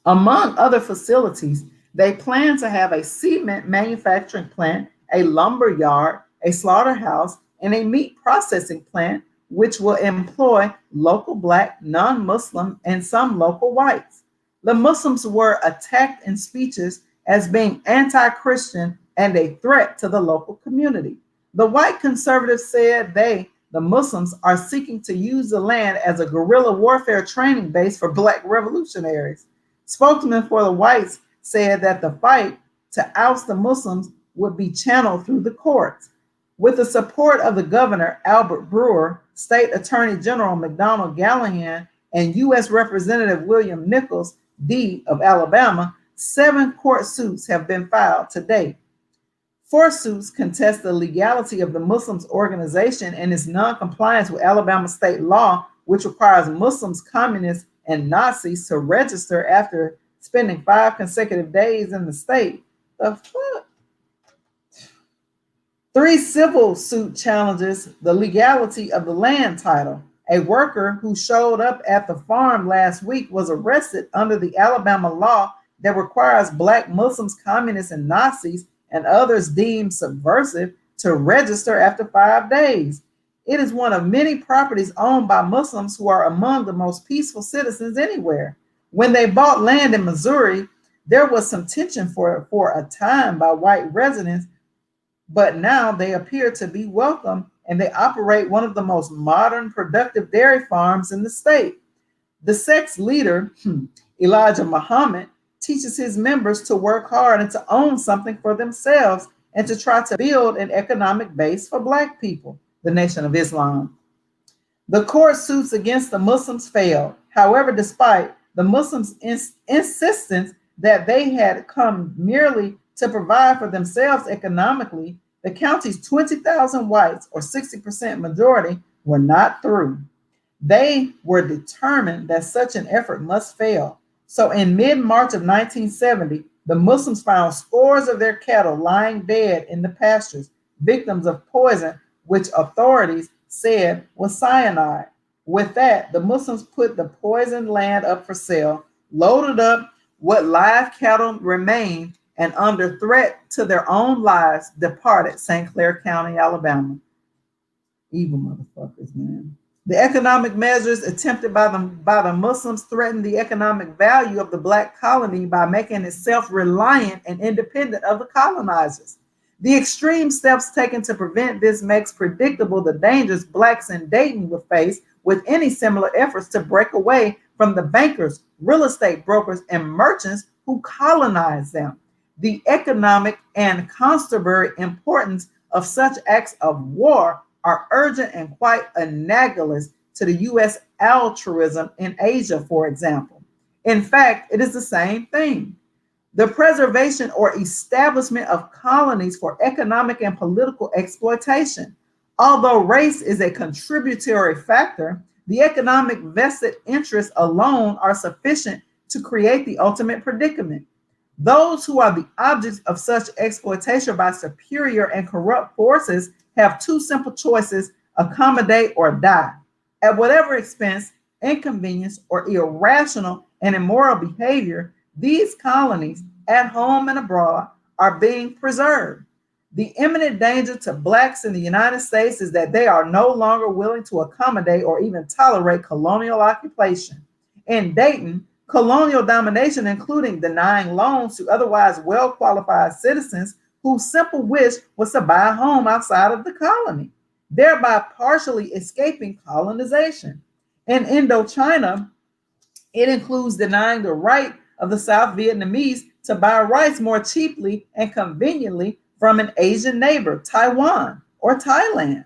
Among other facilities, they plan to have a cement manufacturing plant, a lumber yard, a slaughterhouse, and a meat processing plant, which will employ local Black, non-Muslim, and some local whites. The Muslims were attacked in speeches as being anti-Christian and a threat to the local community. The white conservatives said the Muslims, are seeking to use the land as a guerrilla warfare training base for Black revolutionaries. Spokesman for the whites said that the fight to oust the Muslims would be channeled through the courts. With the support of the governor, Albert Brewer, State Attorney General McDonnell Callahan, and U.S. Representative William Nichols, D. of Alabama, 7 court suits have been filed to date. 4 suits contest the legality of the Muslims organization and its non-compliance with Alabama state law, which requires Muslims, communists, and Nazis to register after spending 5 consecutive days in the state. The fuck? 3 civil suit challenges the legality of the land title. A worker who showed up at the farm last week was arrested under the Alabama law that requires Black Muslims, communists, and Nazis and others deemed subversive to register after 5 days. It is one of many properties owned by Muslims who are among the most peaceful citizens anywhere. When they bought land in Missouri, there was some tension for a time by white residents, but now they appear to be welcome, and they operate one of the most modern, productive dairy farms in the state. The sect's leader, Elijah Muhammad, teaches his members to work hard and to own something for themselves and to try to build an economic base for Black people, the Nation of Islam. The court suits against the Muslims failed. However, despite the Muslims' insistence that they had come merely to provide for themselves economically, the county's 20,000 whites, or 60% majority, were not through. They were determined that such an effort must fail. So in mid-March of 1970, the Muslims found scores of their cattle lying dead in the pastures, victims of poison, which authorities said was cyanide. With that, the Muslims put the poisoned land up for sale, loaded up what live cattle remained, and under threat to their own lives, departed St. Clair County, Alabama. Evil motherfuckers, man. The economic measures attempted by the Muslims threatened the economic value of the Black colony by making it self-reliant and independent of the colonizers. The extreme steps taken to prevent this makes predictable the dangers Blacks in Dayton would face with any similar efforts to break away from the bankers, real estate brokers, and merchants who colonized them. The economic and constabulary importance of such acts of war are urgent and quite analogous to the U.S. altruism in Asia, for example. In fact, it is the same thing. The preservation or establishment of colonies for economic and political exploitation. Although race is a contributory factor, the economic vested interests alone are sufficient to create the ultimate predicament. Those who are the objects of such exploitation by superior and corrupt forces have two simple choices: accommodate or die. At whatever expense, inconvenience, or irrational and immoral behavior, these colonies, at home and abroad, are being preserved. The imminent danger to Blacks in the United States is that they are no longer willing to accommodate or even tolerate colonial occupation. In Dayton, colonial domination, including denying loans to otherwise well-qualified citizens whose simple wish was to buy a home outside of the colony, thereby partially escaping colonization. In Indochina, it includes denying the right of the South Vietnamese to buy rice more cheaply and conveniently from an Asian neighbor, Taiwan or Thailand.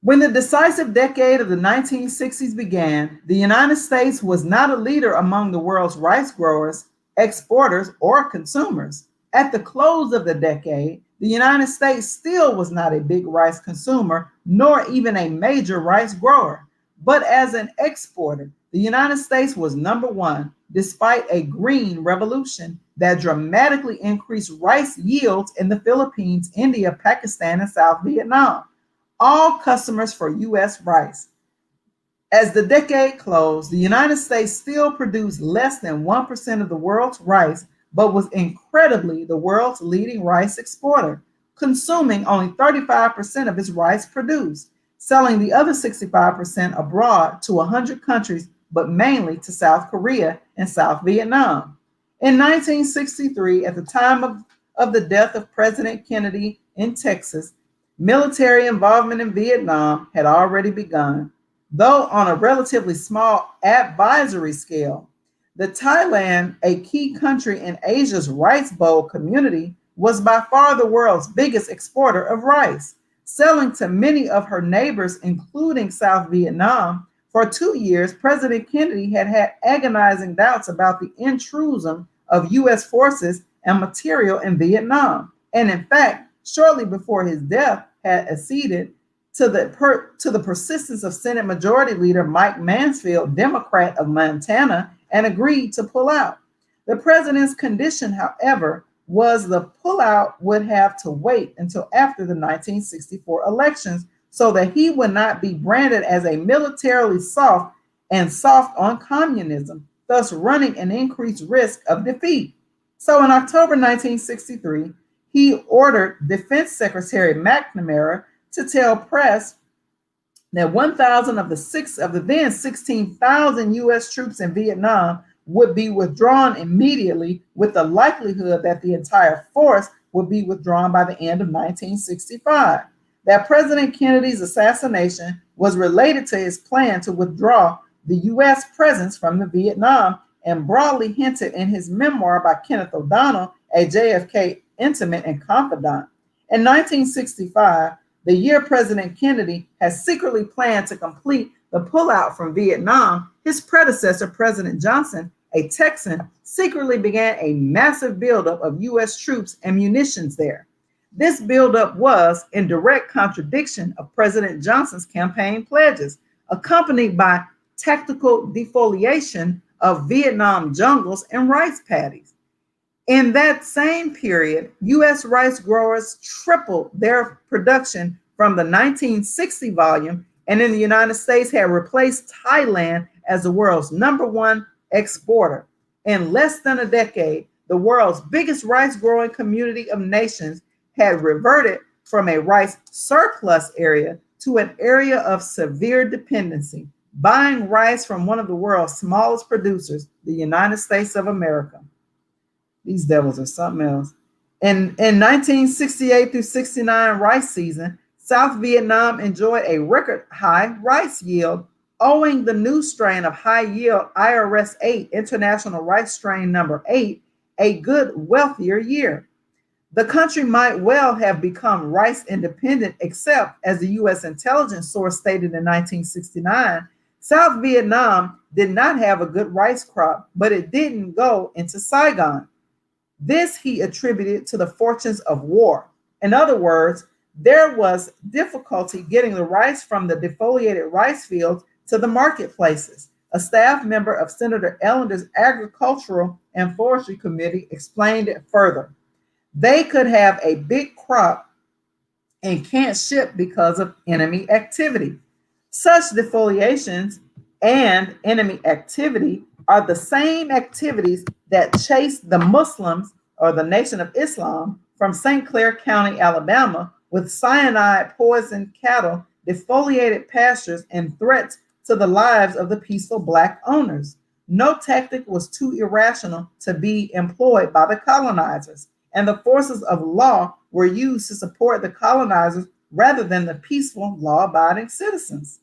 When the decisive decade of the 1960s began, the United States was not a leader among the world's rice growers, exporters, or consumers. At the close of the decade, the United States still was not a big rice consumer, nor even a major rice grower. But as an exporter, the United States was number one, despite a green revolution that dramatically increased rice yields in the Philippines, India, Pakistan, and South Vietnam, all customers for U.S. rice. As the decade closed, the United States still produced less than 1% of the world's rice, but was incredibly the world's leading rice exporter, consuming only 35% of its rice produced, selling the other 65% abroad to 100 countries, but mainly to South Korea and South Vietnam. In 1963, at the time of the death of President Kennedy in Texas, military involvement in Vietnam had already begun, though on a relatively small advisory scale. The Thailand, a key country in Asia's Rice Bowl community, was by far the world's biggest exporter of rice, selling to many of her neighbors, including South Vietnam. For 2 years, President Kennedy had had agonizing doubts about the intrusion of U.S. forces and material in Vietnam. And in fact, shortly before his death, had acceded to the persistence of Senate Majority Leader Mike Mansfield, Democrat of Montana, and agreed to pull out. The president's condition, however, was the pullout would have to wait until after the 1964 elections so that he would not be branded as a militarily soft on communism, thus running an increased risk of defeat. So in October 1963, he ordered Defense Secretary McNamara to tell press that 1,000 of the then 16,000 U.S. troops in Vietnam would be withdrawn immediately, with the likelihood that the entire force would be withdrawn by the end of 1965. That President Kennedy's assassination was related to his plan to withdraw the U.S. presence from the Vietnam, and broadly hinted in his memoir by Kenneth O'Donnell, a JFK intimate and confidant. In 1965, the year President Kennedy had secretly planned to complete the pullout from Vietnam, his predecessor, President Johnson, a Texan, secretly began a massive buildup of U.S. troops and munitions there. This buildup was in direct contradiction of President Johnson's campaign pledges, accompanied by tactical defoliation of Vietnam jungles and rice paddies. In that same period, U.S. rice growers tripled their production from the 1960 volume, and in the United States had replaced Thailand as the world's #1 exporter. In less than a decade, the world's biggest rice growing community of nations had reverted from a rice surplus area to an area of severe dependency, buying rice from one of the world's smallest producers, the United States of America. These devils are something else. In 1968 through 69 rice season, South Vietnam enjoyed a record high rice yield, owing the new strain of high yield IRS 8, International Rice Strain number 8, a good wealthier year. The country might well have become rice independent, except, as the U.S. intelligence source stated in 1969, South Vietnam did not have a good rice crop, but it didn't go into Saigon. This he attributed to the fortunes of war. In other words, there was difficulty getting the rice from the defoliated rice fields to the marketplaces. A staff member of Senator Ellender's Agricultural and Forestry Committee explained it further. They could have a big crop and can't ship because of enemy activity. Such defoliations and enemy activity are the same activities that chased the Muslims or the Nation of Islam from St. Clair County, Alabama, with cyanide poisoned cattle, defoliated pastures, and threats to the lives of the peaceful Black owners. No tactic was too irrational to be employed by the colonizers, and the forces of law were used to support the colonizers rather than the peaceful, law-abiding citizens.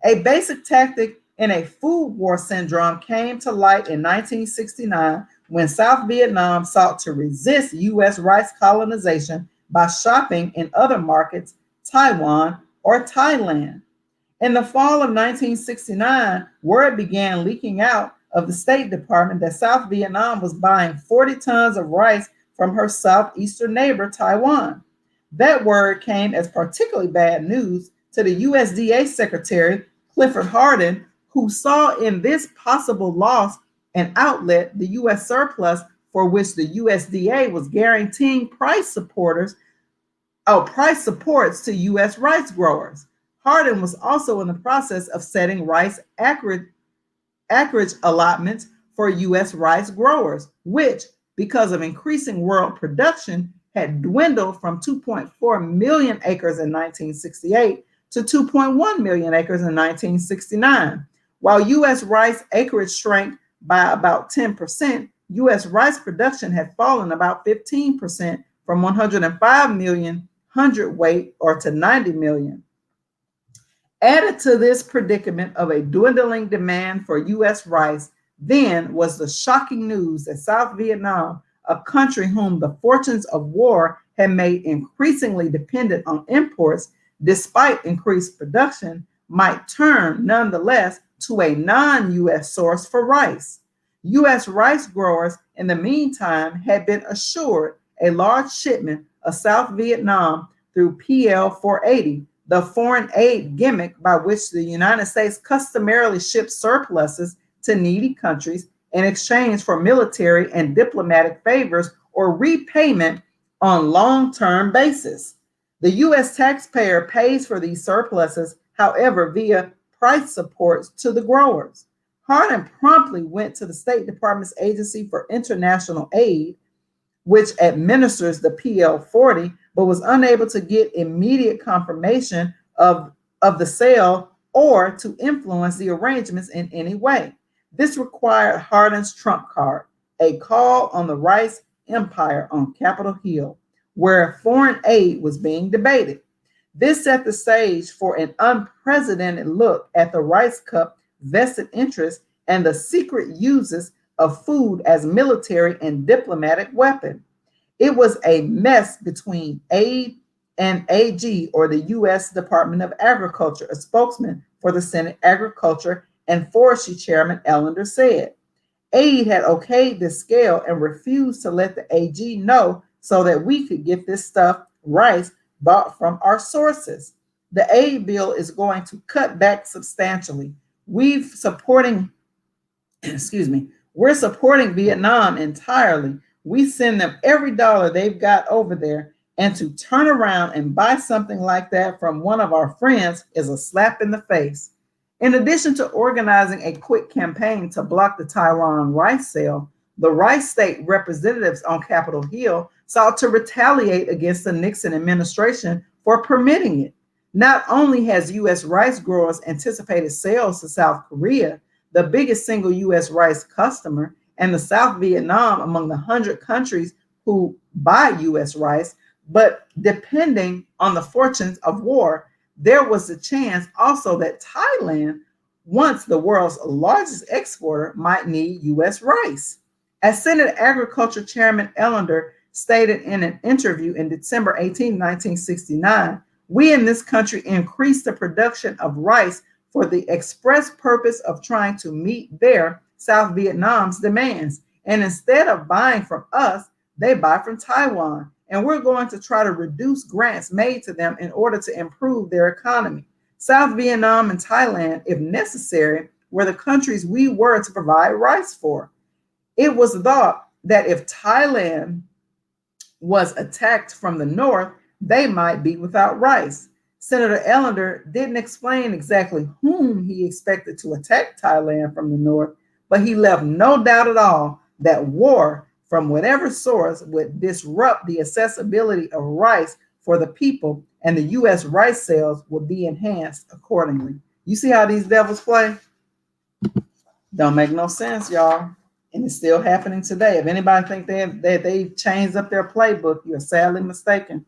A basic tactic in a food war syndrome came to light in 1969 when South Vietnam sought to resist U.S. rice colonization by shopping in other markets, Taiwan or Thailand. In the fall of 1969, word began leaking out of the State Department that South Vietnam was buying 40 tons of rice from her southeastern neighbor, Taiwan. That word came as particularly bad news to the USDA Secretary, Clifford Hardin, who saw in this possible loss an outlet, the U.S. surplus, for which the USDA was guaranteeing price supports to U.S. rice growers. Hardin was also in the process of setting rice acreage allotments for U.S. rice growers, which, because of increasing world production, had dwindled from 2.4 million acres in 1968 to 2.1 million acres in 1969. While U.S. rice acreage shrank by about 10%, U.S. rice production had fallen about 15% from 105 million hundredweight or to 90 million. Added to this predicament of a dwindling demand for U.S. rice, then was the shocking news that South Vietnam, a country whom the fortunes of war had made increasingly dependent on imports, despite increased production, might turn nonetheless to a non-U.S. source for rice. U.S. rice growers, in the meantime, had been assured a large shipment of South Vietnam through PL 480, the foreign aid gimmick by which the United States customarily shipped surpluses to needy countries in exchange for military and diplomatic favors or repayment on long-term basis. The U.S. taxpayer pays for these surpluses, however, via price supports to the growers. Hardin promptly went to the State Department's Agency for International Aid, which administers the PL 40, but was unable to get immediate confirmation of the sale or to influence the arrangements in any way. This required Hardin's trump card, a call on the rice empire on Capitol Hill, where foreign aid was being debated. This set the stage for an unprecedented look at the rice cup vested interest and the secret uses of food as military and diplomatic weapon. It was a mess between aid and AG, or the U.S. Department of Agriculture. A spokesman for the Senate Agriculture and Forestry Chairman Ellender said. Aid had okayed this scale and refused to let the AG know so that we could get this stuff, rice, bought from our sources. The aid bill is going to cut back substantially. We're supporting Vietnam entirely. We send them every dollar they've got over there, and to turn around and buy something like that from one of our friends is a slap in the face. In addition to organizing a quick campaign to block the Taiwan rice sale, the rice state representatives on Capitol Hill sought to retaliate against the Nixon administration for permitting it. Not only has U.S. rice growers anticipated sales to South Korea, the biggest single U.S. rice customer, and the South Vietnam among the 100 countries who buy U.S. rice, but depending on the fortunes of war, there was a chance also that Thailand, once the world's largest exporter, might need U.S. rice. As Senate Agriculture Chairman Ellender stated in an interview in December 18, 1969, we in this country increased the production of rice for the express purpose of trying to meet their, South Vietnam's, demands. And instead of buying from us, they buy from Taiwan. And we're going to try to reduce grants made to them in order to improve their economy. South Vietnam and Thailand, if necessary, were the countries we were to provide rice for. It was thought that if Thailand was attacked from the north, they might be without rice. Senator Ellender didn't explain exactly whom he expected to attack Thailand from the north, but he left no doubt at all that war from whatever source would disrupt the accessibility of rice for the people, and the U.S. rice sales would be enhanced accordingly. You see how these devils play? Don't make no sense, y'all. And it's still happening today. If anybody think they've changed up their playbook, you're sadly mistaken.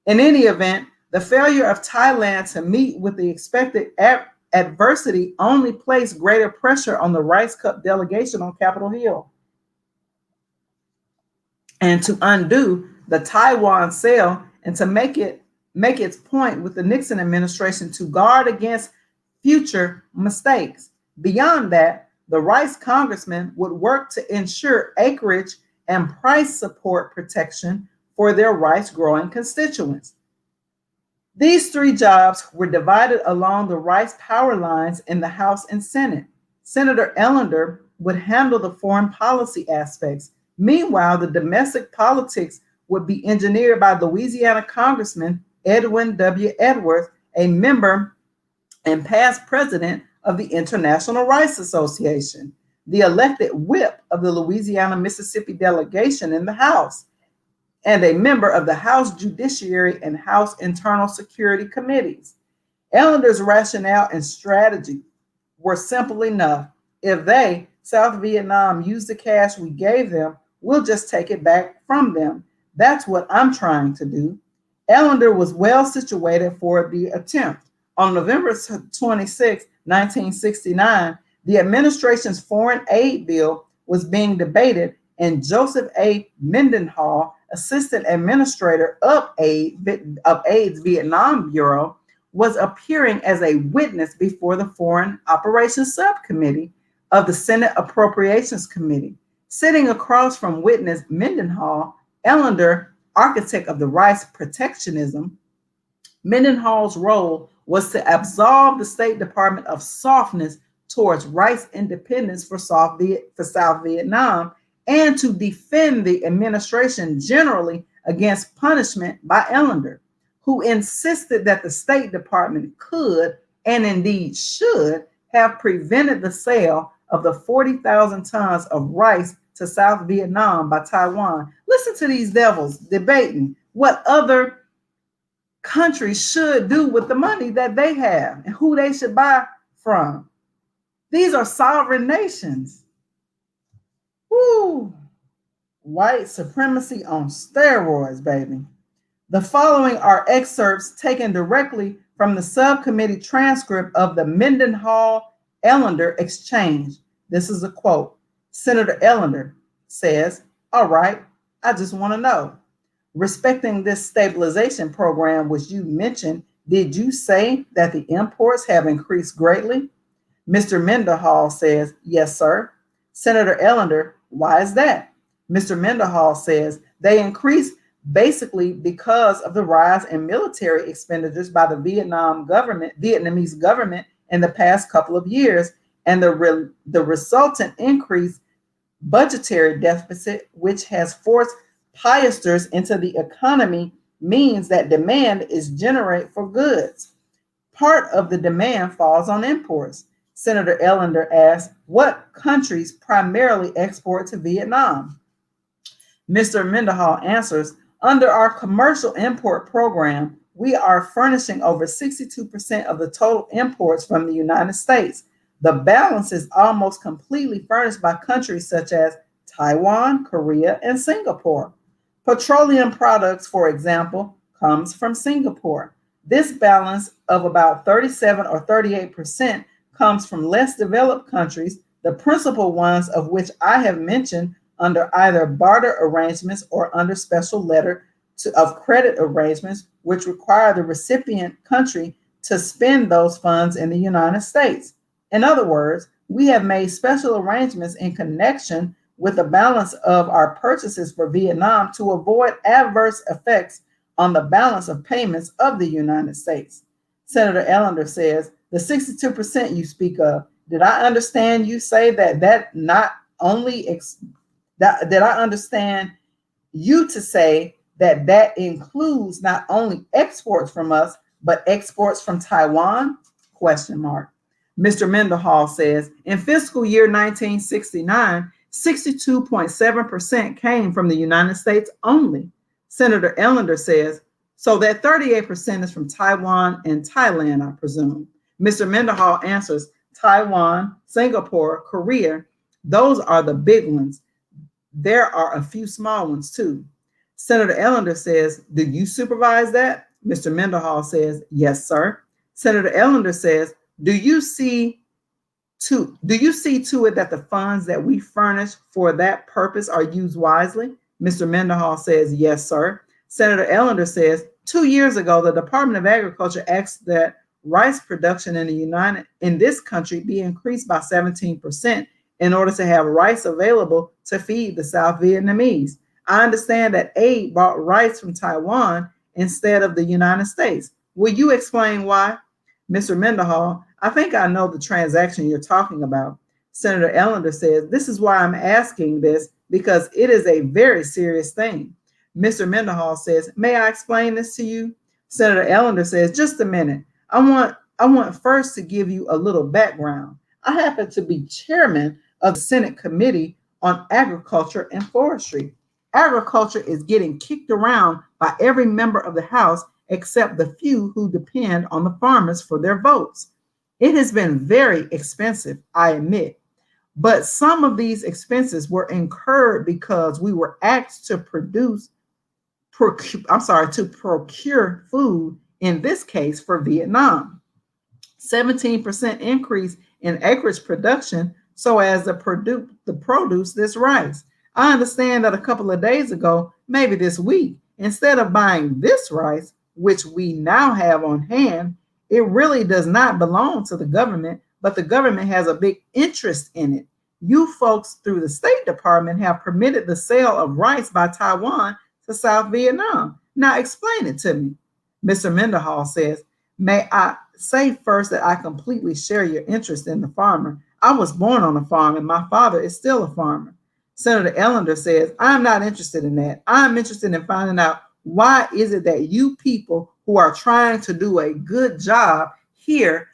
In any event, the failure of Thailand to meet with the expected adversity only placed greater pressure on the Rice Cup delegation on Capitol Hill. And to undo the Taiwan sale and to make its point with the Nixon administration to guard against future mistakes. Beyond that, the rice congressman would work to ensure acreage and price support protection for their rice growing constituents. These three jobs were divided along the rice power lines in the House and Senate. Senator Ellender would handle the foreign policy aspects. Meanwhile, the domestic politics would be engineered by Louisiana Congressman Edwin W. Edwards, a member and past president of the International Rice Association, the elected whip of the Louisiana-Mississippi delegation in the House, and a member of the House Judiciary and House Internal Security Committees. Ellender's rationale and strategy were simple enough. If they, South Vietnam, use the cash we gave them, we'll just take it back from them. That's what I'm trying to do. Ellender was well situated for the attempt. On November 26, 1969, the administration's foreign aid bill was being debated, and Joseph A. Mendenhall, assistant administrator of AID's Vietnam Bureau, was appearing as a witness before the Foreign Operations Subcommittee of the Senate Appropriations Committee. Sitting across from witness Mendenhall, Ellender, architect of the rice protectionism, Mendenhall's role was to absolve the State Department of softness towards rice independence for South Vietnam, and to defend the administration generally against punishment by Ellender, who insisted that the State Department could, and indeed should, have prevented the sale of the 40,000 tons of rice to South Vietnam by Taiwan. Listen to these devils debating what other countries should do with the money that they have and who they should buy from. These are sovereign nations. Woo! White supremacy on steroids, baby. The following are excerpts taken directly from the subcommittee transcript of the Mendenhall-Ellender exchange. This is a quote. Senator Ellender says, "All right, I just want to know, Respecting this stabilization program, which you mentioned, did you say that the imports have increased greatly? Mr. Mendenhall says, yes, sir. Senator Ellender, why is that? Mr. Mendenhall says, they increased basically because of the rise in military expenditures by the Vietnamese government in the past couple of years, and the resultant increased budgetary deficit, which has forced piasters into the economy, means that demand is generated for goods. Part of the demand falls on imports. Senator Ellender asked, what countries primarily export to Vietnam? Mr. Mendenhall answers, under our commercial import program, we are furnishing over 62% of the total imports from the United States. The balance is almost completely furnished by countries such as Taiwan, Korea, and Singapore. Petroleum products, for example, comes from Singapore. This balance of about 37 or 38% comes from less developed countries, the principal ones of which I have mentioned under either barter arrangements or under special letter of credit arrangements, which require the recipient country to spend those funds in the United States. In other words, we have made special arrangements in connection with the balance of our purchases for Vietnam to avoid adverse effects on the balance of payments of the United States. Senator Ellender says, the 62% you speak of, did I understand you say that not only, did I understand you to say that includes not only exports from us, but exports from Taiwan? Question mark. Mr. Mendenhall says, in fiscal year 1969, 62.7% came from the United States only. Senator Ellender says, so that 38% is from Taiwan and Thailand, I presume. Mr. Mendenhall answers, Taiwan, Singapore, Korea, those are the big ones. There are a few small ones too. Senator Ellender says, do you supervise that? Mr. Mendenhall says, yes, sir. Senator Ellender says, do you see to it that the funds that we furnish for that purpose are used wisely? Mr. Mendenhall says, yes, sir. Senator Ellender says, 2 years ago, the Department of Agriculture asked that rice production in this country be increased by 17% in order to have rice available to feed the South Vietnamese. I understand that aid bought rice from Taiwan instead of the United States. Will you explain why? Mr. Mendenhall, I think I know the transaction you're talking about. Senator Ellender says, this is why I'm asking this, because it is a very serious thing. Mr. Mendenhall says, may I explain this to you? Senator Ellender says, just a minute. I want first to give you a little background. I happen to be chairman of the Senate Committee on Agriculture and Forestry. Agriculture is getting kicked around by every member of the House except the few who depend on the farmers for their votes. It has been very expensive, I admit, but some of these expenses were incurred because we were asked to procure food, in this case for Vietnam. 17% increase in acreage production so as to produce this rice. I understand that a couple of days ago, maybe this week, instead of buying this rice, which we now have on hand, it really does not belong to the government, but the government has a big interest in it. You folks through the State Department have permitted the sale of rice by Taiwan to South Vietnam. Now explain it to me. Mr. Mendenhall says, may I say first that I completely share your interest in the farmer. I was born on a farm and my father is still a farmer. Senator Ellender says, I'm not interested in that. I'm interested in finding out why is it that you people who are trying to do a good job here,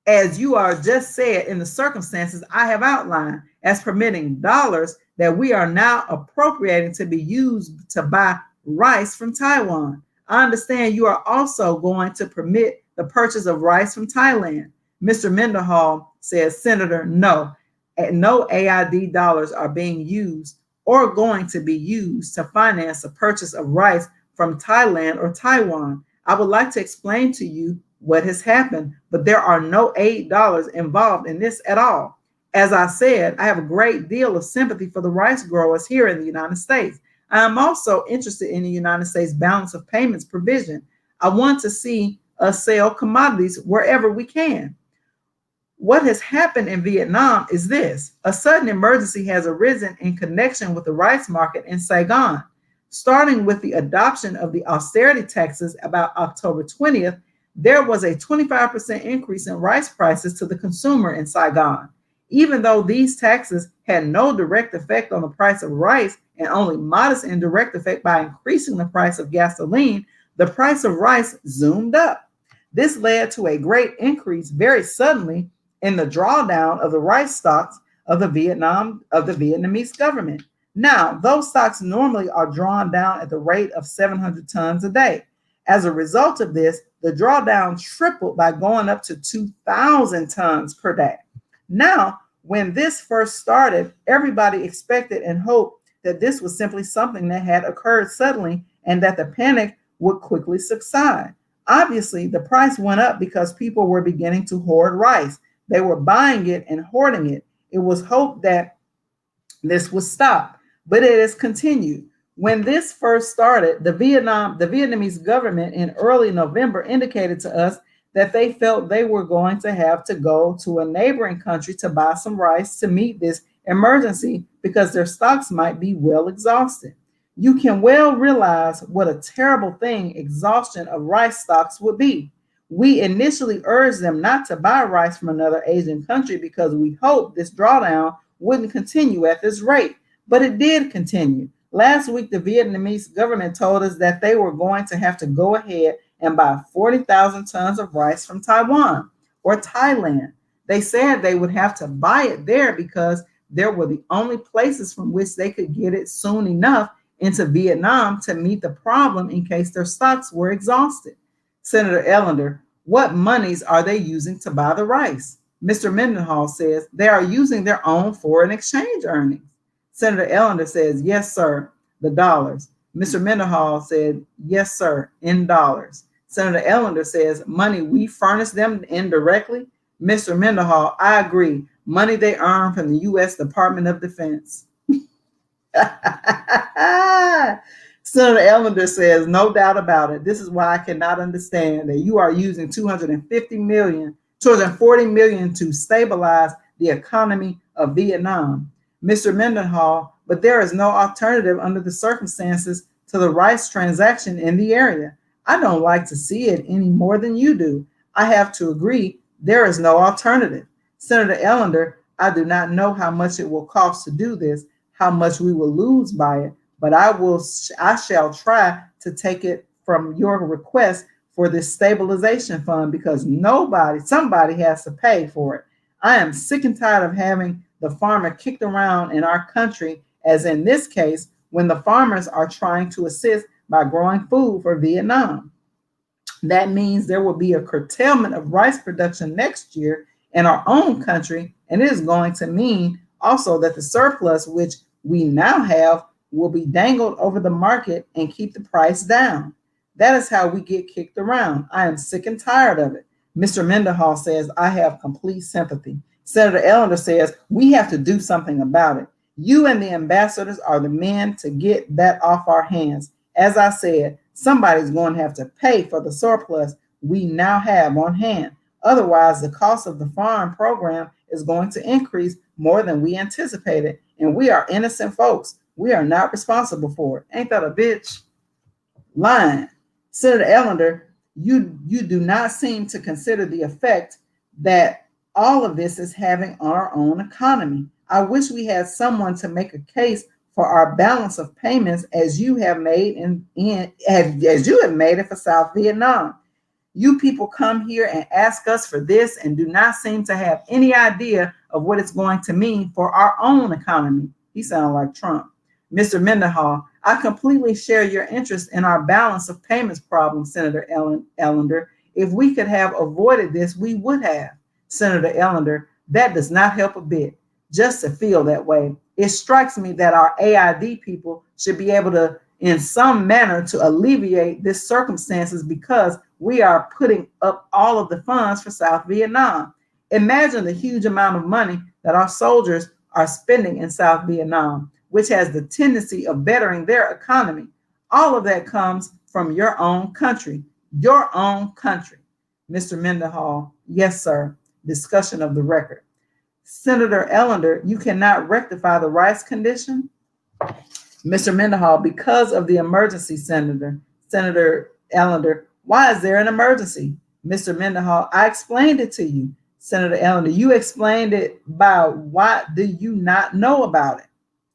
as you are just said, in the circumstances I have outlined, as permitting dollars that we are now appropriating to be used to buy rice from Taiwan. I understand you are also going to permit the purchase of rice from Thailand. Mr. Mendenhall says, Senator, no AID dollars are being used or going to be used to finance the purchase of rice from Thailand or Taiwan. I would like to explain to you what has happened, but there are no aid dollars involved in this at all. As I said, I have a great deal of sympathy for the rice growers here in the United States. I am also interested in the United States balance of payments provision. I want to see us sell commodities wherever we can. What has happened in Vietnam is this: a sudden emergency has arisen in connection with the rice market in Saigon. Starting with the adoption of the austerity taxes about October 20th, there was a 25% increase in rice prices to the consumer in Saigon. Even though these taxes had no direct effect on the price of rice and only modest indirect effect by increasing the price of gasoline, the price of rice zoomed up. This led to a great increase very suddenly in the drawdown of the rice stocks of the Vietnamese government. Now, those stocks normally are drawn down at the rate of 700 tons a day. As a result of this, the drawdown tripled by going up to 2,000 tons per day. Now, when this first started, everybody expected and hoped that this was simply something that had occurred suddenly and that the panic would quickly subside. Obviously, the price went up because people were beginning to hoard rice. They were buying it and hoarding it. It was hoped that this would stop, but it has continued. When this first started, the Vietnamese government in early November indicated to us that they felt they were going to have to go to a neighboring country to buy some rice to meet this emergency because their stocks might be well exhausted. You can well realize what a terrible thing exhaustion of rice stocks would be. We initially urged them not to buy rice from another Asian country because we hoped this drawdown wouldn't continue at this rate, but it did continue. Last week, the Vietnamese government told us that they were going to have to go ahead and buy 40,000 tons of rice from Taiwan or Thailand. They said they would have to buy it there because there were the only places from which they could get it soon enough into Vietnam to meet the problem in case their stocks were exhausted. Senator Ellender, what monies are they using to buy the rice? Mr. Mendenhall says they are using their own foreign exchange earnings. Senator Ellender says, yes, sir, the dollars. Mr. Mendenhall said, yes, sir, in dollars. Senator Ellender says, money we furnish them indirectly. Mr. Mendenhall, I agree. Money they earn from the U.S. Department of Defense. Senator Ellender says, no doubt about it. This is why I cannot understand that you are using $240 million to stabilize the economy of Vietnam. Mr. Mendenhall, but there is no alternative under the circumstances to the rice transaction in the area. I don't like to see it any more than you do. I have to agree, there is no alternative. Senator Ellender, I do not know how much it will cost to do this, how much we will lose by it, but I shall try to take it from your request for this stabilization fund because somebody has to pay for it. I am sick and tired of having the farmer kicked around in our country, as in this case, when the farmers are trying to assist by growing food for Vietnam. That means there will be a curtailment of rice production next year in our own country, and it is going to mean also that the surplus, which we now have, will be dangled over the market and keep the price down. That is how we get kicked around. I am sick and tired of it. Mr. Mendenhall says, I have complete sympathy. Senator Ellender says, we have to do something about it. You and the ambassadors are the men to get that off our hands. As I said, somebody's going to have to pay for the surplus we now have on hand. Otherwise, the cost of the farm program is going to increase more than we anticipated. And we are innocent folks. We are not responsible for it. Ain't that a bitch? Lying. Senator Ellender, you do not seem to consider the effect that all of this is having on our own economy. I wish we had someone to make a case for our balance of payments as you have made it for South Vietnam. You people come here and ask us for this and do not seem to have any idea of what it's going to mean for our own economy. He sounds like Trump. Mr. Mendenhall, I completely share your interest in our balance of payments problem, Senator Ellender. If we could have avoided this, we would have. Senator Ellender, that does not help a bit. Just to feel that way. It strikes me that our AID people should be able to, in some manner, to alleviate this circumstances because we are putting up all of the funds for South Vietnam. Imagine the huge amount of money that our soldiers are spending in South Vietnam. which has the tendency of bettering their economy. All of that comes from your own country. Your own country. Mr. Mendenhall, yes, sir. Discussion of the record. Senator Ellender, you cannot rectify the rice condition. Mr. Mendenhall, because of the emergency, Senator. Senator Ellender, why is there an emergency? Mr. Mendenhall, I explained it to you. Senator Ellender, you explained it by why do you not know about it?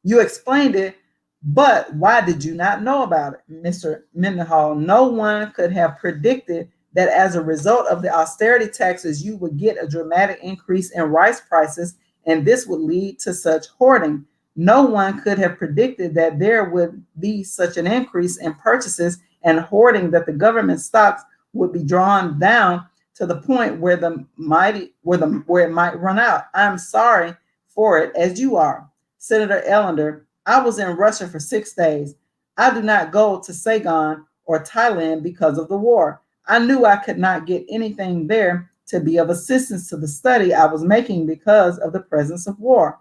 You explained it, but why did you not know about it? Mr. Mendenhall, no one could have predicted that as a result of the austerity taxes, you would get a dramatic increase in rice prices, and this would lead to such hoarding. No one could have predicted that there would be such an increase in purchases and hoarding that the government stocks would be drawn down to the point where it might run out. I'm sorry for it, as you are. Senator Ellender, I was in Russia for 6 days. I do not go to Saigon or Thailand because of the war. I knew I could not get anything there to be of assistance to the study I was making because of the presence of war.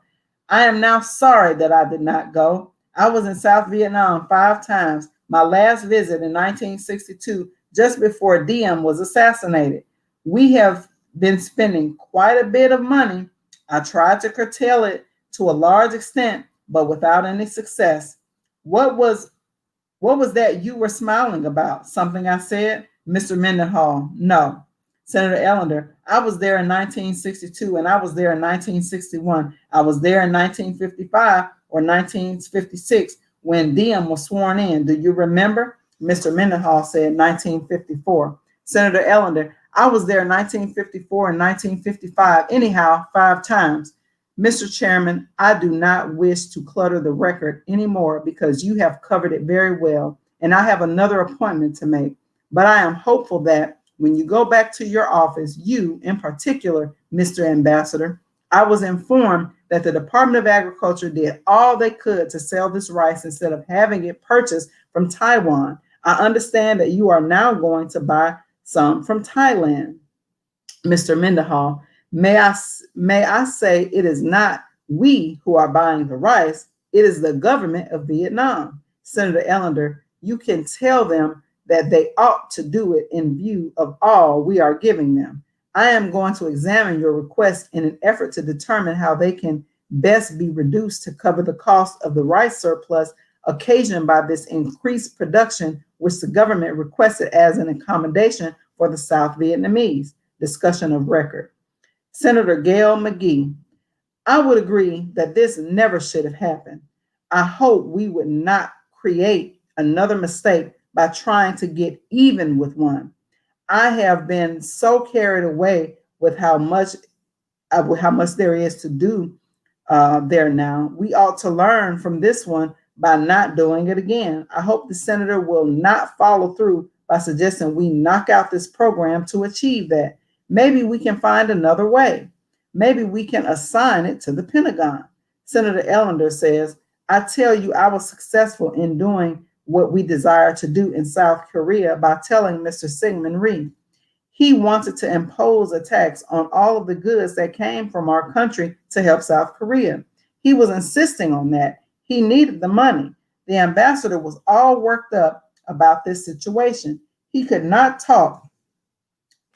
I am now sorry that I did not go. I was in South Vietnam 5 times. My last visit in 1962, just before Diem was assassinated. We have been spending quite a bit of money. I tried to curtail it to a large extent, but without any success. What was that you were smiling about? Something I said? Mr. Mendenhall, no. Senator Ellender, I was there in 1962 and I was there in 1961. I was there in 1955 or 1956 when Diem was sworn in. Do you remember? Mr. Mendenhall said 1954. Senator Ellender, I was there in 1954 and 1955, anyhow, 5 times. Mr. Chairman, I do not wish to clutter the record anymore because you have covered it very well, and I have another appointment to make. But I am hopeful that when you go back to your office, you, in particular, Mr. Ambassador, I was informed that the Department of Agriculture did all they could to sell this rice instead of having it purchased from Taiwan. I understand that you are now going to buy some from Thailand. Mr. Mendenhall, may I say it is not we who are buying the rice, it is the government of Vietnam. Senator Ellender, you can tell them that they ought to do it in view of all we are giving them. I am going to examine your request in an effort to determine how they can best be reduced to cover the cost of the rice surplus occasioned by this increased production, which the government requested as an accommodation for the South Vietnamese. Discussion of record. Senator Gail McGee, I would agree that this never should have happened. I hope we would not create another mistake by trying to get even with one. I have been so carried away with how much there is to do there now. We ought to learn from this one by not doing it again. I hope the senator will not follow through by suggesting we knock out this program to achieve that. Maybe we can find another way. Maybe we can assign it to the Pentagon. Senator Ellender says, I tell you, I was successful in doing what we desire to do in South Korea by telling Mr. Syngman Rhee. He wanted to impose a tax on all of the goods that came from our country to help South Korea. He was insisting on that. He needed the money. The ambassador was all worked up about this situation. He could not talk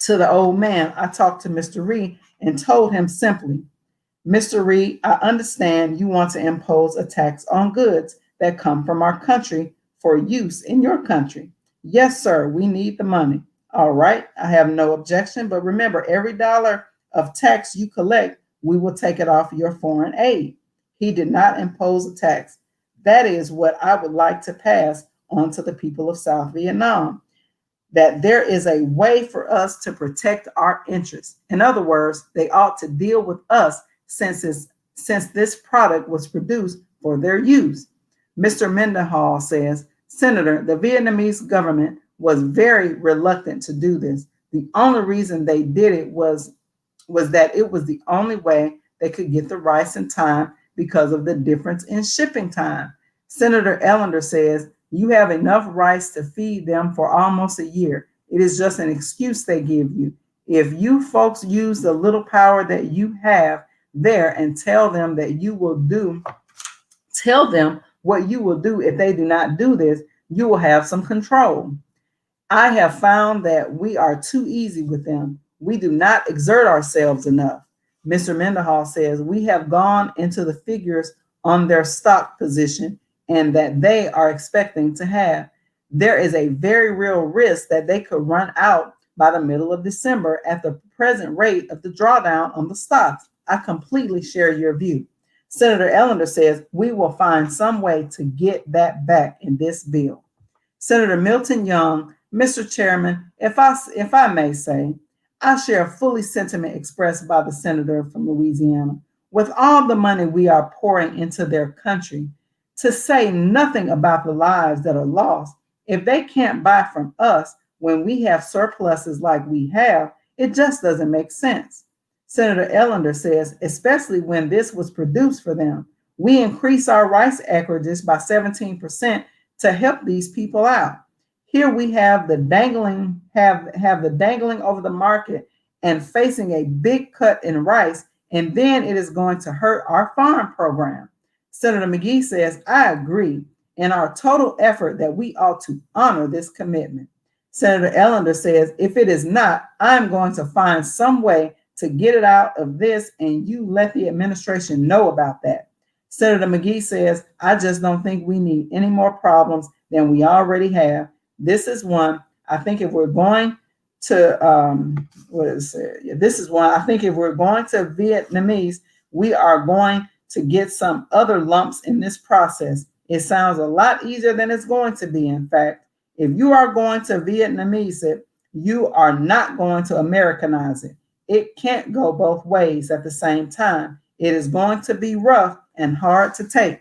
to the old man. I talked to Mr. Rhee and told him simply, Mr. Rhee, I understand you want to impose a tax on goods that come from our country for use in your country. Yes, sir, we need the money. All right, I have no objection, but remember, every dollar of tax you collect, we will take it off your foreign aid. He did not impose a tax. That is what I would like to pass on to the people of South Vietnam, that there is a way for us to protect our interests. In other words, they ought to deal with us since this product was produced for their use. Mr. Mendenhall says, Senator, the Vietnamese government was very reluctant to do this. The only reason they did it was that it was the only way they could get the rice in time because of the difference in shipping time. Senator Ellender says, you have enough rice to feed them for almost a year. It is just an excuse they give you. If you folks use the little power that you have there and tell them that you will do Tell them what you will do if they do not do this. You will have some control. I have found that we are too easy with them. We do not exert ourselves enough. Mr. Mendenhall says we have gone into the figures on their stock position and that they are expecting to have. There is a very real risk that they could run out by the middle of December at the present rate of the drawdown on the stocks. I completely share your view. Senator Ellender says we will find some way to get that back in this bill. Senator Milton Young, Mr. Chairman, if I may say, I share fully sentiment expressed by the senator from Louisiana. With all the money we are pouring into their country, to say nothing about the lives that are lost, if they can't buy from us when we have surpluses like we have, it just doesn't make sense. Senator Ellender says, especially when this was produced for them, we increase our rice acreages by 17% to help these people out. Here we have the dangling over the market and facing a big cut in rice, and then it is going to hurt our farm program. Senator McGee says, I agree in our total effort that we ought to honor this commitment. Senator Ellender says, if it is not, I'm going to find some way to get it out of this, and you let the administration know about that. Senator McGee says, I just don't think we need any more problems than we already have. This is one. I think if we're going to this is one. I think if we're going to Vietnamese, we are going to get some other lumps in this process. It sounds a lot easier than it's going to be. In fact, if you are going to Vietnamese it, you are not going to Americanize it. It can't go both ways at the same time. It is going to be rough and hard to take,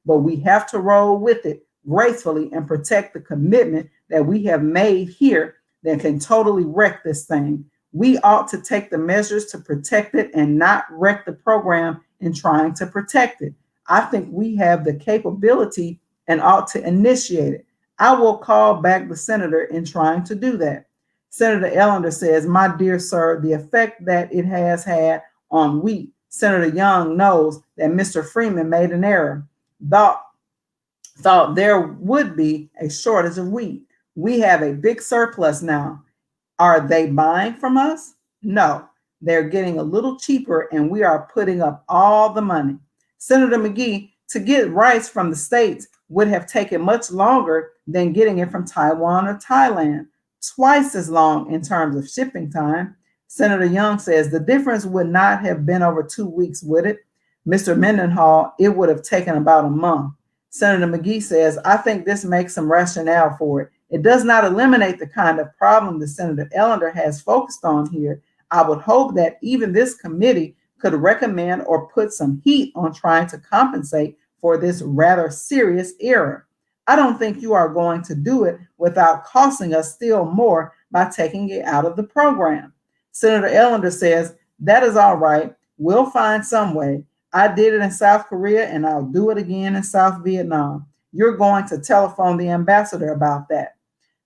but we have to roll with it gracefully and protect the commitment that we have made here that can totally wreck this thing. We ought to take the measures to protect it and not wreck the program in trying to protect it. I think we have the capability and ought to initiate it. I will call back the senator in trying to do that. Senator Ellender says, my dear sir, the effect that it has had on wheat, Senator Young knows that Mr. Freeman made an error, thought there would be a shortage of wheat. We have a big surplus now. Are they buying from us? No, they're getting a little cheaper and we are putting up all the money. Senator McGee, to get rice from the States would have taken much longer than getting it from Taiwan or Thailand, twice as long in terms of shipping time. Senator Young says the difference would not have been over 2 weeks, would it? Mr. Mendenhall, it would have taken about a month. Senator McGee says, I think this makes some rationale for it. It does not eliminate the kind of problem that Senator Ellender has focused on here. I would hope that even this committee could recommend or put some heat on trying to compensate for this rather serious error. I don't think you are going to do it without costing us still more by taking it out of the program. Senator Ellender says, that is all right. We'll find some way. I did it in South Korea and I'll do it again in South Vietnam. You're going to telephone the ambassador about that.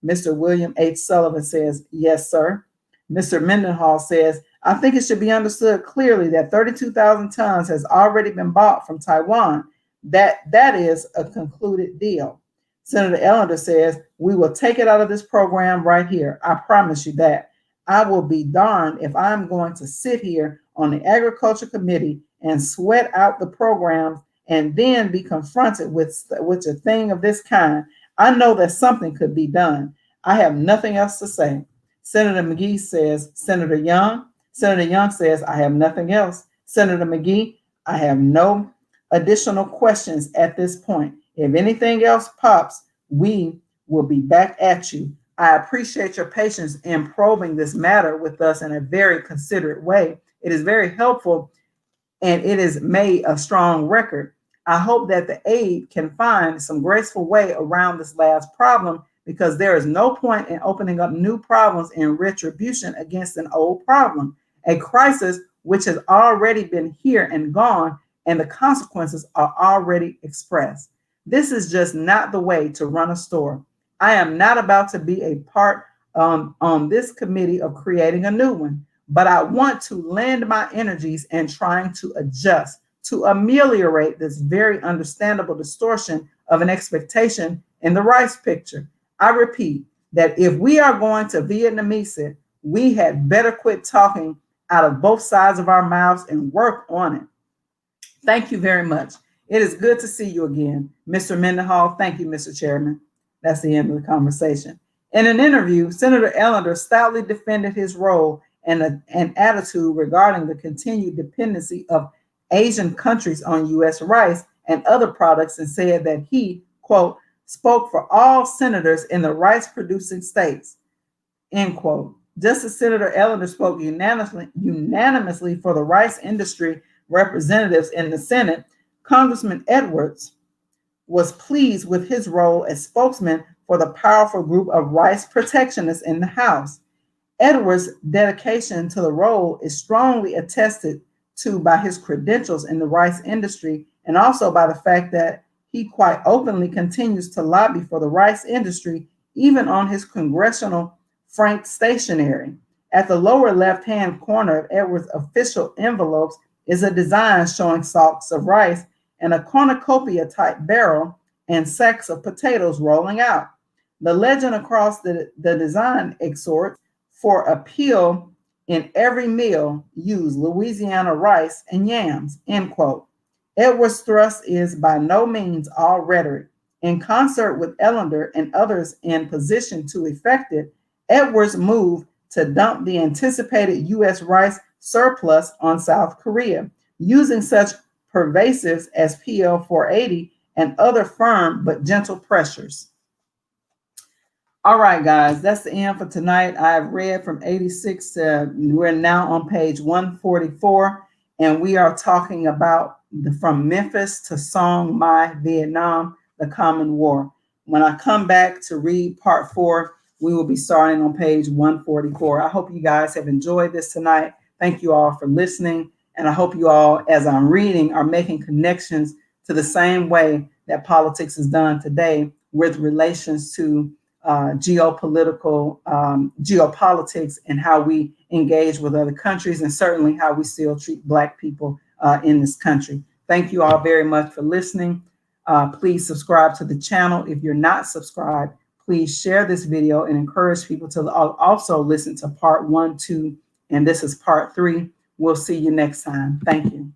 Mr. William H. Sullivan says, yes, sir. Mr. Mendenhall says, I think it should be understood clearly that 32,000 tons has already been bought from Taiwan. That is a concluded deal. Senator Ellender says, we will take it out of this program right here. I promise you that. I will be darned if I'm going to sit here on the Agriculture Committee and sweat out the programs and then be confronted with a thing of this kind. I know that something could be done. I have nothing else to say. Senator McGee says, Senator Young says, I have nothing else. Senator McGee, I have no additional questions at this point. If anything else pops, we will be back at you. I appreciate your patience in probing this matter with us in a very considerate way. It is very helpful and it has made a strong record. I hope that the aide can find some graceful way around this last problem, because there is no point in opening up new problems in retribution against an old problem, a crisis which has already been here and gone, and the consequences are already expressed. This is just not the way to run a store. I am not about to be a part on this committee of creating a new one, but I want to lend my energies in trying to adjust to ameliorate this very understandable distortion of an expectation in the rice picture. I repeat that if we are going to Vietnamese it, we had better quit talking out of both sides of our mouths and work on it. Thank you very much. It is good to see you again, Mr. Mendenhall. Thank you, Mr. Chairman. That's the end of the conversation. In an interview, Senator Ellender stoutly defended his role and an attitude regarding the continued dependency of Asian countries on U.S. rice and other products and said that he, quote, spoke for all senators in the rice-producing states, end quote. Just as Senator Ellender spoke unanimously for the rice industry representatives in the Senate, Congressman Edwards was pleased with his role as spokesman for the powerful group of rice protectionists in the House. Edwards' dedication to the role is strongly attested to by his credentials in the rice industry and also by the fact that he quite openly continues to lobby for the rice industry, even on his congressional Frank stationery. At the lower left-hand corner of Edwards' official envelopes is a design showing stalks of rice and a cornucopia-type barrel and sacks of potatoes rolling out. The legend across the design exhorts for appeal in every meal, use Louisiana rice and yams, end quote. Edwards' thrust is by no means all rhetoric. In concert with Ellender and others in position to effect it, Edwards moved to dump the anticipated U.S. rice surplus on South Korea, using such pervasives as PL 480 and other firm but gentle pressures. All right, guys, that's the end for tonight. I've read from 86 we're now on page 144, and we are talking about from Memphis to Song Mai, Vietnam, the Common War. When I come back to read part 4, we will be starting on page 144. I hope you guys have enjoyed this tonight. Thank you all for listening. And I hope you all, as I'm reading, are making connections to the same way that politics is done today with relations to geopolitics and how we engage with other countries and certainly how we still treat Black people in this country. Thank you all very much for listening. Please subscribe to the channel. If you're not subscribed, please share this video and encourage people to also listen to part 1, 2, and this is part 3. We'll see you next time. Thank you.